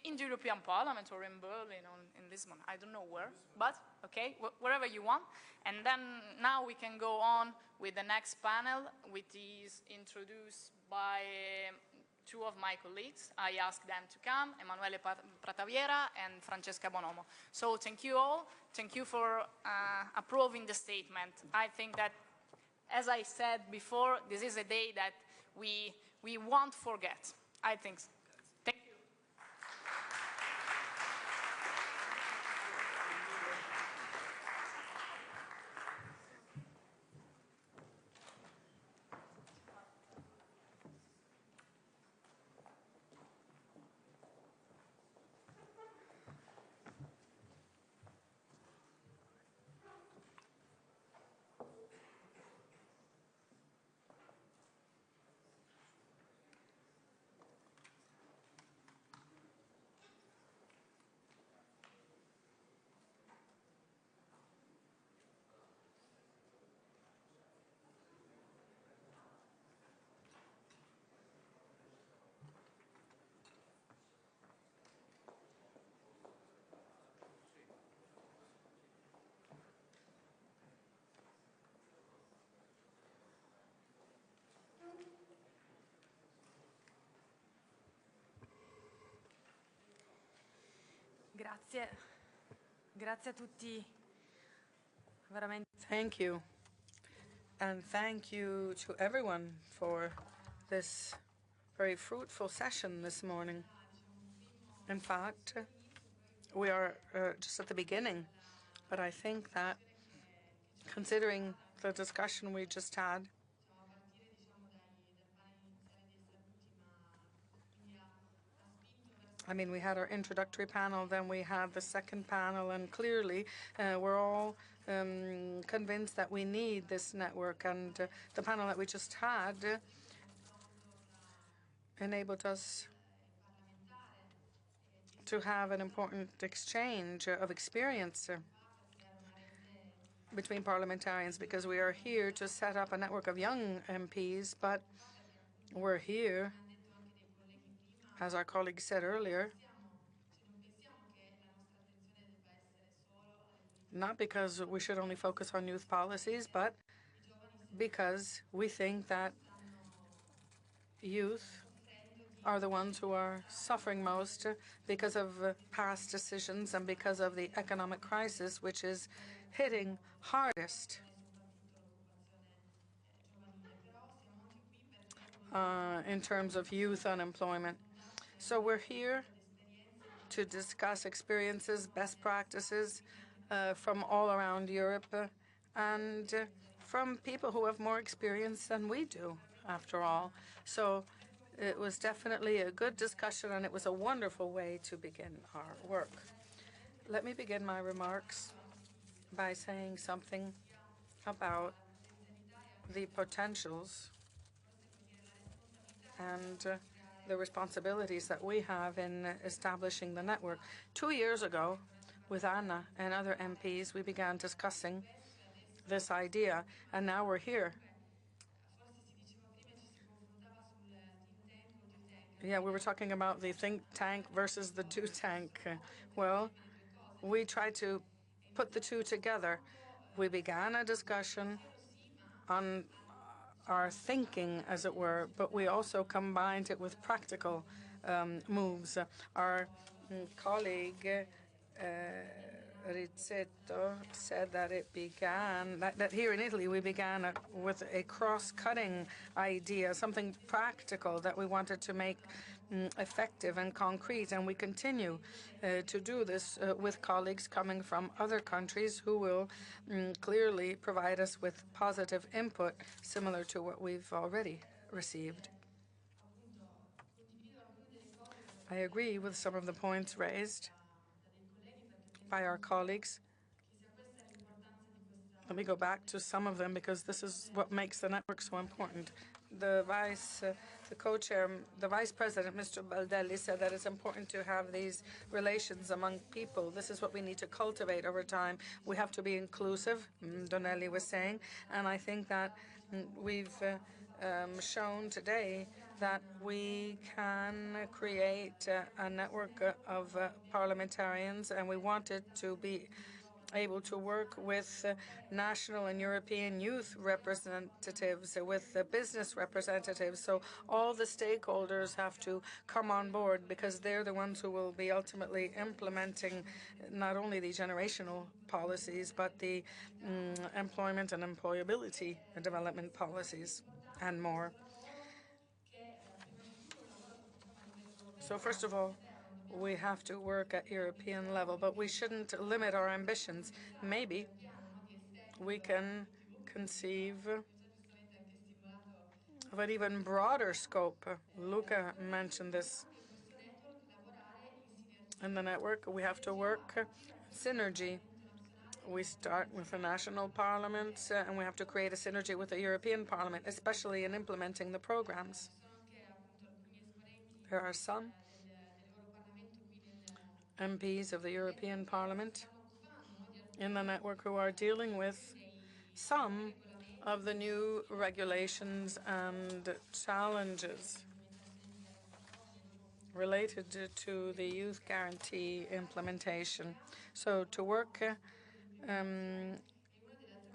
in the European Parliament or in Berlin or in Lisbon. I don't know where, but okay, wherever you want. And then now we can go on with the next panel, which is introduced by two of my colleagues. I asked them to come, Emanuele Prataviera and Francesca Bonomo. So thank you all. Thank you for approving the statement. I think that, as I said before, this is a day that we won't forget. I think so. Thank you. Grazie. Grazie a tutti. Veramente. Thank you. And thank you to everyone for this very fruitful session this morning. In fact, we are just at the beginning, but I think that considering the discussion we just had, I mean, we had our introductory panel, then we had the second panel, and clearly we're all convinced that we need this network. And the panel that we just had enabled us to have an important exchange of experience between parliamentarians, because we are here to set up a network of young MPs, but we're here, as our colleague said earlier, not because we should only focus on youth policies, but because we think that youth are the ones who are suffering most because of past decisions and because of the economic crisis, which is hitting hardest in terms of youth unemployment. So we're here to discuss experiences, best practices from all around Europe and from people who have more experience than we do, after all. So it was definitely a good discussion, and it was a wonderful way to begin our work. Let me begin my remarks by saying something about the potentials and the responsibilities that we have in establishing the network. 2 years ago, with Anna and other MPs, we began discussing this idea, and now we're here. Yeah, we were talking about the think tank versus the do tank. Well, we tried to put the two together. We began a discussion on our thinking, as it were, but we also combined it with practical moves. Our colleague Rizzetto said that it began, that here in Italy we began with a cross-cutting idea, something practical that we wanted to make effective and concrete, and we continue to do this with colleagues coming from other countries who will clearly provide us with positive input similar to what we've already received. I agree with some of the points raised by our colleagues. Let me go back to some of them because this is what makes the network so important. The co-chair, the vice president, Mr. Baldelli, said that it's important to have these relations among people. This is what we need to cultivate over time. We have to be inclusive, Donnelly was saying, and I think that we've shown today that we can create a network of parliamentarians, and we wanted to be able to work with national and European youth representatives, with business representatives. So all the stakeholders have to come on board because they're the ones who will be ultimately implementing not only the generational policies, but the employment and employability and development policies and more. So first of all, we have to work at European level, but we shouldn't limit our ambitions. Maybe we can conceive of an even broader scope. Luca mentioned this. In the network, we have to work synergy. We start with the national parliaments, and we have to create a synergy with the European Parliament, especially in implementing the programs. There are some MPs of the European Parliament in the network who are dealing with some of the new regulations and challenges related to the youth guarantee implementation. So to work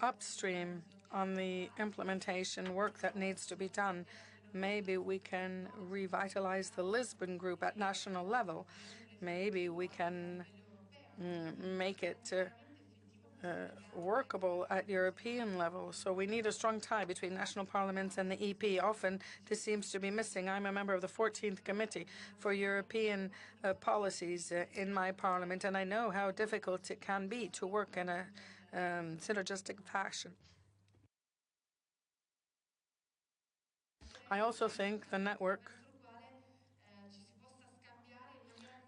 upstream on the implementation work that needs to be done, maybe we can revitalize the Lisbon group at national level. Maybe we can make it workable at European level. So we need a strong tie between national parliaments and the EP. Often this seems to be missing. I'm a member of the 14th Committee for European Policies in my parliament, and I know how difficult it can be to work in a synergistic fashion. I also think the network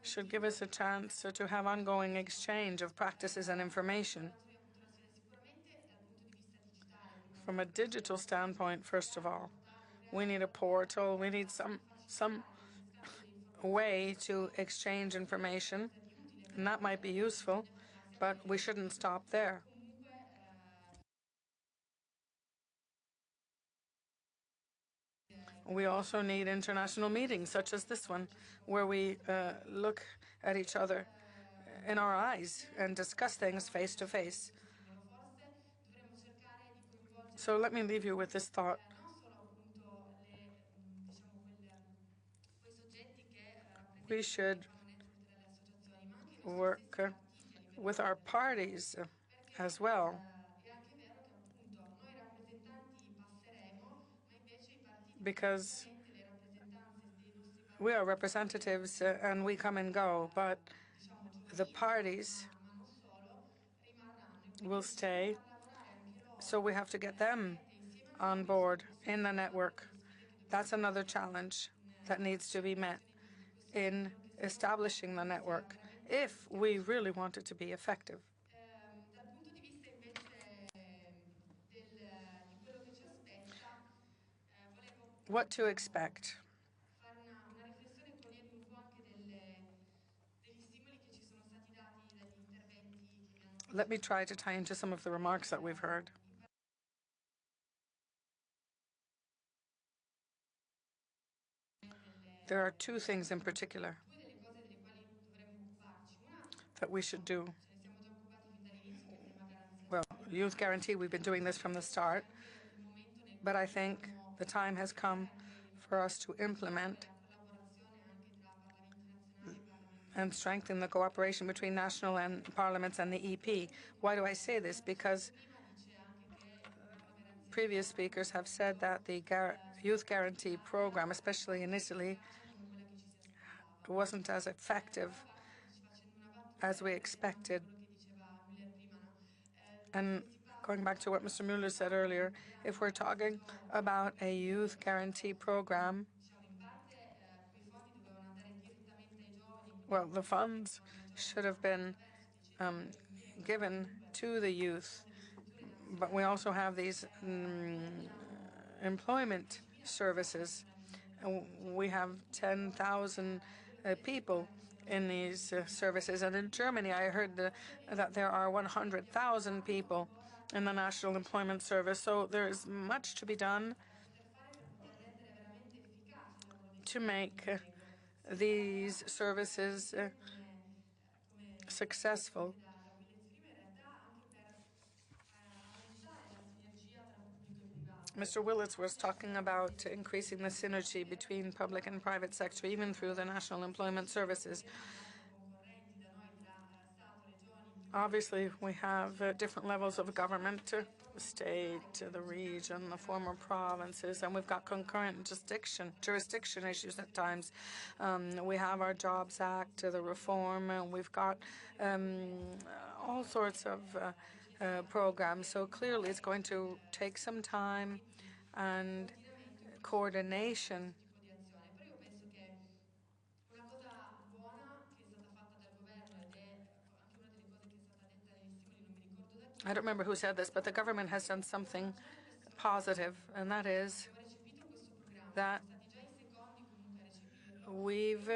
should give us a chance to have ongoing exchange of practices and information. From a digital standpoint, first of all, we need a portal, we need some way to exchange information, and that might be useful, but we shouldn't stop there. We also need international meetings, such as this one, where we look at each other in our eyes and discuss things face to face. So let me leave you with this thought. We should work with our parties as well, because we are representatives and we come and go, but the parties will stay, so we have to get them on board in the network. That's another challenge that needs to be met in establishing the network if we really want it to be effective. What to expect? Let me try to tie into some of the remarks that we've heard. There are two things in particular that we should do. Well, youth guarantee, we've been doing this from the start, but I think the time has come for us to implement and strengthen the cooperation between national and parliaments and the EP. Why do I say this? Because previous speakers have said that the youth guarantee program, especially in Italy, wasn't as effective as we expected. And going back to what Mr. Mueller said earlier, if we're talking about a youth guarantee program, well, the funds should have been given to the youth, but we also have these employment services. We have 10,000 people in these services, and in Germany I heard that there are 100,000 people in the National Employment Service, so there is much to be done to make these services successful. Mr. Willits was talking about increasing the synergy between public and private sector, even through the National Employment Services. Obviously, we have different levels of government, the state, the region, the former provinces, and we've got concurrent jurisdiction issues at times. We have our Jobs Act, the reform, and we've got all sorts of programs. So clearly it's going to take some time and coordination. I don't remember who said this, but the government has done something positive, and that is that we've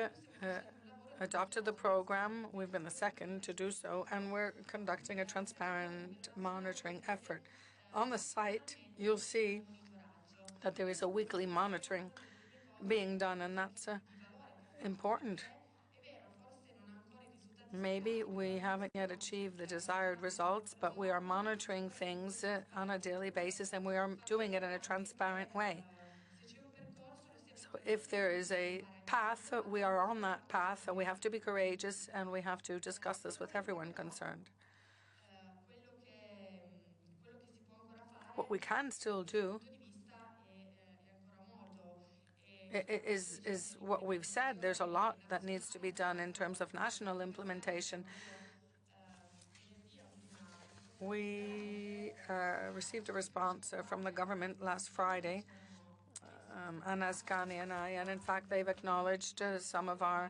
adopted the program. We've been the second to do so, and we're conducting a transparent monitoring effort. On the site, you'll see that there is a weekly monitoring being done, and that's important. Maybe we haven't yet achieved the desired results, but we are monitoring things on a daily basis, and we are doing it in a transparent way. So If there is a path, we are on that path, and we have to be courageous, and we have to discuss this with everyone concerned. What we can still do is what we've said. There's a lot that needs to be done in terms of national implementation. We received a response from the government last Friday, Anna Ascani and I, and in fact they've acknowledged some of our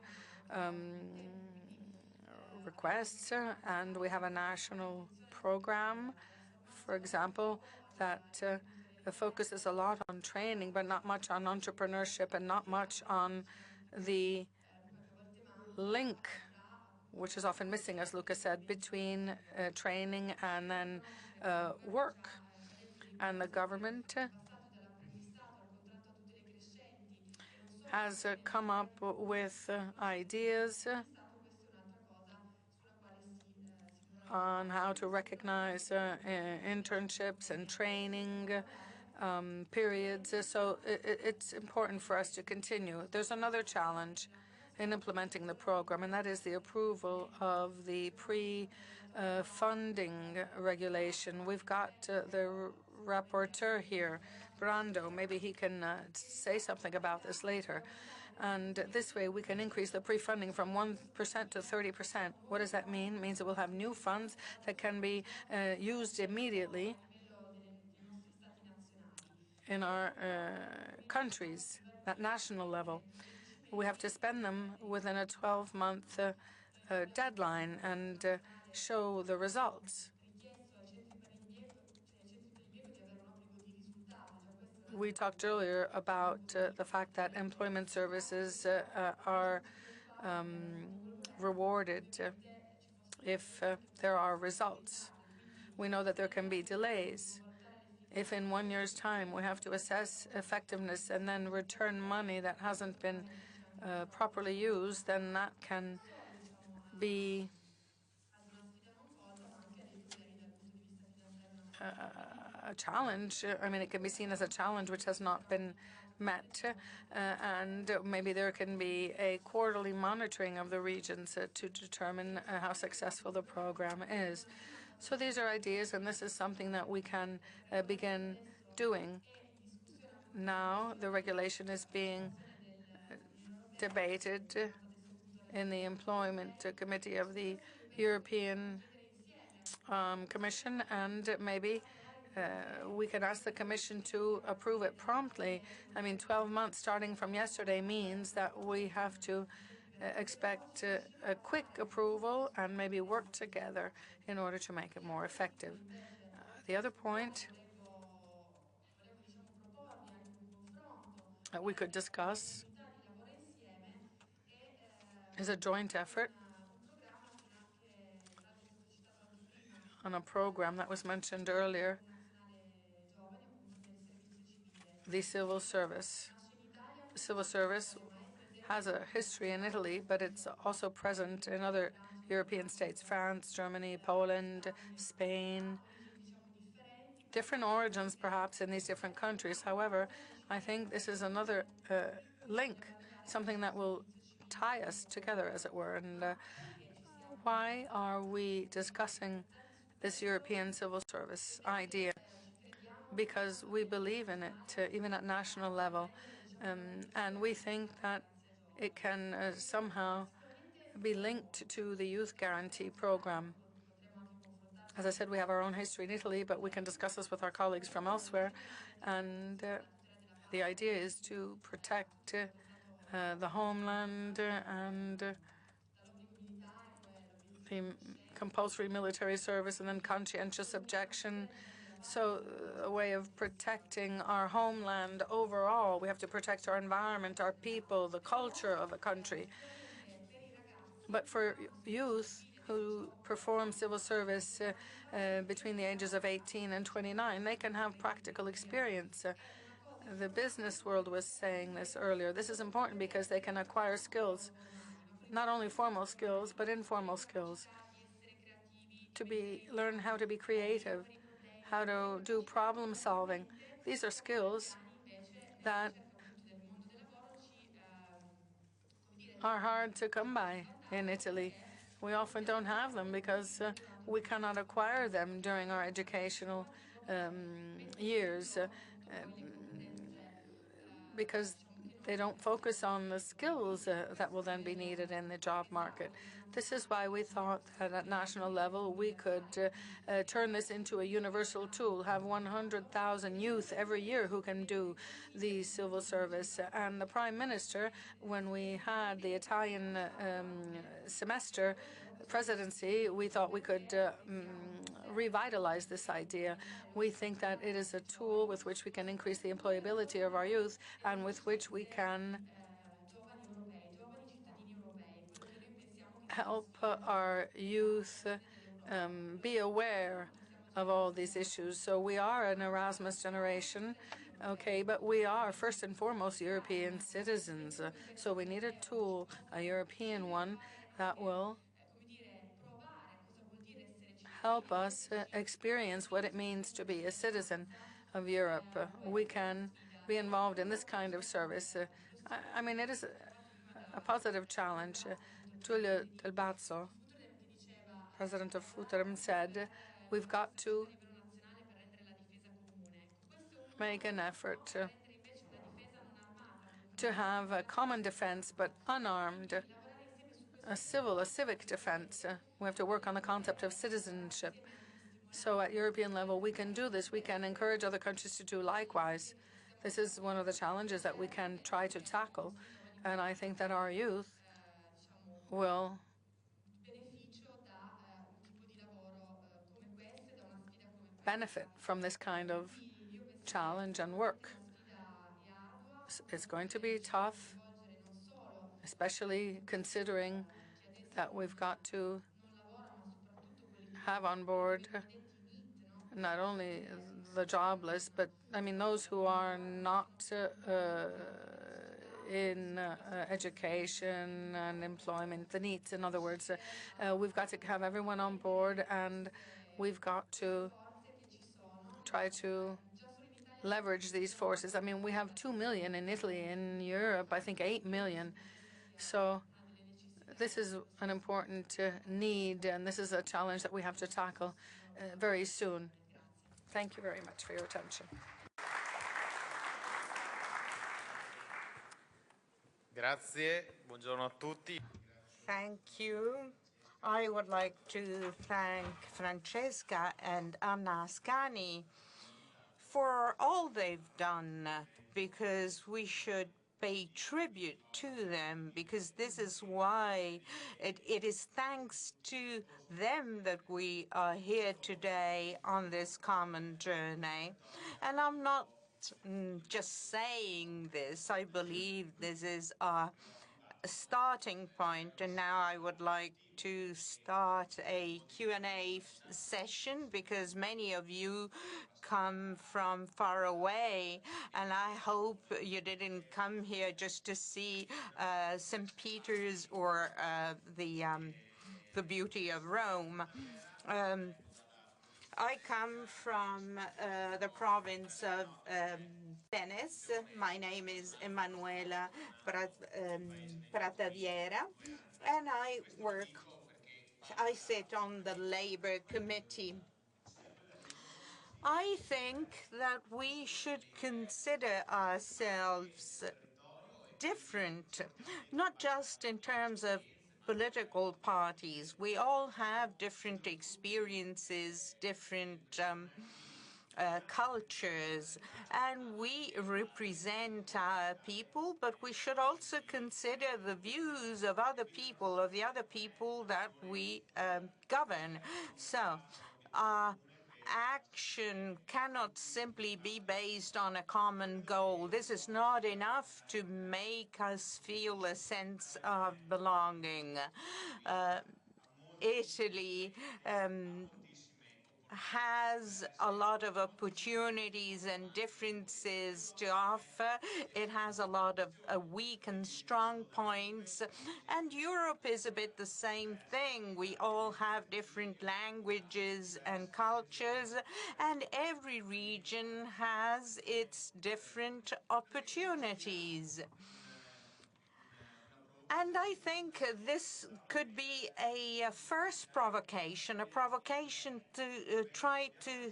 requests, and we have a national program, for example, that focuses a lot on training, but not much on entrepreneurship and not much on the link, which is often missing, as Luca said, between training and then work. And the government has come up with ideas on how to recognize internships and training periods. So it's important for us to continue. There's another challenge in implementing the program, and that is the approval of the pre-funding regulation. We've got the rapporteur here, Brando. Maybe he can say something about this later. And this way we can increase the pre-funding from 1% to 30%. What does that mean? It means that we'll have new funds that can be used immediately in our countries at national level. We have to spend them within a 12-month deadline and show the results. We talked earlier about the fact that employment services are rewarded if there are results. We know that there can be delays. If in 1 year's time we have to assess effectiveness and then return money that hasn't been properly used, then that can be a challenge. I mean, it can be seen as a challenge which has not been met, and maybe there can be a quarterly monitoring of the regions to determine how successful the program is. So these are ideas, and this is something that we can begin doing. Now the regulation is being debated in the Employment Committee of the European Commission, and maybe we can ask the Commission to approve it promptly. I mean, 12 months starting from yesterday means that we have to expect a quick approval and maybe work together in order to make it more effective. The other point that we could discuss is a joint effort on a program that was mentioned earlier, the civil service. Civil service has a history in Italy, but it's also present in other European states, France, Germany, Poland, Spain. Different origins, perhaps, in these different countries. However, I think this is another link, something that will tie us together, as it were. And why are we discussing this European civil service idea? Because we believe in it, even at national level. And we think that it can somehow be linked to the Youth Guarantee program. As I said, we have our own history in Italy, but we can discuss this with our colleagues from elsewhere. And the idea is to protect the homeland and the compulsory military service and then conscientious objection. So a way of protecting our homeland overall. We have to protect our environment, our people, the culture of a country. But for youth who perform civil service between the ages of 18 and 29, they can have practical experience. The business world was saying this earlier. This is important because they can acquire skills, not only formal skills, but informal skills, to learn how to be creative, how to do problem solving. These are skills that are hard to come by in Italy. We often don't have them because we cannot acquire them during our educational years because they don't focus on the skills that will then be needed in the job market. This is why we thought that at national level we could turn this into a universal tool, have 100,000 youth every year who can do the civil service. And the Prime Minister, when we had the Italian semester presidency, we thought we could revitalize this idea. We think that it is a tool with which we can increase the employability of our youth and with which we can help our youth be aware of all these issues. So we are an Erasmus generation, okay, but we are first and foremost European citizens. So we need a tool, a European one, that will help us experience what it means to be a citizen of Europe. We can be involved in this kind of service. I mean, it is a positive challenge. Giulio Del Bazzo, president of Futurum, said we've got to make an effort to have a common defense but unarmed, a civic defense. We have to work on the concept of citizenship. So at European level, we can do this. We can encourage other countries to do likewise. This is one of the challenges that we can try to tackle. And I think that our youth will benefit from this kind of challenge and work. It's going to be tough, especially considering that we've got to have on board not only the jobless, but I mean those who are not in education and employment, the NEETs, in other words. We've got to have everyone on board, and we've got to try to leverage these forces. I mean, we have 2 million in Italy. In Europe, I think 8 million. So this is an important need, and this is a challenge that we have to tackle very soon. Thank you very much for your attention. Grazie, buongiorno a tutti. Thank you. I would like to thank Francesca and Anna Ascani for all they've done, because we should pay tribute to them, because this is why it is thanks to them that we are here today on this common journey. And I'm not just saying this. I believe this is a starting point, and now I would like to start a Q&A session, because many of you come from far away, and I hope you didn't come here just to see St. Peter's or the beauty of Rome. I come from the province of Venice. My name is Emanuela Prataviera, and I sit on the Labor Committee. I think that we should consider ourselves different, not just in terms of political parties. We all have different experiences, different cultures, and we represent our people, but we should also consider the views of other people, of the other people that we govern. So action cannot simply be based on a common goal. This is not enough to make us feel a sense of belonging. Italy has a lot of opportunities and differences to offer. It has a lot of weak and strong points. And Europe is a bit the same thing. We all have different languages and cultures, and every region has its different opportunities. And I think this could be a first provocation, a provocation to try to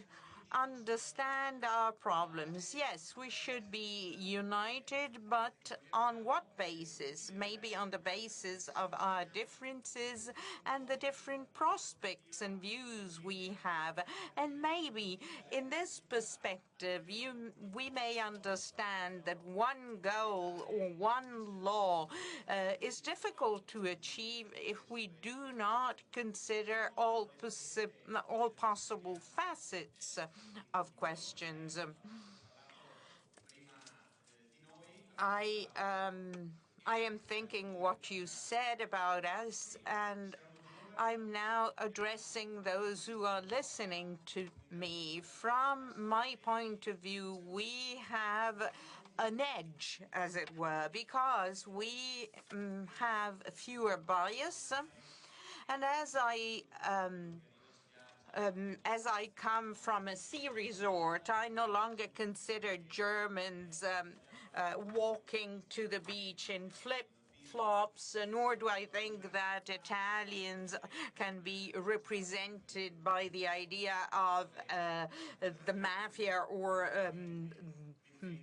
understand our problems. Yes, we should be united, but on what basis? Maybe on the basis of our differences and the different prospects and views we have. And maybe in this perspective, we may understand that one goal or one law is difficult to achieve if we do not consider all possible facets of questions. I am thinking what you said about us, and I'm now addressing those who are listening to me. From my point of view, we have an edge, as it were, because we have fewer bias. And as I come from a sea resort, I no longer consider Germans walking to the beach in flip-flops, nor do I think that Italians can be represented by the idea of the mafia or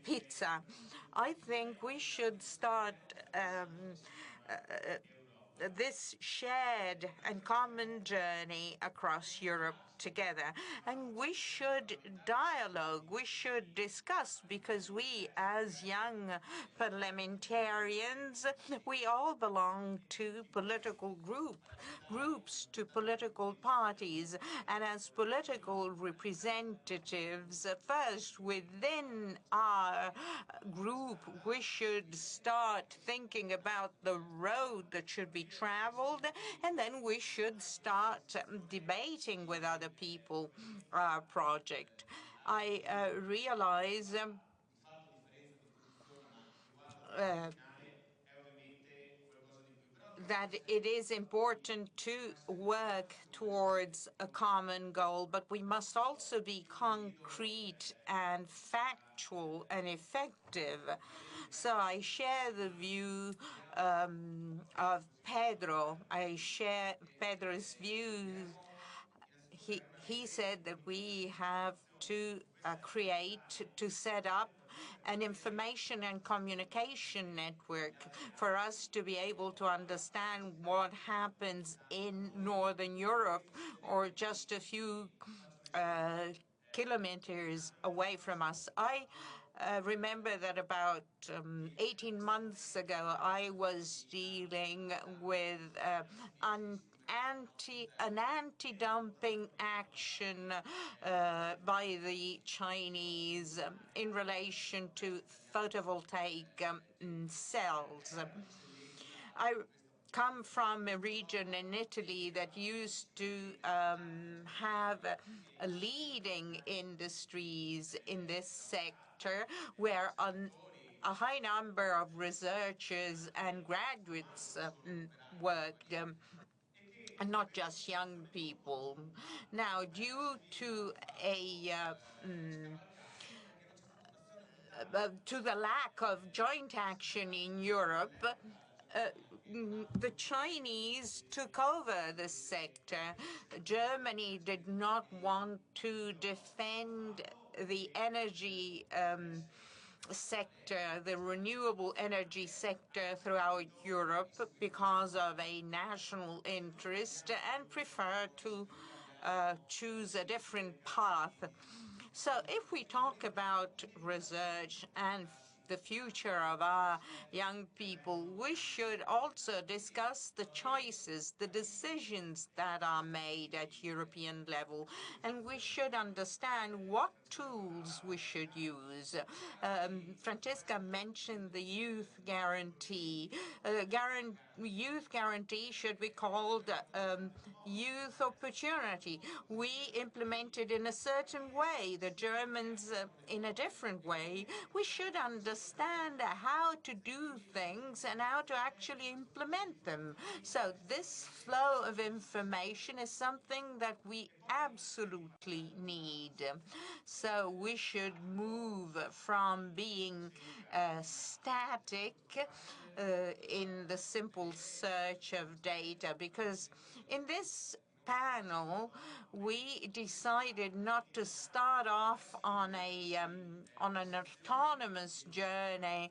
pizza. I think we should start this shared and common journey across Europe together. And we should dialogue, we should discuss, because we, as young parliamentarians, we all belong to political groups, to political parties. And as political representatives, first within our group, we should start thinking about the road that should be traveled, and then we should start debating with other people our project. I realize that it is important to work towards a common goal, but we must also be concrete and factual and effective. So I share the view of Pedro. I share Pedro's views. He said that we have to set up an information and communication network for us to be able to understand what happens in Northern Europe or just a few kilometers away from us. I remember that about 18 months ago, I was dealing with an anti-dumping action by the Chinese in relation to photovoltaic cells. I come from a region in Italy that used to have leading industries in this sector, where a high number of researchers and graduates worked. And not just young people. Now, due to the lack of joint action in Europe, the Chinese took over the sector. Germany did not want to defend the energy sector, the renewable energy sector throughout Europe, because of a national interest, and prefer to choose a different path. So if we talk about research and the future of our young people, we should also discuss the choices, the decisions that are made at European level, and we should understand what tools we should use. Francesca mentioned the youth guarantee. Youth guarantee should be called youth opportunity. We implement it in a certain way, the Germans in a different way. We should understand how to do things and how to actually implement them. So this flow of information is something that we absolutely need. So we should move from being static in the simple search of data, because in this panel, we decided not to start off on an autonomous journey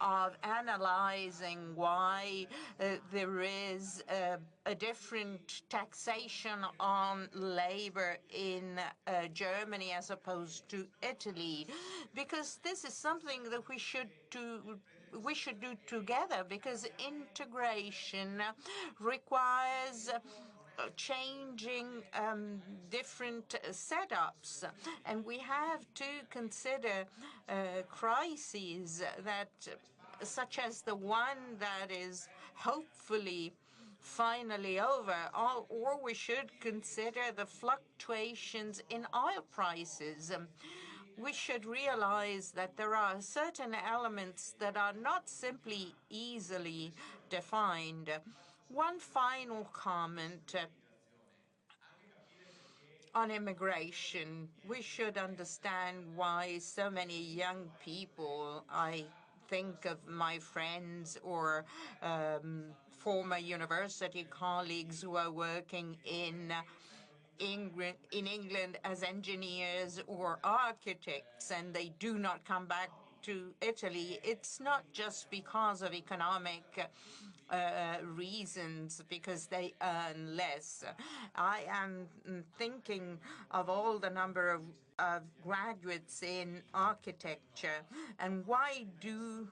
of analyzing why there is a different taxation on labor in Germany as opposed to Italy, because this is something that we should do together, because integration requires changing different setups, and we have to consider crises that, such as the one that is hopefully finally over, or we should consider the fluctuations in oil prices. We should realize that there are certain elements that are not simply easily defined. One final comment on immigration. We should understand why so many young people, I think of my friends or former university colleagues who are working in England as engineers or architects, and they do not come back to Italy. It's not just because of economic reasons, because they earn less. I am thinking of all the number of graduates in architecture, and why do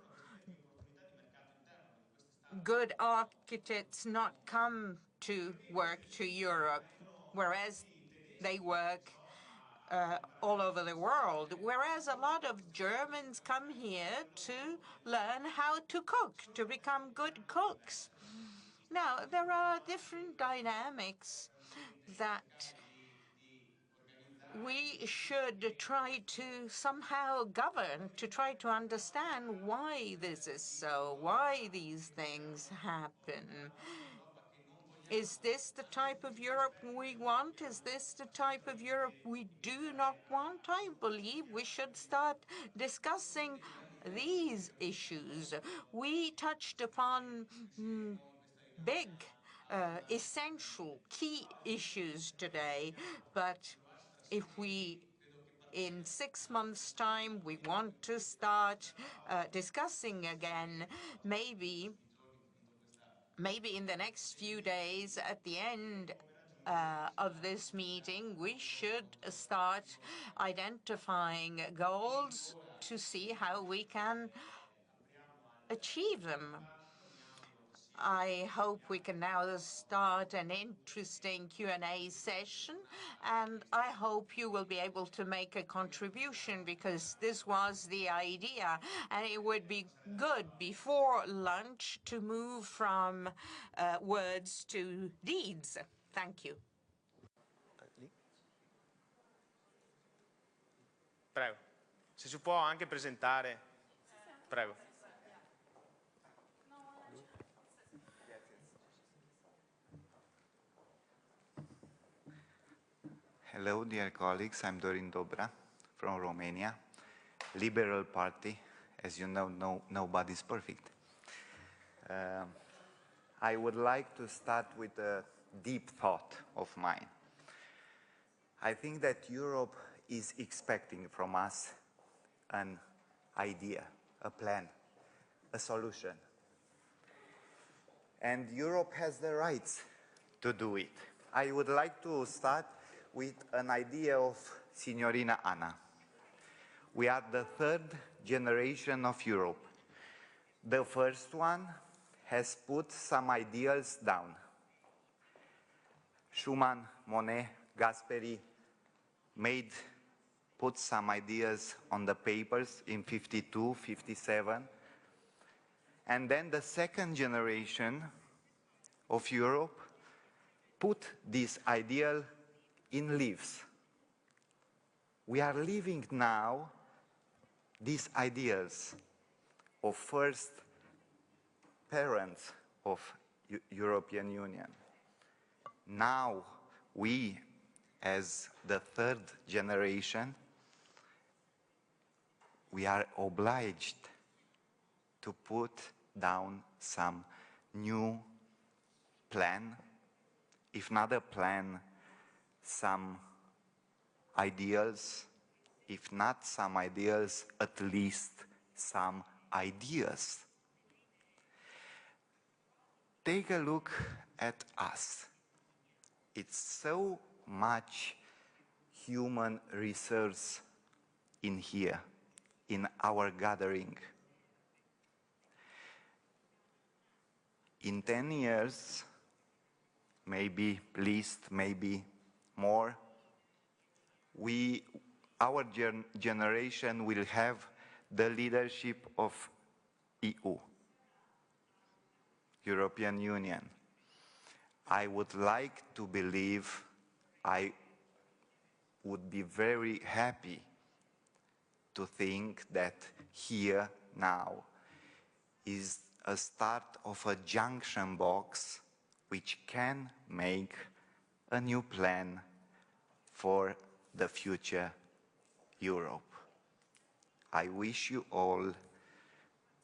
good architects not come to work to Europe, whereas they work all over the world, whereas a lot of Germans come here to learn how to cook, to become good cooks. Now, there are different dynamics that we should try to somehow govern, to try to understand why this is so, why these things happen. Is this the type of Europe we want? Is this the type of Europe we do not want? I believe we should start discussing these issues. We touched upon big, essential, key issues today, but if we in 6 months' time we want to start discussing again, maybe in the next few days, at the end of this meeting, we should start identifying goals to see how we can achieve them. I hope we can now start an interesting Q&A session, and I hope you will be able to make a contribution, because this was the idea, and it would be good before lunch to move from words to deeds. Thank you. Prego. Se si può anche presentare. Prego. Hello, dear colleagues. I'm Dorin Dobra from Romania. Liberal Party. As you know, nobody's perfect. I would like to start with a deep thought of mine. I think that Europe is expecting from us an idea, a plan, a solution. And Europe has the rights to do it. I would like to start with an idea of Signorina Anna. We are the third generation of Europe. The first one has put some ideals down. Schuman, Monet, Gasperi put some ideas on the papers in 52, 57. And then the second generation of Europe put this ideal in leaves. We are living now these ideals of first parents of European Union. Now we, as the third generation, we are obliged to put down some new plan, if not a plan, some ideals, if not some ideals, at least some ideas. Take a look at us. It's so much human resource in here, in our gathering. In 10 years, maybe least, maybe more, our generation will have the leadership of EU, European Union. I would like to believe, I would be very happy to think that here now is a start of a junction box which can make a new plan for the future Europe. I wish you all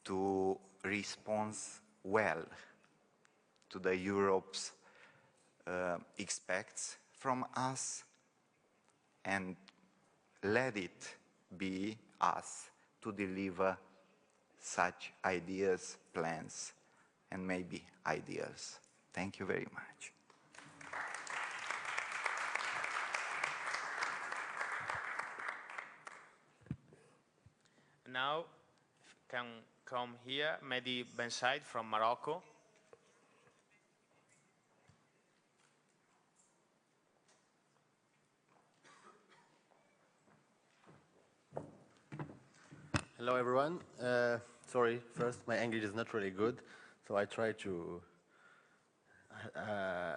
to respond well to the Europe's expects from us, and let it be us to deliver such ideas, plans, and maybe ideals. Thank you very much. Now can come here Mehdi Ben Said from Morocco. Hello everyone. Sorry, first, my English is not really good, so I try to...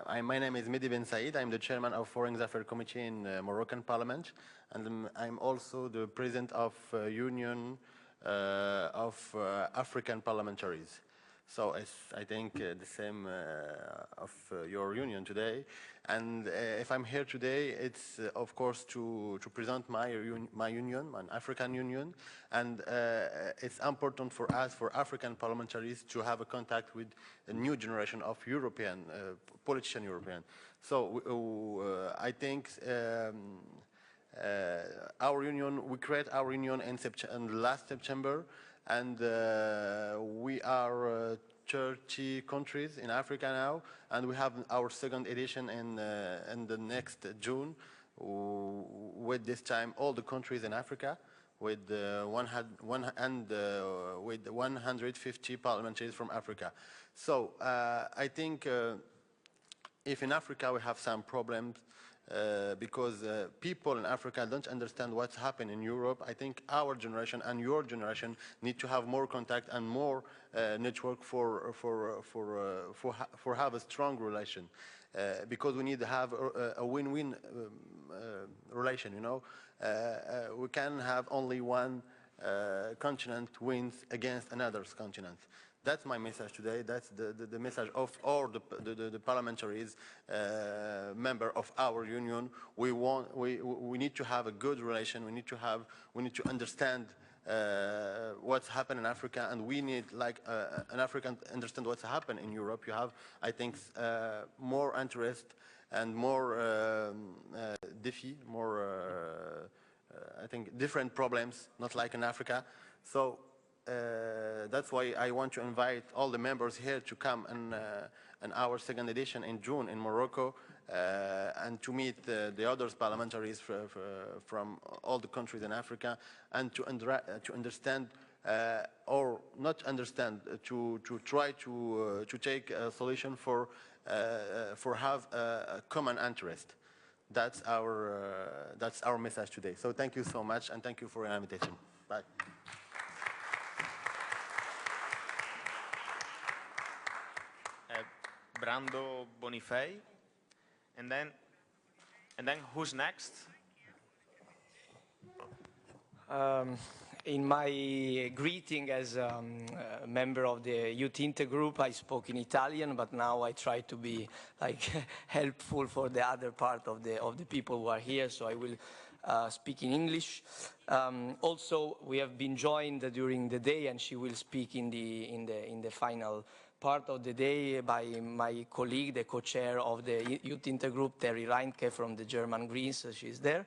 my name is Mehdi Ben Said. I'm the chairman of Foreign Affairs Committee in Moroccan Parliament, and I'm also the president of Union of African Parliamentaries. So it's, I think, the same of your union today. And if I'm here today, it's of course to present my union, an African union, and it's important for us, for African parliamentaries, to have a contact with a new generation of European politician European. So I think our union, we create our union in last September, and we are 30 countries in Africa now, and we have our second edition in the next June, with this time all the countries in Africa, with 150 parliamentarians from Africa. So I think if in Africa we have some problems, because people in Africa don't understand what's happening in Europe, I think our generation and your generation need to have more contact and more network for have a strong relation, because we need to have a win-win relation. You know, we can have only one continent wins against another continent. That's my message today. That's the message of all the parliamentaries, member of our union. We need to have a good relation. We need to understand what's happening in Africa, and we need, like an African, understand what's happening in Europe. You have, I think, more interest and more I think, different problems, not like in Africa. So. That's why I want to invite all the members here to come in our second edition in June in Morocco, and to meet the other parliamentaries from all the countries in Africa, and to understand, or not understand, to try to take a solution for have a common interest. That's our message today. So thank you so much, and thank you for your invitation. Bye. Brando Bonifay, and then who's next? in my greeting as a member of the Youth Intergroup, I spoke in Italian, but now I try to be like helpful for the other part of the people who are here, so I will speak in English. Also, we have been joined during the day, and she will speak in the final part of the day by my colleague, the co-chair of the Youth Intergroup, Terry Reinke from the German Greens. She's there.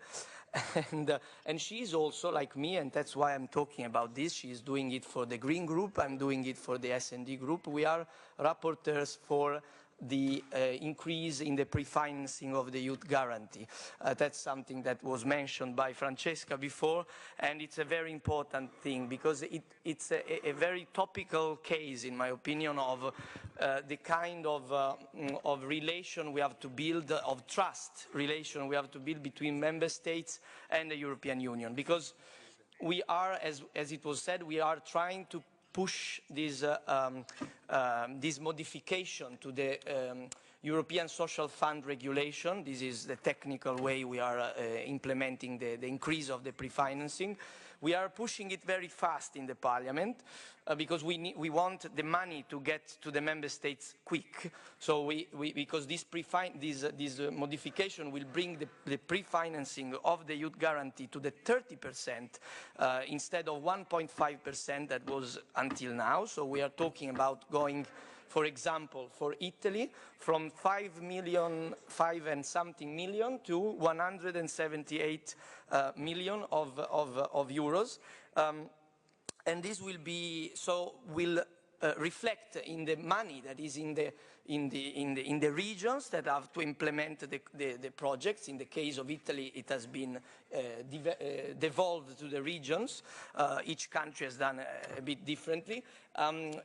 And she is also like me, and that's why I'm talking about this. She's doing it for the Green Group. I'm doing it for the S&D Group. We are rapporteurs for the increase in the pre-financing of the youth guarantee. That's something that was mentioned by Francesca before, and it's a very important thing because it's a very topical case, in my opinion, of the kind of relation we have to build, of trust relation we have to build between member states and the European Union. Because we are, as it was said, we are trying to push this modification to the European Social Fund regulation. This is the technical way we are implementing the increase of the pre-financing. We are pushing it very fast in the Parliament because we want the money to get to the member states quick. So because this modification will bring the pre-financing of the youth guarantee to the 30% instead of 1.5% that was until now. So we are talking about going, for example, for Italy, from 5 and something million to 178 million of euros. And this will be, will reflect in the money that is in the regions that have to implement the projects. In the case of Italy, it has been devolved to the regions. Each country has done a bit differently. And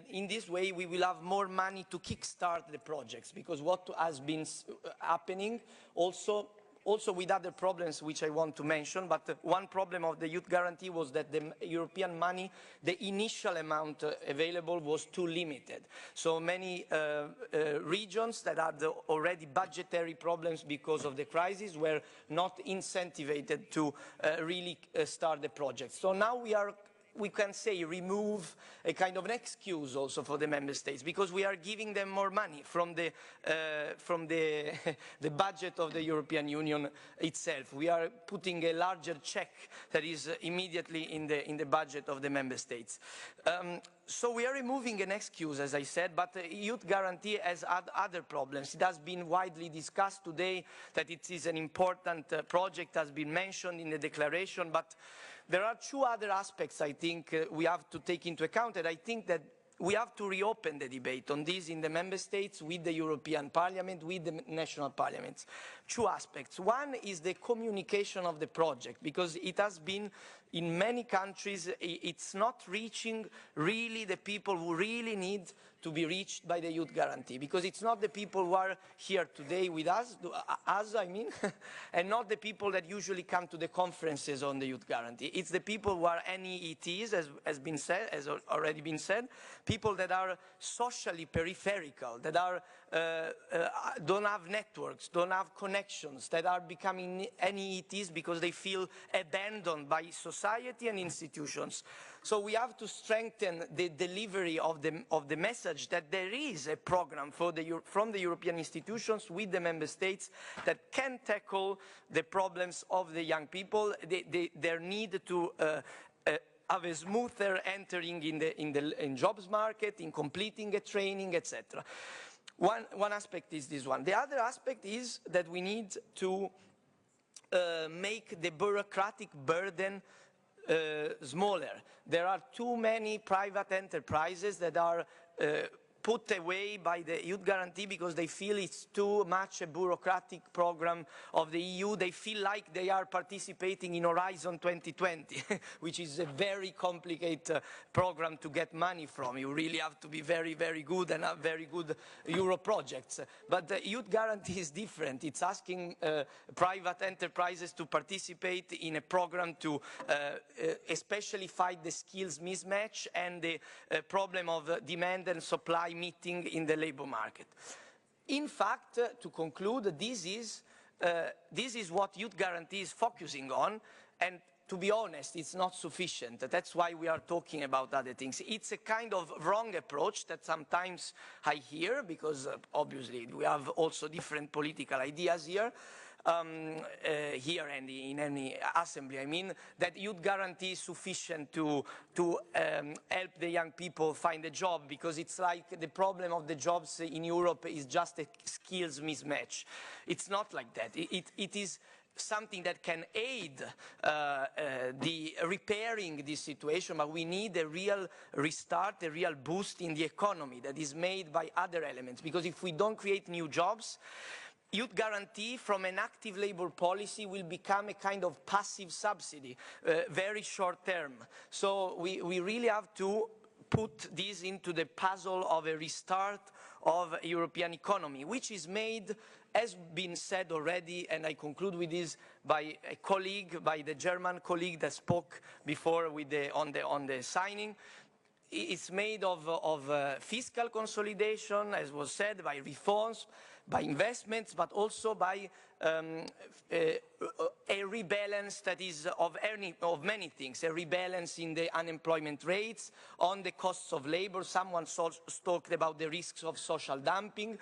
in this way, we will have more money to kickstart the projects, because what has been happening also with other problems which I want to mention, but one problem of the youth guarantee was that the European money, the initial amount available was too limited. So many regions that had already budgetary problems because of the crisis were not incentivized to really start the project. So now we can say remove a kind of an excuse also for the member states, because we are giving them more money from the budget of the European Union itself. We are putting a larger check that is immediately in the budget of the member states. So we are removing an excuse, as I said, but the youth guarantee has other problems. It has been widely discussed today that it is an important project, has been mentioned in the declaration, but there are two other aspects I think we have to take into account, and I think that we have to reopen the debate on this in the member states, with the European Parliament, with the national parliaments. Two aspects. One is the communication of the project, because it has been, in many countries, it's not reaching really the people who really need to be reached by the youth guarantee, because it's not the people who are here today with us, and not the people that usually come to the conferences on the youth guarantee. It's the people who are NEETs, as already been said, people that are socially peripheral, that are don't have networks, don't have connections, that are becoming NEETs because they feel abandoned by society and institutions. So we have to strengthen the delivery of the message that there is a program from the European institutions with the member states that can tackle the problems of the young people, their need to have a smoother entering in jobs market, in completing a training, etc. One aspect is this one. The other aspect is that we need to make the bureaucratic burden smaller. There are too many private enterprises that are put away by the youth guarantee because they feel it's too much a bureaucratic program of the EU. They feel like they are participating in Horizon 2020, which is a very complicated program to get money from. You really have to be very, very good and have very good Euro projects. But the youth guarantee is different. It's asking private enterprises to participate in a program to especially fight the skills mismatch and the problem of demand and supply meeting in the labor market. In fact, to conclude, this is what youth guarantee is focusing on, and to be honest, it's not sufficient. That's why we are talking about other things. It's a kind of wrong approach that sometimes I hear, because obviously we have also different political ideas here. Here and in any assembly, I mean, that youth guarantee is sufficient to help the young people find a job, because it's like the problem of the jobs in Europe is just a skills mismatch. It's not like that. It is something that can aid the repairing this situation, but we need a real restart, a real boost in the economy that is made by other elements, because if we don't create new jobs, youth guarantee from an active labor policy will become a kind of passive subsidy, very short term. So we really have to put this into the puzzle of a restart of a European economy, which is made, as been said already, and I conclude with this, by a colleague, by the German colleague that spoke before with on the signing. It's made of fiscal consolidation, as was said, by reforms, by investments, but also by a rebalance that is of many things, a rebalance in the unemployment rates, on the costs of labor. Someone talked about the risks of social dumping,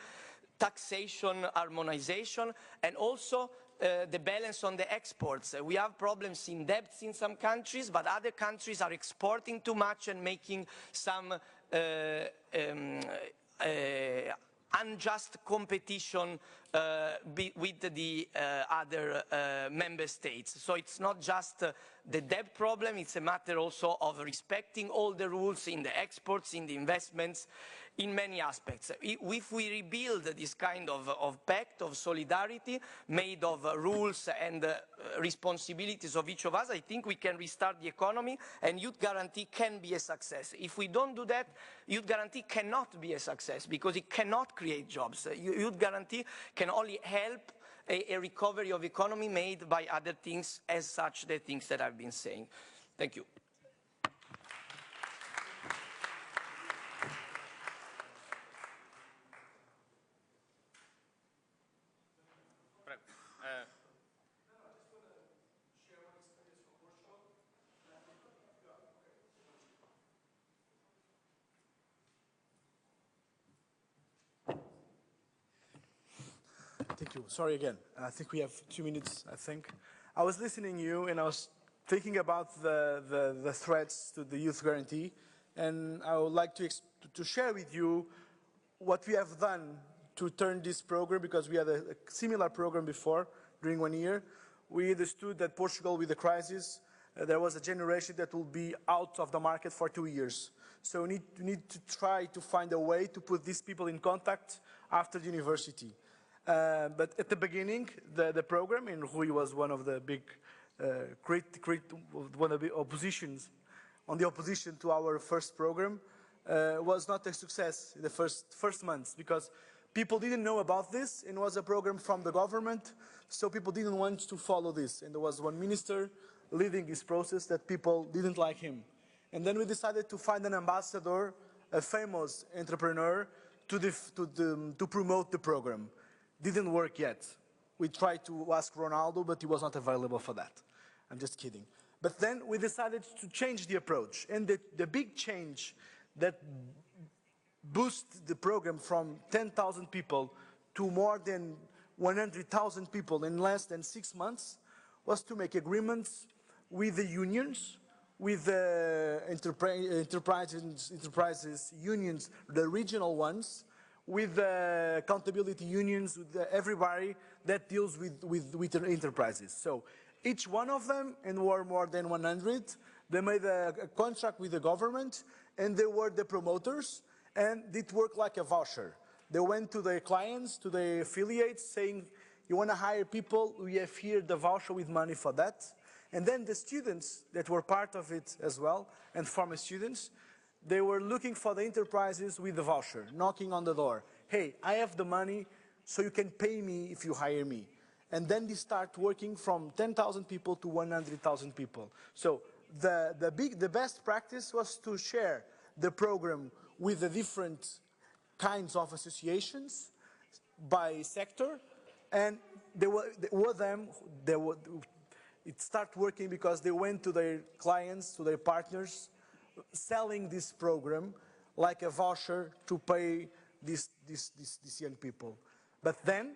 taxation harmonization, and also the balance on the exports. We have problems in debts in some countries, but other countries are exporting too much and making some unjust competition with the other member states. So it's not just the debt problem, it's a matter also of respecting all the rules in the exports, in the investments, in many aspects. If we rebuild this kind of pact of solidarity made of rules and responsibilities of each of us, I think we can restart the economy, and youth guarantee can be a success. If we don't do that, youth guarantee cannot be a success, because it cannot create jobs. Youth guarantee can only help a recovery of economy made by other things, as such the things that I've been saying. Thank you. Thank you. Sorry again. I think we have 2 minutes, I think. I was listening to you, and I was thinking about the threats to the youth guarantee, and I would like to share with you what we have done to turn this program, because we had a similar program before, during 1 year. We understood that Portugal, with the crisis, there was a generation that will be out of the market for 2 years. So we need to try to find a way to put these people in contact after the university. But at the beginning, the program, and Rui was one of the big one of the oppositions, on the opposition to our first program, was not a success in the first months, because people didn't know about this, and it was a program from the government, so people didn't want to follow this. And there was one minister leading this process that people didn't like him. And then we decided to find an ambassador, a famous entrepreneur, to promote the program. Didn't work yet. We tried to ask Ronaldo, but he was not available for that. I'm just kidding. But then we decided to change the approach. And the big change that boosted the program from 10,000 people to more than 100,000 people in less than 6 months was to make agreements with the unions, with the enterprises unions, the regional ones, with the accountability unions, with everybody that deals with the enterprises. So each one of them, and were more than 100, they made a contract with the government, and they were the promoters, and it worked like a voucher. They went to their clients, to the affiliates, saying, you want to hire people, we have here the voucher with money for that. And then the students that were part of it as well, and former students, they were looking for the enterprises with the voucher, knocking on the door. Hey, I have the money, so you can pay me if you hire me. And then they start working from 10,000 people to 100,000 people. So the best practice was to share the program with the different kinds of associations by sector, and It started working because they went to their clients, to their partners, selling this program like a voucher to pay these young people. But then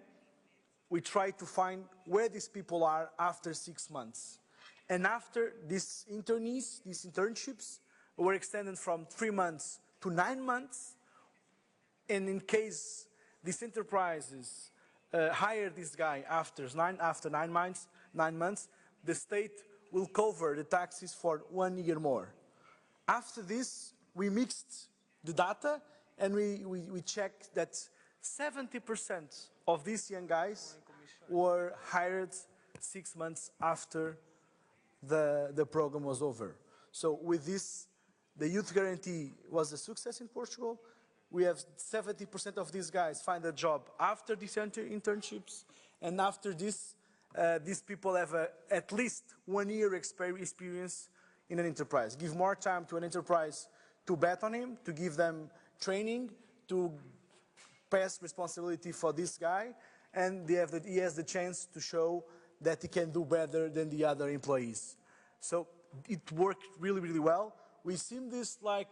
we tried to find where these people are after 6 months. And after these internees, these internships were extended from 3 months to 9 months. And in case these enterprises hire this guy after 9 months, the state will cover the taxes for 1 year more. After this, we mixed the data and we checked that 70% of these young guys were hired 6 months after the program was over. So with this, the Youth Guarantee was a success in Portugal. We have 70% of these guys find a job after these internships, and after this, these people have at least 1 year experience in an enterprise. Give more time to an enterprise to bet on him, to give them training, to pass responsibility for this guy, and he has the chance to show that he can do better than the other employees. So it worked really, really well. We seen this like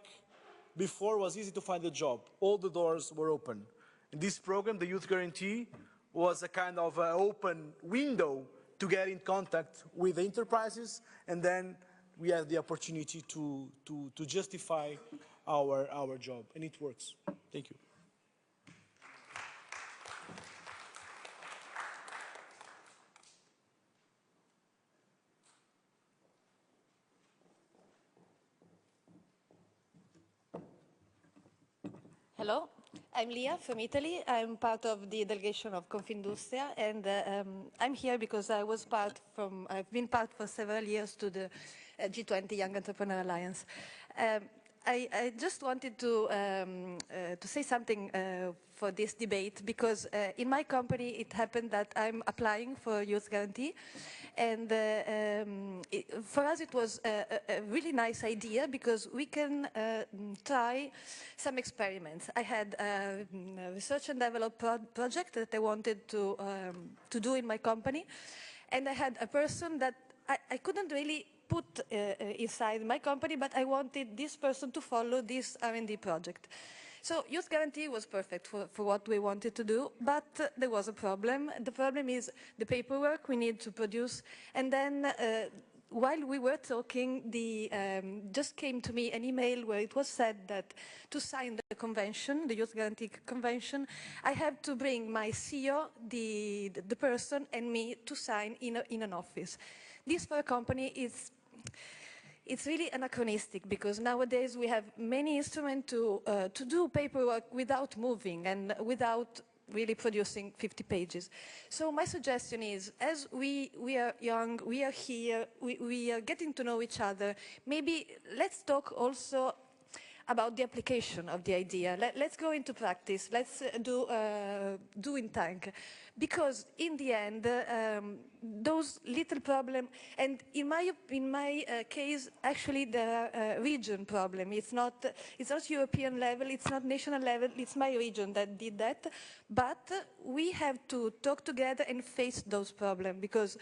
before it was easy to find a job. All the doors were open. In this program, the Youth Guarantee was a kind of open window to get in contact with the enterprises, and then we had the opportunity to justify our job, and it works. Thank you. Hello, I'm Lia from Italy. I'm part of the delegation of Confindustria, and I'm here because I've been part for several years to the G20 Young Entrepreneur Alliance. I just wanted to say something for this debate, because in my company it happened that I'm applying for Youth Guarantee, and for us it was a really nice idea because we can try some experiments. I had a research and development project that I wanted to do in my company, and I had a person that I couldn't really put inside my company, but I wanted this person to follow this R&D project. So Youth Guarantee was perfect for what we wanted to do, but there was a problem. The problem is the paperwork we need to produce, and then while we were talking, just came to me an email where it was said that to sign the convention, the Youth Guarantee Convention, I have to bring my CEO, the person, and me to sign in an office. This for a company it's really anachronistic, because nowadays we have many instruments to do paperwork without moving and without really producing 50 pages. So my suggestion is, as we are young, we are here, we are getting to know each other, maybe let's talk also about the application of the idea. Let's go into practice. Let's do in tank. Because in the end, those little problems, and in my case, actually there are region problem. It's not European level, it's not national level, it's my region that did that. But we have to talk together and face those problems, because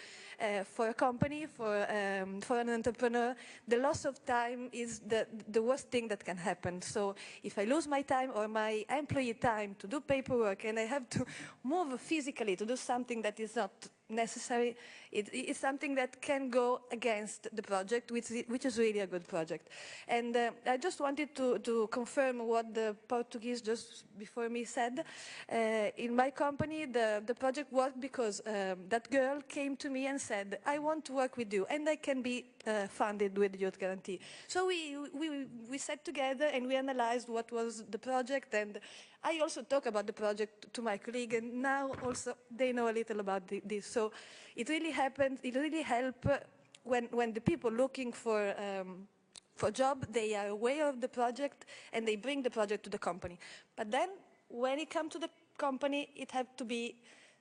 for a company, for an entrepreneur, the loss of time is the worst thing that can happen. So if I lose my time or my employee time to do paperwork, and I have to move physically to do something that is not necessary, it's something that can go against the project, which is really a good project. And I just wanted to confirm what the Portuguese just before me said. In my company, the project worked because that girl came to me and said, I want to work with you, and I can be funded with Youth Guarantee. So we sat together and we analyzed what was the project, and I also talk about the project to my colleague, and now also they know a little about this. So it really happened, it really helped when the people looking for a job, they are aware of the project and they bring the project to the company. But then when it comes to the company, it has to be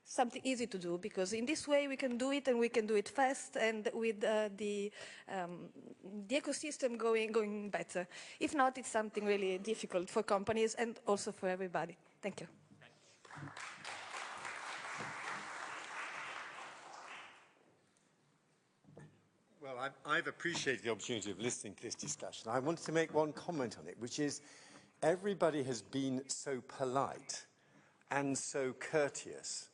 something easy to do, because in this way we can do it, and we can do it fast, and with the ecosystem going better. If not, it's something really difficult for companies and also for everybody. Thank you. Well, I've appreciated the opportunity of listening to this discussion. I wanted to make one comment on it, which is everybody has been so polite and so courteous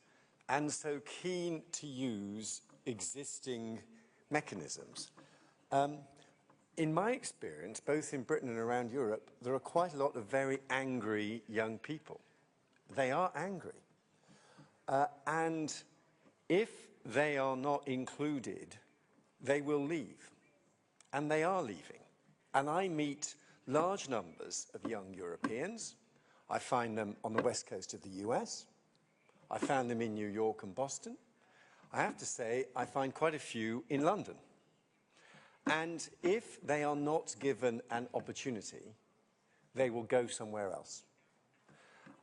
and so keen to use existing mechanisms. In my experience, both in Britain and around Europe, there are quite a lot of very angry young people. They are angry. And if they are not included, they will leave. And they are leaving. And I meet large numbers of young Europeans. I find them on the west coast of the US. I found them in New York and Boston. I have to say, I find quite a few in London. And if they are not given an opportunity, they will go somewhere else.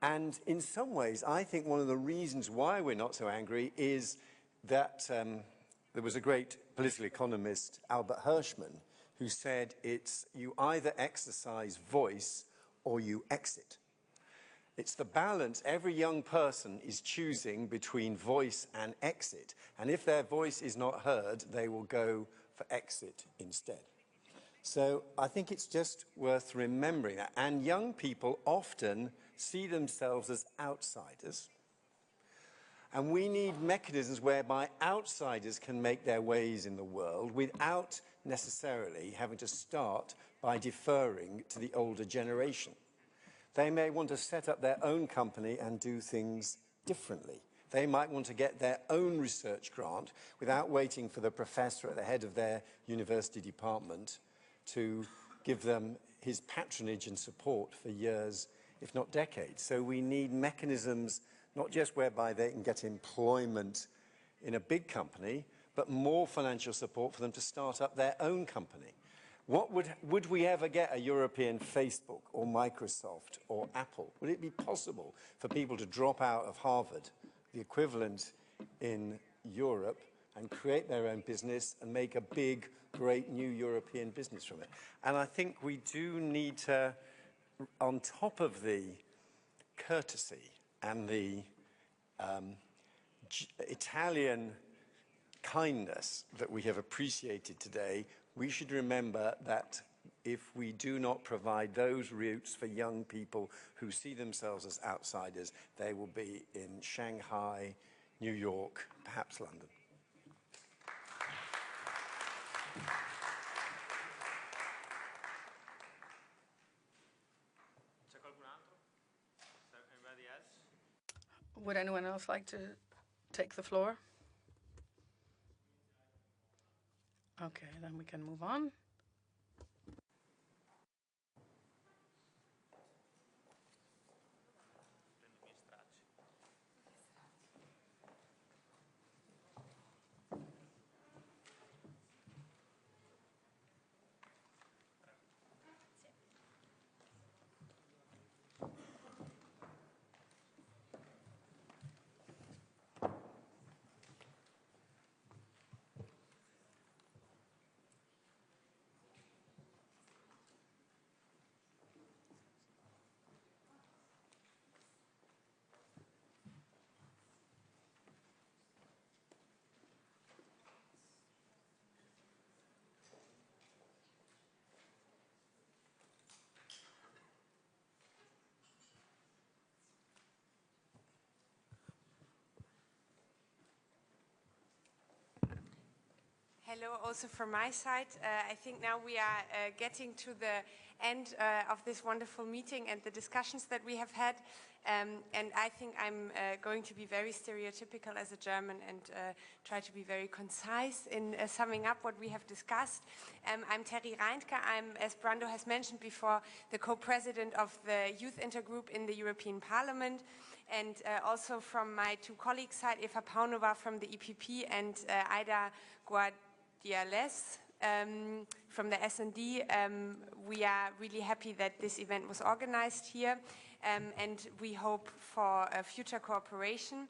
And in some ways, I think one of the reasons why we're not so angry is that there was a great political economist, Albert Hirschman, who said it's you either exercise voice or you exit. It's the balance. Every young person is choosing between voice and exit. And if their voice is not heard, they will go for exit instead. So I think it's just worth remembering that. And young people often see themselves as outsiders. And we need mechanisms whereby outsiders can make their ways in the world without necessarily having to start by deferring to the older generation. They may want to set up their own company and do things differently. They might want to get their own research grant without waiting for the professor at the head of their university department to give them his patronage and support for years, if not decades. So we need mechanisms not just whereby they can get employment in a big company, but more financial support for them to start up their own company. Would we ever get a European Facebook or Microsoft or Apple? Would it be possible for people to drop out of Harvard, the equivalent in Europe, and create their own business and make a big, great new European business from it? And I think we do need to, on top of the courtesy and the Italian kindness that we have appreciated today, we should remember that if we do not provide those routes for young people who see themselves as outsiders, they will be in Shanghai, New York, perhaps London. Would anyone else like to take the floor? Okay, then we can move on. Hello, also from my side. I think now we are getting to the end of this wonderful meeting and the discussions that we have had. And I think I'm going to be very stereotypical as a German and try to be very concise in summing up what we have discussed. I'm Terry Reintke. I'm, as Brando has mentioned before, the co-president of the Youth Intergroup in the European Parliament. And also from my two colleagues' side, Eva Paunova from the EPP and Aida Guardiales from the S&D. We are really happy that this event was organized here, and we hope for a future cooperation.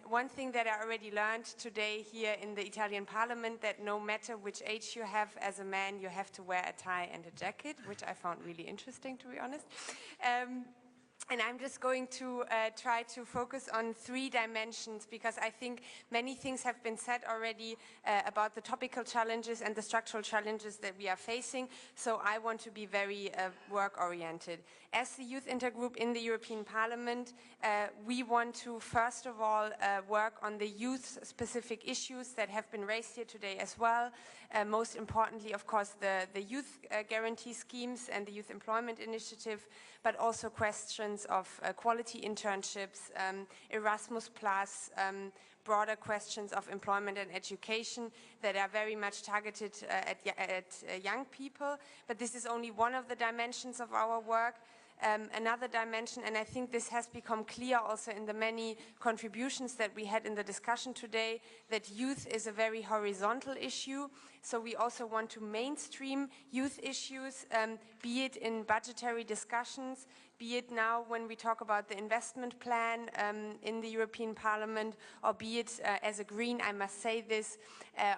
One thing that I already learned today here in the Italian Parliament, that no matter which age you have as a man, you have to wear a tie and a jacket, which I found really interesting, to be honest. And I'm just going to try to focus on 3 dimensions, because I think many things have been said already about the topical challenges and the structural challenges that we are facing. So I want to be very work-oriented. As the Youth Intergroup in the European Parliament, we want to first of all work on the youth-specific issues that have been raised here today as well. Most importantly, of course, the youth guarantee schemes and the Youth Employment Initiative, but also questions of quality internships, Erasmus+, broader questions of employment and education that are very much targeted at young people. But this is only one of the dimensions of our work. Another dimension, and I think this has become clear also in the many contributions that we had in the discussion today, that youth is a very horizontal issue. So we also want to mainstream youth issues, be it in budgetary discussions, be it now when we talk about the investment plan in the European Parliament, or be it as a Green, I must say this,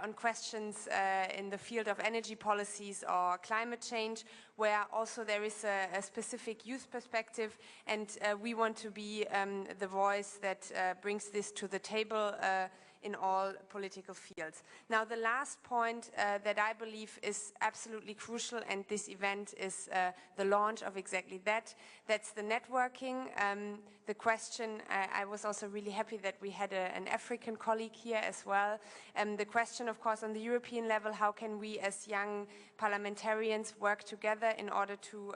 on questions in the field of energy policies or climate change, where also there is a specific youth perspective, and we want to be the voice that brings this to the table in all political fields. Now, the last point that I believe is absolutely crucial, and this event is the launch of exactly that. That's the networking. The question, I was also really happy that we had an African colleague here as well. The question, of course, on the European level, how can we as young parliamentarians work together in order to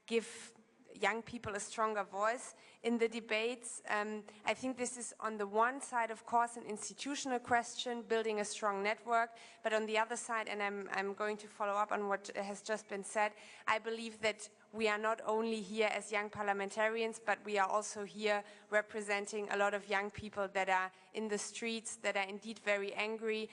give young people a stronger voice in the debates? I think this is on the one side, of course, an institutional question, building a strong network, but on the other side, and I'm going to follow up on what has just been said, I believe that we are not only here as young parliamentarians, but we are also here representing a lot of young people that are in the streets, that are indeed very angry.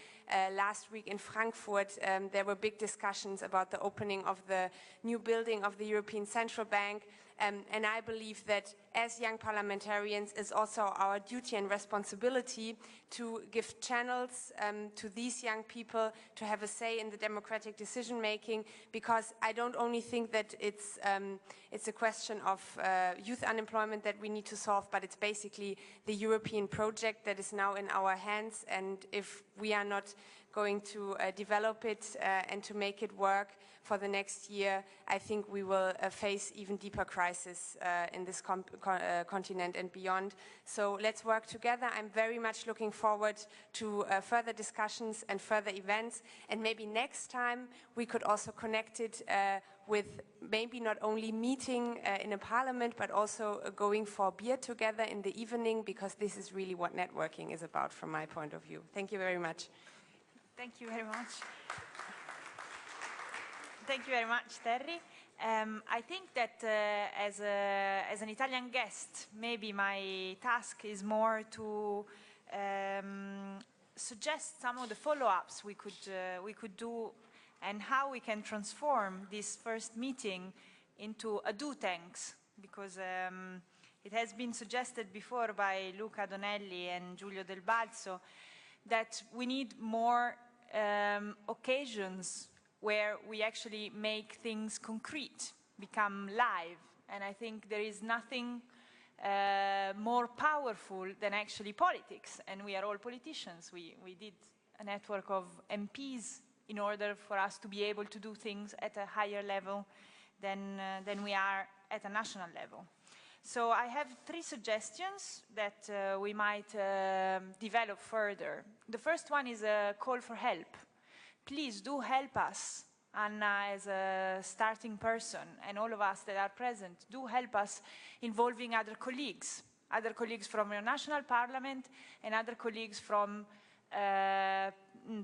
Last week in Frankfurt, there were big discussions about the opening of the new building of the European Central Bank. And I believe that as young parliamentarians, it's also our duty and responsibility to give channels to these young people to have a say in the democratic decision making, because I don't only think that it's a question of youth unemployment that we need to solve, but it's basically the European project that is now in our hands, and if we are not going to develop it and to make it work for the next year, I think we will face even deeper crisis in this continent and beyond. So let's work together. I'm very much looking forward to further discussions and further events, and maybe next time we could also connect it with maybe not only meeting in a parliament, but also going for beer together in the evening, because this is really what networking is about from my point of view. Thank you very much. Thank you very much. Thank you very much, Terry. I think that as an Italian guest, maybe my task is more to suggest some of the follow-ups we could do, and how we can transform this first meeting into a do tanks, because it has been suggested before by Luca Donelli and Giulio Del Balzo that we need more occasions where we actually make things concrete, become live. And I think there is nothing more powerful than actually politics, and we are all politicians. We did a network of MPs in order for us to be able to do things at a higher level than we are at a national level. So I have 3 suggestions that we might develop further. The first one is a call for help. Please do help us, Anna as a starting person, and all of us that are present, do help us involving other colleagues from your national parliament and other colleagues from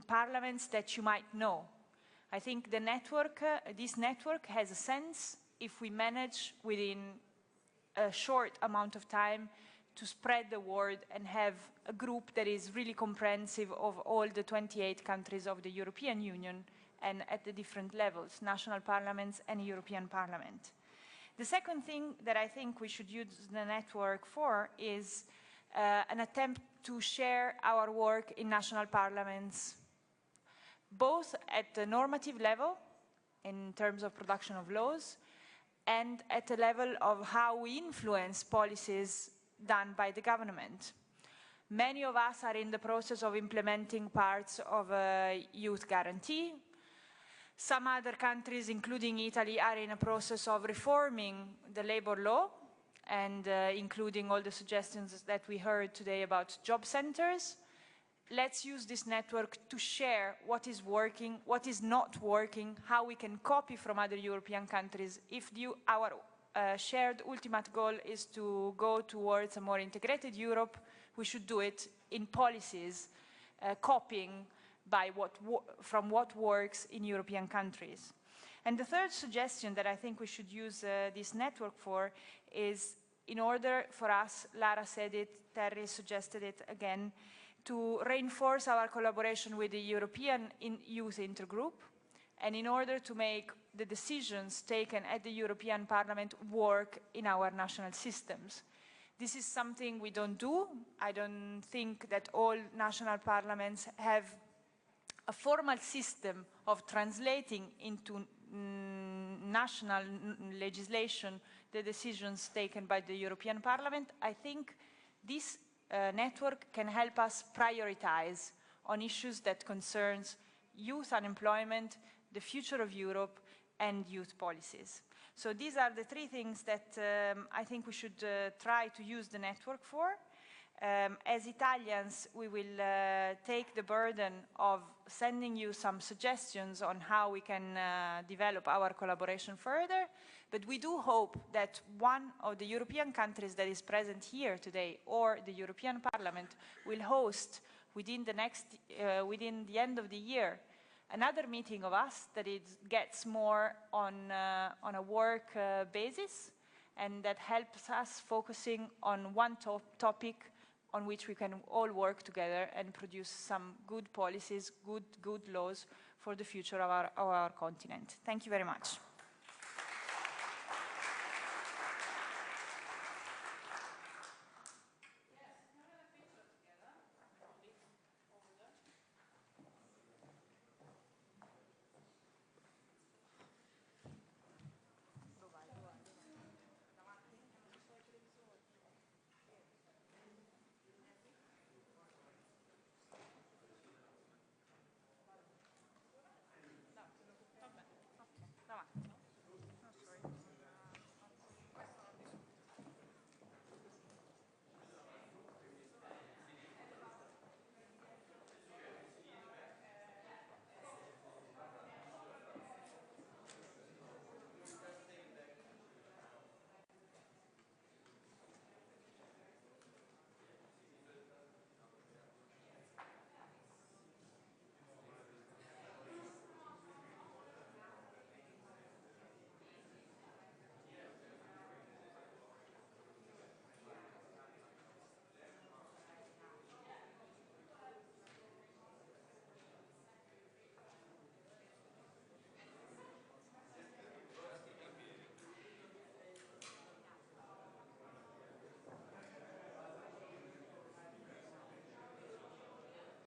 parliaments that you might know. I think the network, this network has a sense if we manage within a short amount of time to spread the word and have a group that is really comprehensive of all the 28 countries of the European Union and at the different levels, national parliaments and European Parliament. The second thing that I think we should use the network for is an attempt to share our work in national parliaments, both at the normative level in terms of production of laws, and at the level of how we influence policies done by the government. Many of us are in the process of implementing parts of a youth guarantee. Some other countries, including Italy, are in a process of reforming the labor law and including all the suggestions that we heard today about job centers. Let's use this network to share what is working, what is not working, how we can copy from other European countries. If our shared ultimate goal is to go towards a more integrated Europe, we should do it in policies, copying from what works in European countries. And the third suggestion that I think we should use this network for is, in order for us, Lara said it, Terry suggested it again, to reinforce our collaboration with the European Youth Intergroup, and in order to make the decisions taken at the European Parliament work in our national systems. This is something we don't do. I don't think that all national parliaments have a formal system of translating into national legislation the decisions taken by the European Parliament. I think this network can help us prioritize on issues that concerns youth unemployment, the future of Europe, and youth policies. So these are the three things that I think we should try to use the network for. As Italians, we will take the burden of sending you some suggestions on how we can develop our collaboration further, but we do hope that one of the European countries that is present here today, or the European Parliament, will host within the end of the year another meeting of us that it gets more on a work basis, and that helps us focusing on one topic on which we can all work together and produce some good policies, good laws for the future of our continent. Thank you very much.